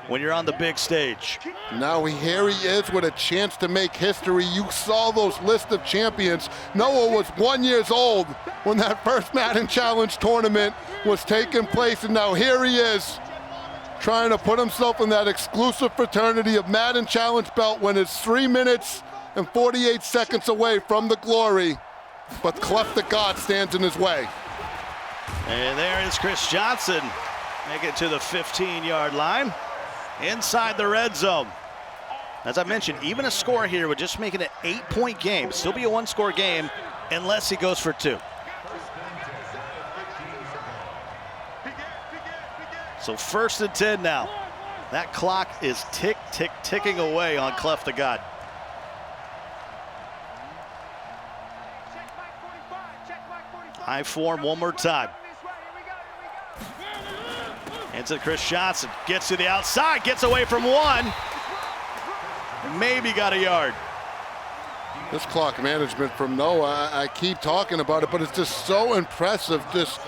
when you're on the big stage. Now here he is with a chance to make history. You saw those list of champions. Noah was 1 year old when that first Madden Challenge tournament was taking place, and now here he is trying to put himself in that exclusive fraternity of Madden Challenge belt when it's 3 minutes and 48 seconds away from the glory, but Cleft the God stands in his way. And there is Chris Johnson, make it to the 15-yard line, inside the red zone. As I mentioned, even a score here would just make it an 8-point game. Still be a 1-score game unless he goes for 2. So 1st and 10 now. That clock is ticking away on Cleft the God. High form one more time. Hands it to Chris Johnson. Gets to the outside. Gets away from 1. Maybe got a yard. This clock management from Noah, I keep talking about it, but it's just so impressive. Just,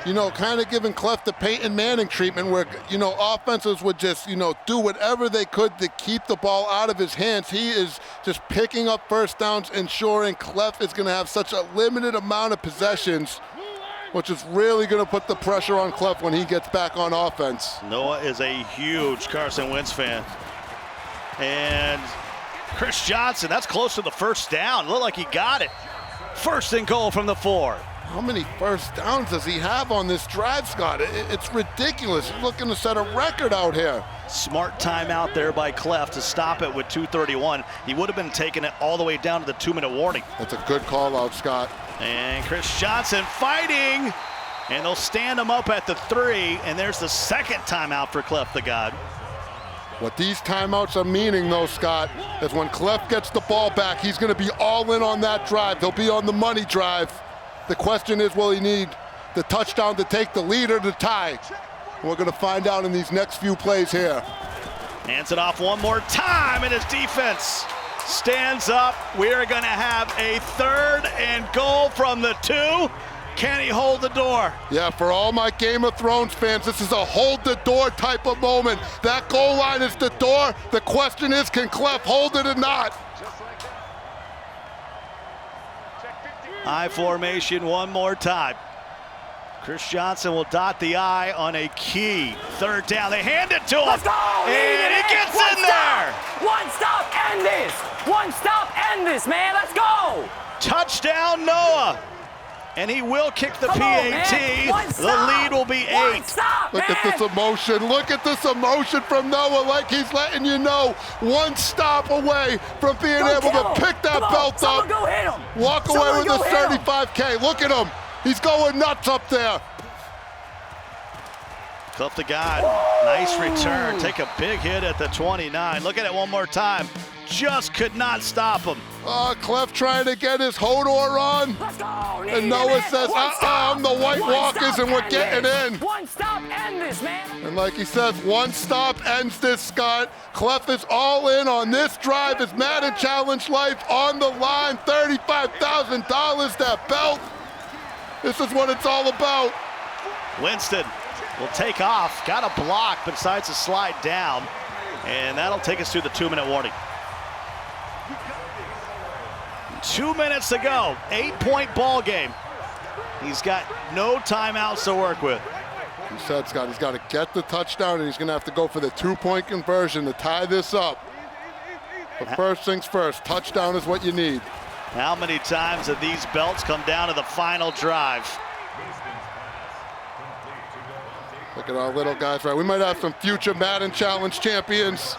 you know, kind of giving Cleft the Peyton Manning treatment where, you know, offenses would just, you know, do whatever they could to keep the ball out of his hands. He is just picking up first downs, ensuring Cleft is going to have such a limited amount of possessions, which is really going to put the pressure on Cleft when he gets back on offense. Noah is a huge Carson Wentz fan. And Chris Johnson, that's close to the first down. Looked like he got it. 1st and goal from the 4. How many first downs does he have on this drive, Scott? It's ridiculous. He's looking to set a record out here. Smart timeout there by Cleft to stop it with 2:31. He would have been taking it all the way down to the 2-minute warning. That's a good call out, Scott. And Chris Johnson fighting, and they'll stand him up at the 3, and there's the 2nd timeout for Cleft the God. What these timeouts are meaning, though, Scott, is when Cleft gets the ball back, he's going to be all in on that drive. He'll be on the money drive. The question is, will he need the touchdown to take the lead or the tie? We're going to find out in these next few plays here. Hands it off one more time, and his defense stands up. We are going to have a 3rd and goal from the 2. Can he hold the door? Yeah, for all my Game of Thrones fans, this is a hold the door type of moment. That goal line is the door. The question is, can Cleft hold it or not? I formation one more time. Chris Johnson will dot the I on a key 3rd down. They hand it to him. Let's go! And he gets in there. One stop, end this. One stop, end this, man. Let's go. Touchdown, Noah. And he will kick the PAT. The lead will be 8. Look at this emotion. Look at this emotion from Noah, like he's letting you know one stop away from being able to pick that belt up, walk away with a 35K. Look at him. He's going nuts up there. Cleft the God. Nice return. Take a big hit at the 29. Look at it one more time. Just could not stop him. Cleft trying to get his Hodor on. Let's go. And Noah says, I'm the White Walkers and we're getting in. One stop, end this, man. And like he says, one stop ends this, Scott. Cleft is all in on this drive. His Madden Challenge life on the line. $35,000, that belt. This is what it's all about. Winston will take off. Got a block, but decides to slide down. And that'll take us through the 2-minute warning. 2 minutes to go. 8-point ball game. He's got no timeouts to work with. He said, Scott, he's got to get the touchdown, and he's going to have to go for the 2-point conversion to tie this up. But first things first, touchdown is what you need. How many times have these belts come down to the final drive? Look at our little guys, right? We might have some future Madden Challenge champions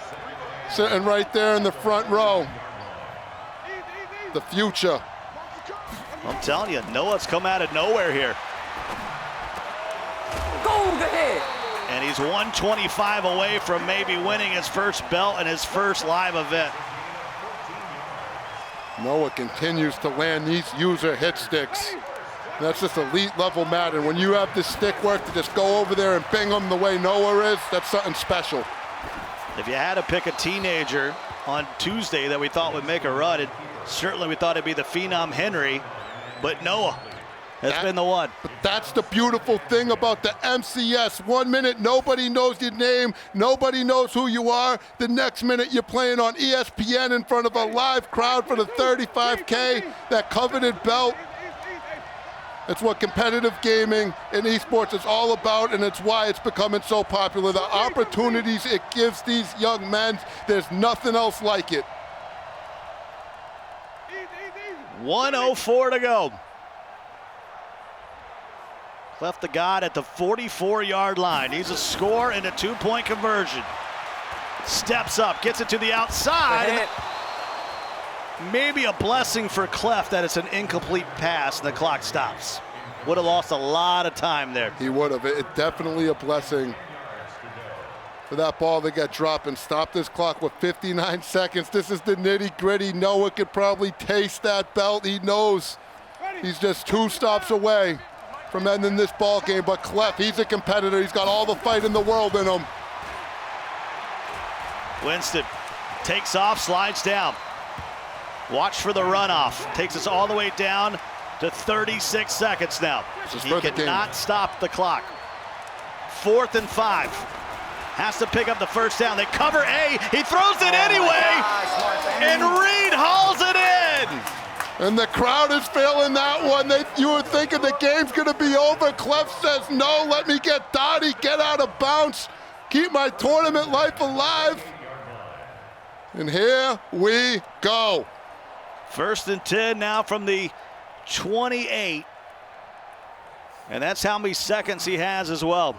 sitting right there in the front row. The future. I'm telling you, Noah's come out of nowhere here. Go ahead. And he's 125 away from maybe winning his first belt and his first live event. Noah continues to land these user hit sticks. That's just elite level Madden. When you have this stick work to just go over there and bing them the way Noah is, that's something special. If you had to pick a teenager on Tuesday that we thought would make a run, certainly we thought it'd be the phenom Henry, but Noah has been the one. But that's the beautiful thing about the MCS. 1 minute, nobody knows your name, nobody knows who you are. The next minute, you're playing on ESPN in front of a live crowd for the 35K, that coveted belt. It's what competitive gaming and esports is all about, and it's why it's becoming so popular. The opportunities it gives these young men, there's nothing else like it. 1:04 to go. Cleft the God at the 44-yard line. Needs a score and a 2-point conversion. Steps up, gets it to the outside. Maybe a blessing for Cleft that it's an incomplete pass and the clock stops. Would have lost a lot of time there. He would have. It definitely a blessing for that ball to get dropped and stop this clock with 59 seconds. This is the nitty-gritty. Noah could probably taste that belt. He knows he's just 2 stops away from ending this ball game. But Cleft, he's a competitor. He's got all the fight in the world in him. Winston takes off, slides down. Watch for the runoff. Takes us all the way down to 36 seconds now. He cannot stop the clock. 4th and 5. Has to pick up the first down. They cover A. He throws it anyway. And Reed hauls it in. And the crowd is feeling that one. You were thinking the game's going to be over. Cleft says, no, let me get Dottie, get out of bounds, keep my tournament life alive. And here we go. 1st and 10 now from the 28. And that's how many seconds he has as well.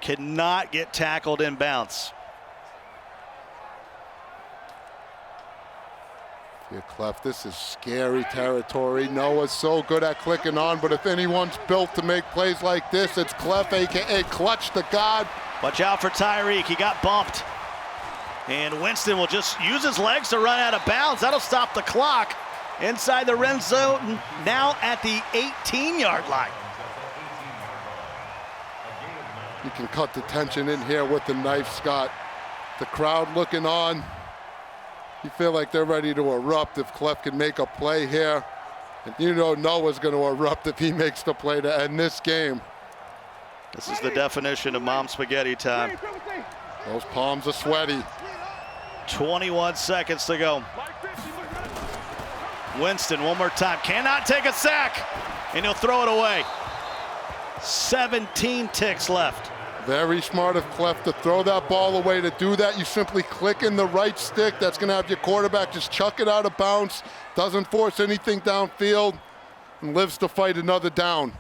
Cannot get tackled in bounds. Yeah, Cleft, this is scary territory. Noah's so good at clicking on, but if anyone's built to make plays like this, it's Cleft, a.k.a. Clutch the God. Watch out for Tyreek. He got bumped. And Winston will just use his legs to run out of bounds. That'll stop the clock. Inside the red zone, now at the 18-yard line. You can cut the tension in here with the knife, Scott. The crowd looking on. You feel like they're ready to erupt if Cleft can make a play here. And you know Noah's going to erupt if he makes the play to end this game. This is the definition of mom spaghetti time. Those palms are sweaty. 21 seconds to go. Winston one more time. Cannot take a sack. And he'll throw it away. 17 ticks left. Very smart of Cleft to throw that ball away. To do that, you simply click in the right stick. That's going to have your quarterback just chuck it out of bounds. Doesn't force anything downfield and lives to fight another down.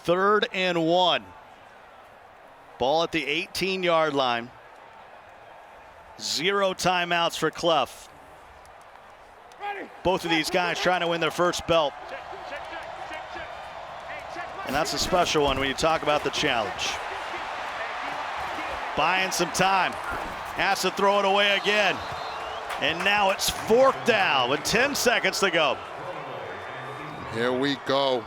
3rd and 1. Ball at the 18-yard line. 0 timeouts for Cleft. Both of these guys trying to win their first belt. And that's a special one when you talk about the challenge. Buying some time. Has to throw it away again. And now it's 4th down with 10 seconds to go. Here we go.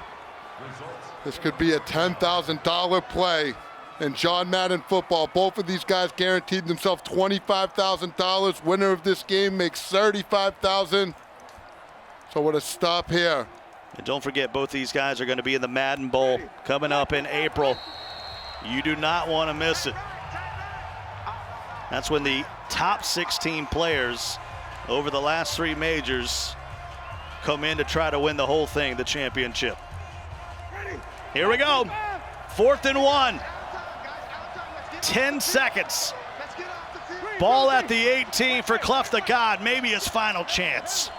This could be a $10,000 play. And John Madden football, both of these guys guaranteed themselves $25,000. Winner of this game makes $35,000. So what a stop here. And don't forget, both these guys are going to be in the Madden Bowl coming up in April. You do not want to miss it. That's when the top 16 players over the last 3 majors come in to try to win the whole thing, the championship. Here we go. 4th and 1. 10 seconds. Ball at the 18 for Cleft the God, maybe his final chance.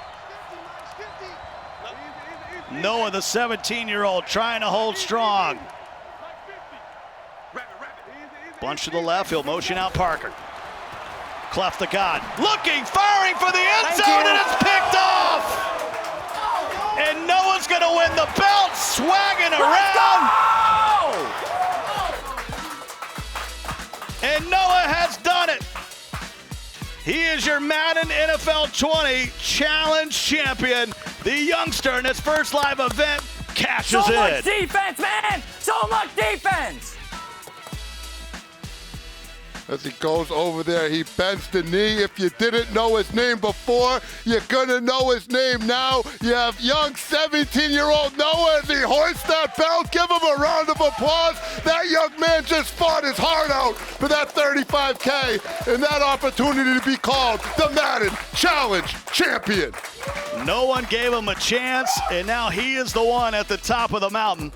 Noah, the 17-year-old, trying to hold strong. Bunch to the left, he'll motion out Parker. Cleft the God, looking, firing for the end zone, and it's picked off! And Noah's gonna win the belt, swagging around. And Noah has done it. He is your Madden NFL 20 Challenge Champion. The youngster in his first live event cashes in. So much defense, man! So much defense! As he goes over there, he bends the knee. If you didn't know his name before, you're gonna know his name now. You have young 17-year-old Noah as he hoists that belt. Give him a round of applause. That young man just fought his heart out for that 35K and that opportunity to be called the Madden Challenge Champion. No one gave him a chance, and now he is the one at the top of the mountain.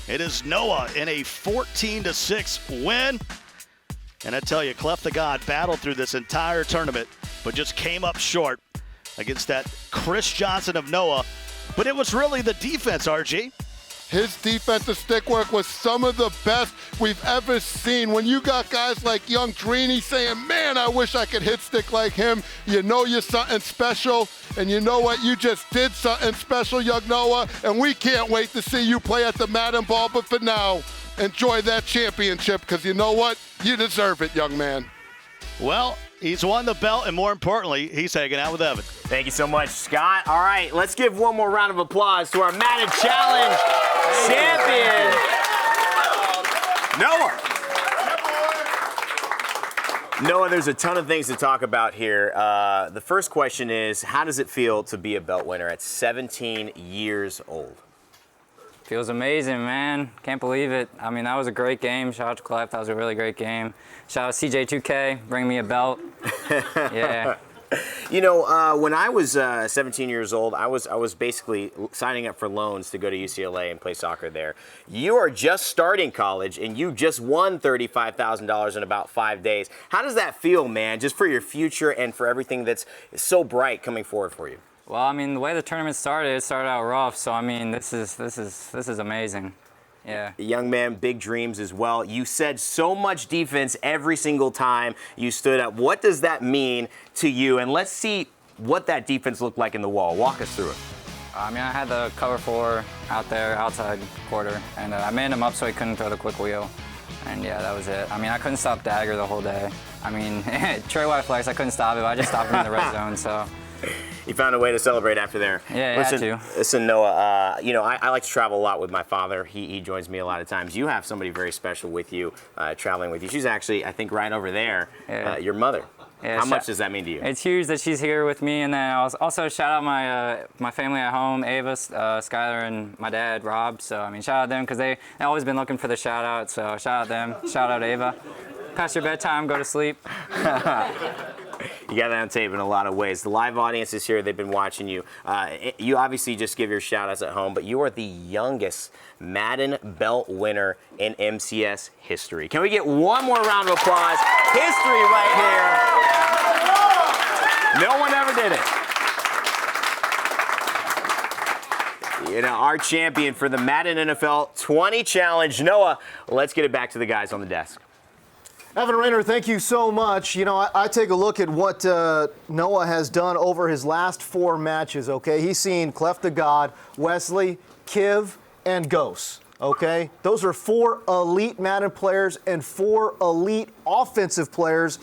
It is Noah in a 14-6 win. And I tell you, Cleft the God battled through this entire tournament, but just came up short against that Chris Johnson of Noah. But it was really the defense, RG. His defensive stick work was some of the best we've ever seen. When you got guys like young Dreeny saying, man, I wish I could hit stick like him, you know you're something special. And you know what? You just did something special, young Noah. And we can't wait to see you play at the Madden Ball. But for now, enjoy that championship, because you know what? You deserve it, young man. Well, he's won the belt, and more importantly, he's hanging out with Evan. Thank you so much, Scott. All right, let's give one more round of applause to our Madden Challenge Champion, Noah. Noah, there's a ton of things to talk about here. The first question is, how does it feel to be a belt winner at 17 years old? Feels amazing, man. Can't believe it. I mean, that was a great game. Shout out to Cleft. That was a really great game. Shout out to CJ2K. Bring me a belt. Yeah. You know, when I was 17 years old, I was basically signing up for loans to go to UCLA and play soccer there. You are just starting college, and you just won $35,000 in about 5 days. How does that feel, man, just for your future and for everything that's so bright coming forward for you? Well, I mean, the way the tournament started, it started out rough. So, I mean, this is amazing. Yeah. Young man, big dreams as well. You said so much defense every single time you stood up. What does that mean to you? And let's see what that defense looked like in the wall. Walk us through it. I mean, I had the cover 4 out there, outside quarter, and I manned him up so he couldn't throw the quick wheel. And yeah, that was it. I mean, I couldn't stop Dagger the whole day. I mean, Trey White flex, I couldn't stop it, but I just stopped him in the red zone, so. You found a way to celebrate after there. Yeah, listen, Noah, you know, I like to travel a lot with my father. He joins me a lot of times. You have somebody very special with you, traveling with you. She's actually, I think, right over there, your mother. Yeah, How much does that mean to you? It's huge that she's here with me, and then I'll also shout out my family at home, Ava, Skylar, and my dad, Rob. So, I mean, shout out them, because they've always been looking for the shout out, so shout out them. Shout out Ava. Past your bedtime, go to sleep. You got that on tape in a lot of ways. The live audience is here. They've been watching you. You obviously just give your shout-outs at home, but you are the youngest Madden belt winner in MCS history. Can we get one more round of applause? History right here. No one ever did it. You know, our champion for the Madden NFL 20 Challenge. Noah, let's get it back to the guys on the desk. Evan Rainer, thank you so much. You know, I take a look at what Noah has done over his last 4 matches, okay? He's seen Cleft the God, Wesley, Kiv, and Ghost, okay? Those are 4 elite Madden players and 4 elite offensive players.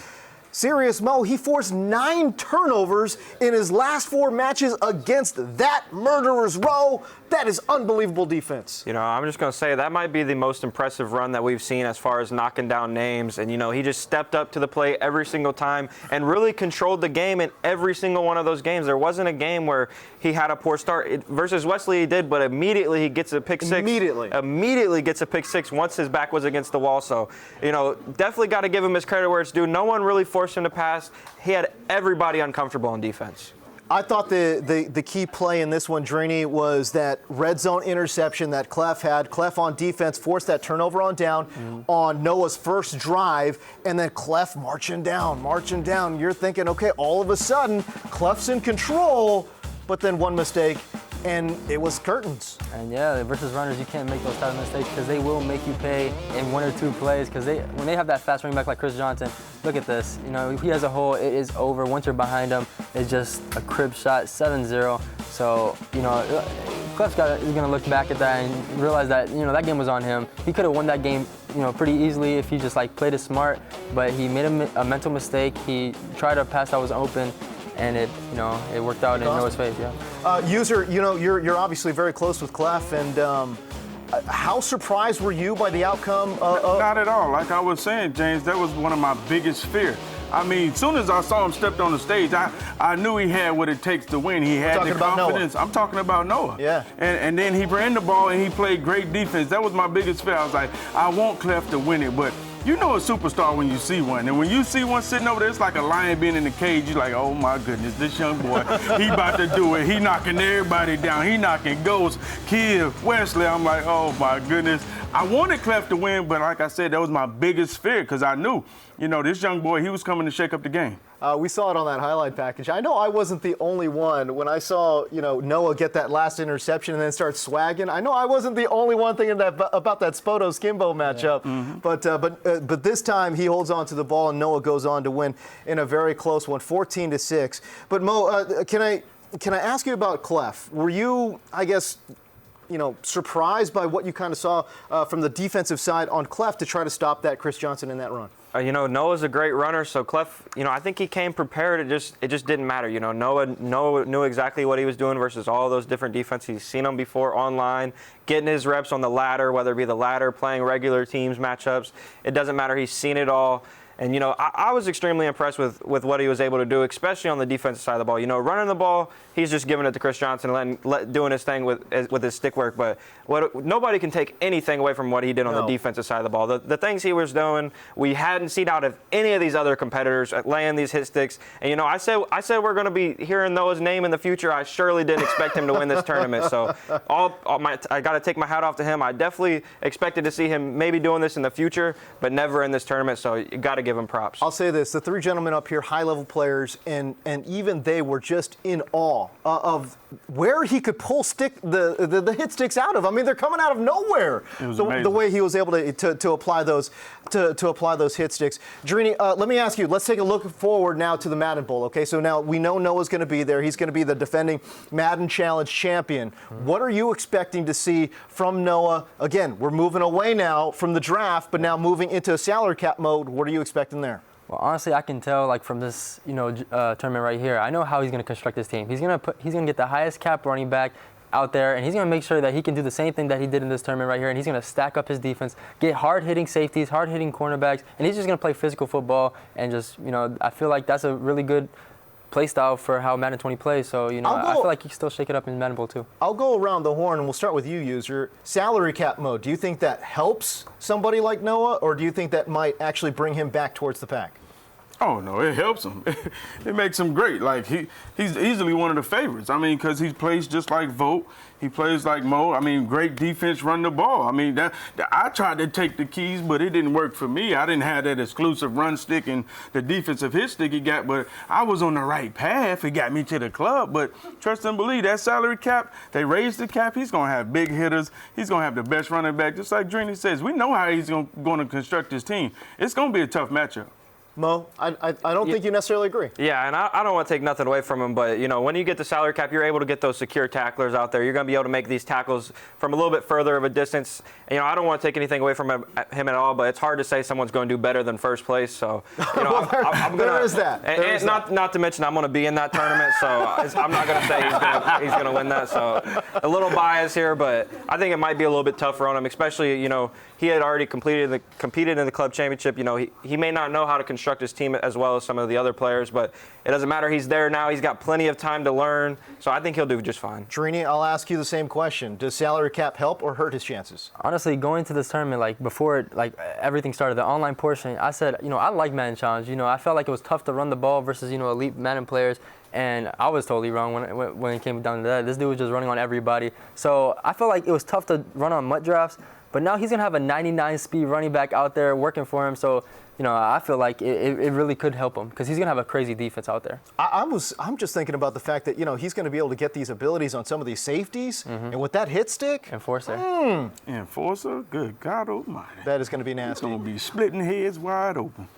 Serious Mo, he forced 9 turnovers in his last 4 matches against that murderer's row. That is unbelievable defense. You know, I'm just going to say that might be the most impressive run that we've seen as far as knocking down names. And, you know, he just stepped up to the plate every single time and really controlled the game in every single one of those games. There wasn't a game where he had a poor start. Versus Wesley, he did, but immediately he gets a pick six. Immediately gets a pick six once his back was against the wall. So, you know, definitely got to give him his credit where it's due. No one really forced him to pass. He had everybody uncomfortable on defense. I thought the key play in this one, Drini, was that red zone interception that Cleft had. Cleft on defense forced that turnover on down on Noah's first drive, and then Cleft marching down. You're thinking, okay, all of a sudden, Cleft's in control, but then one mistake, and it was curtains. And yeah, versus runners, you can't make those type of mistakes because they will make you pay in 1 or 2 plays. Because when they have that fast running back like Chris Johnson, look at this. You know, if he has a hole, it is over. Once you're behind him, it's just a crib shot, 7-0. So, you know, Cleft's is going to look back at that and realize that, you know, that game was on him. He could have won that game, you know, pretty easily if he just like played it smart. But he made a mental mistake. He tried a pass that was open. And it worked out in Noah's favor. Yeah. User, you know, you're obviously very close with Clef, and how surprised were you by the outcome? Not at all. Like I was saying, James, that was one of my biggest fears. I mean, as soon as I saw him stepped on the stage, I knew he had what it takes to win. He had the confidence. I'm talking about Noah. Yeah. And then he ran the ball and he played great defense. That was my biggest fear. I was like, I want Cleft to win it, but you know a superstar when you see one. And when you see one sitting over there, it's like a lion being in the cage. You're like, oh my goodness, this young boy, he about to do it. He knocking everybody down. He knocking Ghost, Kiv, Wesley. I'm like, oh my goodness. I wanted Cleft to win, but like I said, that was my biggest fear because I knew, you know, this young boy, he was coming to shake up the game. We saw it on that highlight package. I know I wasn't the only one when I saw, you know, Noah get that last interception and then start swagging. I know I wasn't the only one thinking about that Spoto-Skimbo matchup. Yeah. But this time he holds on to the ball and Noah goes on to win in a very close one, 14-6. But Mo, can I ask you about Clef? Were you, I guess, you know, surprised by what you kind of saw from the defensive side on Cleft to try to stop that Chris Johnson in that run? You know, Noah's a great runner, so Cleft, you know, I think he came prepared. It just didn't matter. You know, Noah knew exactly what he was doing versus all those different defenses. He's seen them before online, getting his reps on the ladder, whether it be the ladder, playing regular teams matchups. It doesn't matter. He's seen it all. And, you know, I was extremely impressed with what he was able to do, especially on the defensive side of the ball. You know, running the ball, he's just giving it to Chris Johnson and doing his thing with his stick work. But nobody can take anything away from what he did on the defensive side of the ball. The things he was doing, we hadn't seen out of any of these other competitors laying these hit sticks. And, you know, I said we're going to be hearing Noah's name in the future. I surely didn't expect him to win this tournament. So I got to take my hat off to him. I definitely expected to see him maybe doing this in the future, but never in this tournament. So you got to give him props. I'll say this, the 3 gentlemen up here, high-level players, and even they were just in awe of where he could pull the hit sticks out of. I mean, they're coming out of nowhere. The way he was able to apply those hit sticks. Drini, let me ask you, let's take a look forward now to the Madden Bowl, okay? So now we know Noah's going to be there. He's going to be the defending Madden Challenge Champion. What are you expecting to see from Noah? Again, we're moving away now from the draft, but now moving into salary cap mode. What are you expecting there? Well, honestly, I can tell, like, from this, you know, tournament right here, I know how he's going to construct his team. He's going to get the highest cap running back out there, and he's going to make sure that he can do the same thing that he did in this tournament right here, and he's going to stack up his defense, get hard-hitting safeties, hard-hitting cornerbacks, and he's just going to play physical football and just, you know, I feel like that's a really good play style for how Madden 20 plays. So, you know, I feel like he can still shake it up in Madden Bowl too. I'll go around the horn, and we'll start with you, user. Salary cap mode, do you think that helps somebody like Noah, or do you think that might actually bring him back towards the pack? Oh, no, it helps him. It makes him great. Like, he's easily one of the favorites. I mean, because he plays just like Vogt. He plays like Mo. I mean, great defense, run the ball. I mean, I tried to take the keys, but it didn't work for me. I didn't have that exclusive run stick and the defensive hit stick he got, but I was on the right path. It got me to the club. But trust and believe, that salary cap, they raised the cap. He's going to have big hitters. He's going to have the best running back. Just like Drini says, we know how he's going to construct his team. It's going to be a tough matchup. Mo, I don't think you necessarily agree. Yeah, and I don't want to take nothing away from him, but, you know, when you get the salary cap, you're able to get those secure tacklers out there. You're going to be able to make these tackles from a little bit further of a distance. And, you know, I don't want to take anything away from him at all, but it's hard to say someone's going to do better than first place. So, you know, I'm there is that. And not to mention I'm going to be in that tournament, so I'm not going to say he's going to win that. So a little bias here, but I think it might be a little bit tougher on him, especially, you know, he had already competed in the club championship. You know, he may not know how to construct his team as well as some of the other players, but it doesn't matter. He's there now. He's got plenty of time to learn, so I think he'll do just fine. Drini, I'll ask you the same question. Does salary cap help or hurt his chances? Honestly, going to this tournament, like before everything started, the online portion, I said, you know, I like Madden Challenge. You know, I felt like it was tough to run the ball versus, you know, elite Madden players. And I was totally wrong when it came down to that. This dude was just running on everybody. So I felt like it was tough to run on MUT drafts. But now he's going to have a 99 speed running back out there working for him. So, you know, I feel like it really could help him because he's going to have a crazy defense out there. I'm just thinking about the fact that, you know, he's going to be able to get these abilities on some of these safeties. And with that hit stick. Enforcer. Enforcer? Good God almighty. That is going to be nasty. It's going to be splitting heads wide open.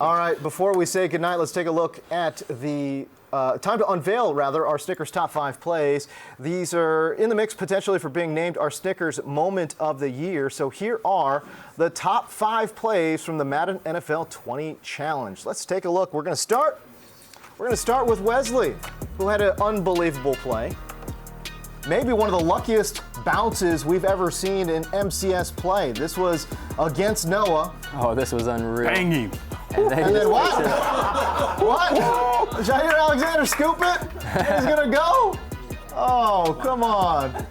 All right, before we say goodnight, let's take a look at the time to unveil, our Snickers top 5 plays. These are in the mix potentially for being named our Snickers Moment of the Year. So here are the top 5 plays from the Madden NFL 20 Challenge. Let's take a look. We're going to start with Wesley, who had an unbelievable play. Maybe one of the luckiest bounces we've ever seen in MCS play. This was against Noah. Oh, this was unreal. Bang him. And then what? What? Jair Alexander scoop it? He's gonna go? Oh, come on.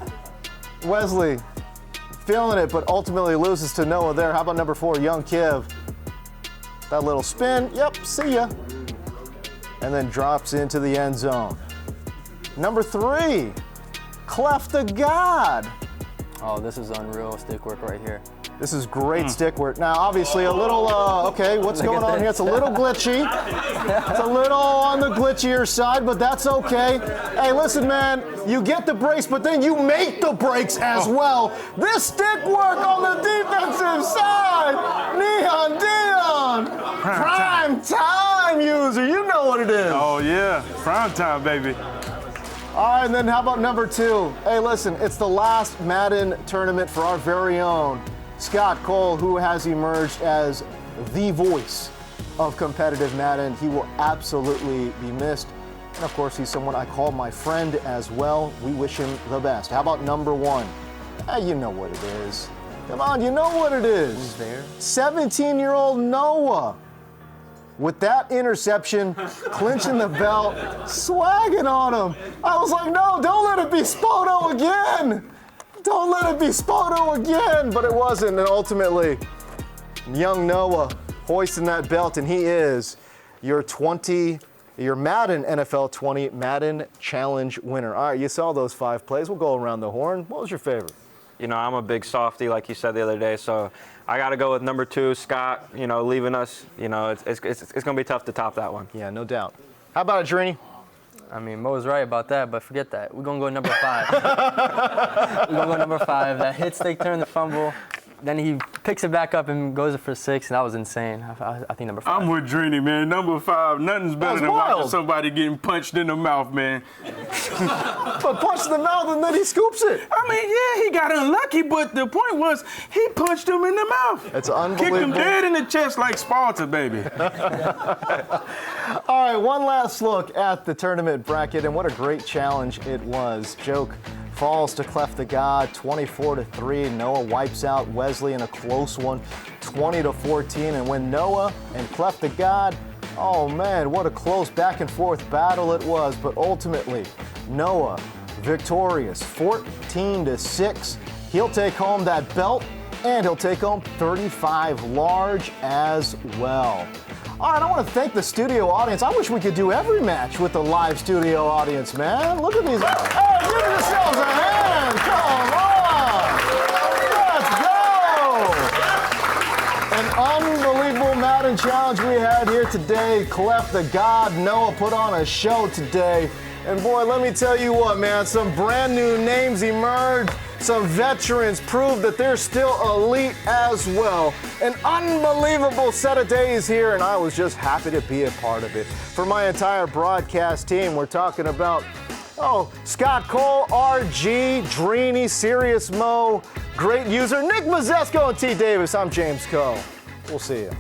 Wesley feeling it, but ultimately loses to Noah there. How about number 4, Young Kiv? That little spin, yep, see ya. And then drops into the end zone. Number 3, Cleft the God. Oh, this is unreal stick work right here. This is great stick work. Now, obviously, a little, okay, what's going on here? It's a little glitchy. It's a little on the glitchier side, but that's okay. Hey, listen, man, you get the breaks, but then you make the breaks as well. This stick work on the defensive side. Neon Dion. Prime time user. You know what it is. Oh, yeah. Prime time, baby. All right, and then how about number 2? Hey, listen, it's the last Madden tournament for our very own Scott Cole, who has emerged as the voice of competitive Madden. He will absolutely be missed. And of course, he's someone I call my friend as well. We wish him the best. How about number 1? You know what it is. Come on, you know what it is. Who's there? 17-year-old Noah. With that interception, clinching the belt, swagging on him. I was like, no, don't let it be Spoto again. Don't let it be Spoto again. But it wasn't, and ultimately, young Noah hoisting that belt, and he is your Madden NFL 20 Madden Challenge winner. All right, you saw those 5 plays. We'll go around the horn. What was your favorite? You know, I'm a big softie, like you said the other day, so I got to go with number 2, Scott, you know, leaving us. You know, it's going to be tough to top that one. Yeah, no doubt. How about it, Drini? I mean, Mo's right about that, but forget that. We're going to go number 5. We're going to go number 5. That hit stick turn, the fumble. Then he picks it back up and goes for 6, and that was insane. I think number 5. I'm with Drini, man. Number 5, nothing's better than watching somebody getting punched in the mouth, man. But punched in the mouth and then he scoops it. I mean, yeah, he got unlucky, but the point was he punched him in the mouth. It's unbelievable. Kicked him dead in the chest like Sparta, baby. All right, one last look at the tournament bracket, and what a great challenge it was. Joke falls to Cleft the God, 24-3. Noah wipes out Wesley in a close one, 20-14. And when Noah and Cleft the God, oh man, what a close back and forth battle it was. But ultimately, Noah victorious, 14-6. He'll take home that belt, and he'll take home 35 large as well. All right, I want to thank the studio audience. I wish we could do every match with the live studio audience, man. Look at these. Hey, give yourselves a hand. Come on. Let's go. An unbelievable Madden Challenge we had here today. Cleft, the God, Noah put on a show today. And boy, let me tell you what, man, some brand new names emerged. Some veterans proved that they're still elite as well. An unbelievable set of days here, and I was just happy to be a part of it. For my entire broadcast team, we're talking about, Scott Cole, RG, Dreeny, Serious Mo, great user, Nick Mazesco, and T. Davis. I'm James Coe. We'll see you.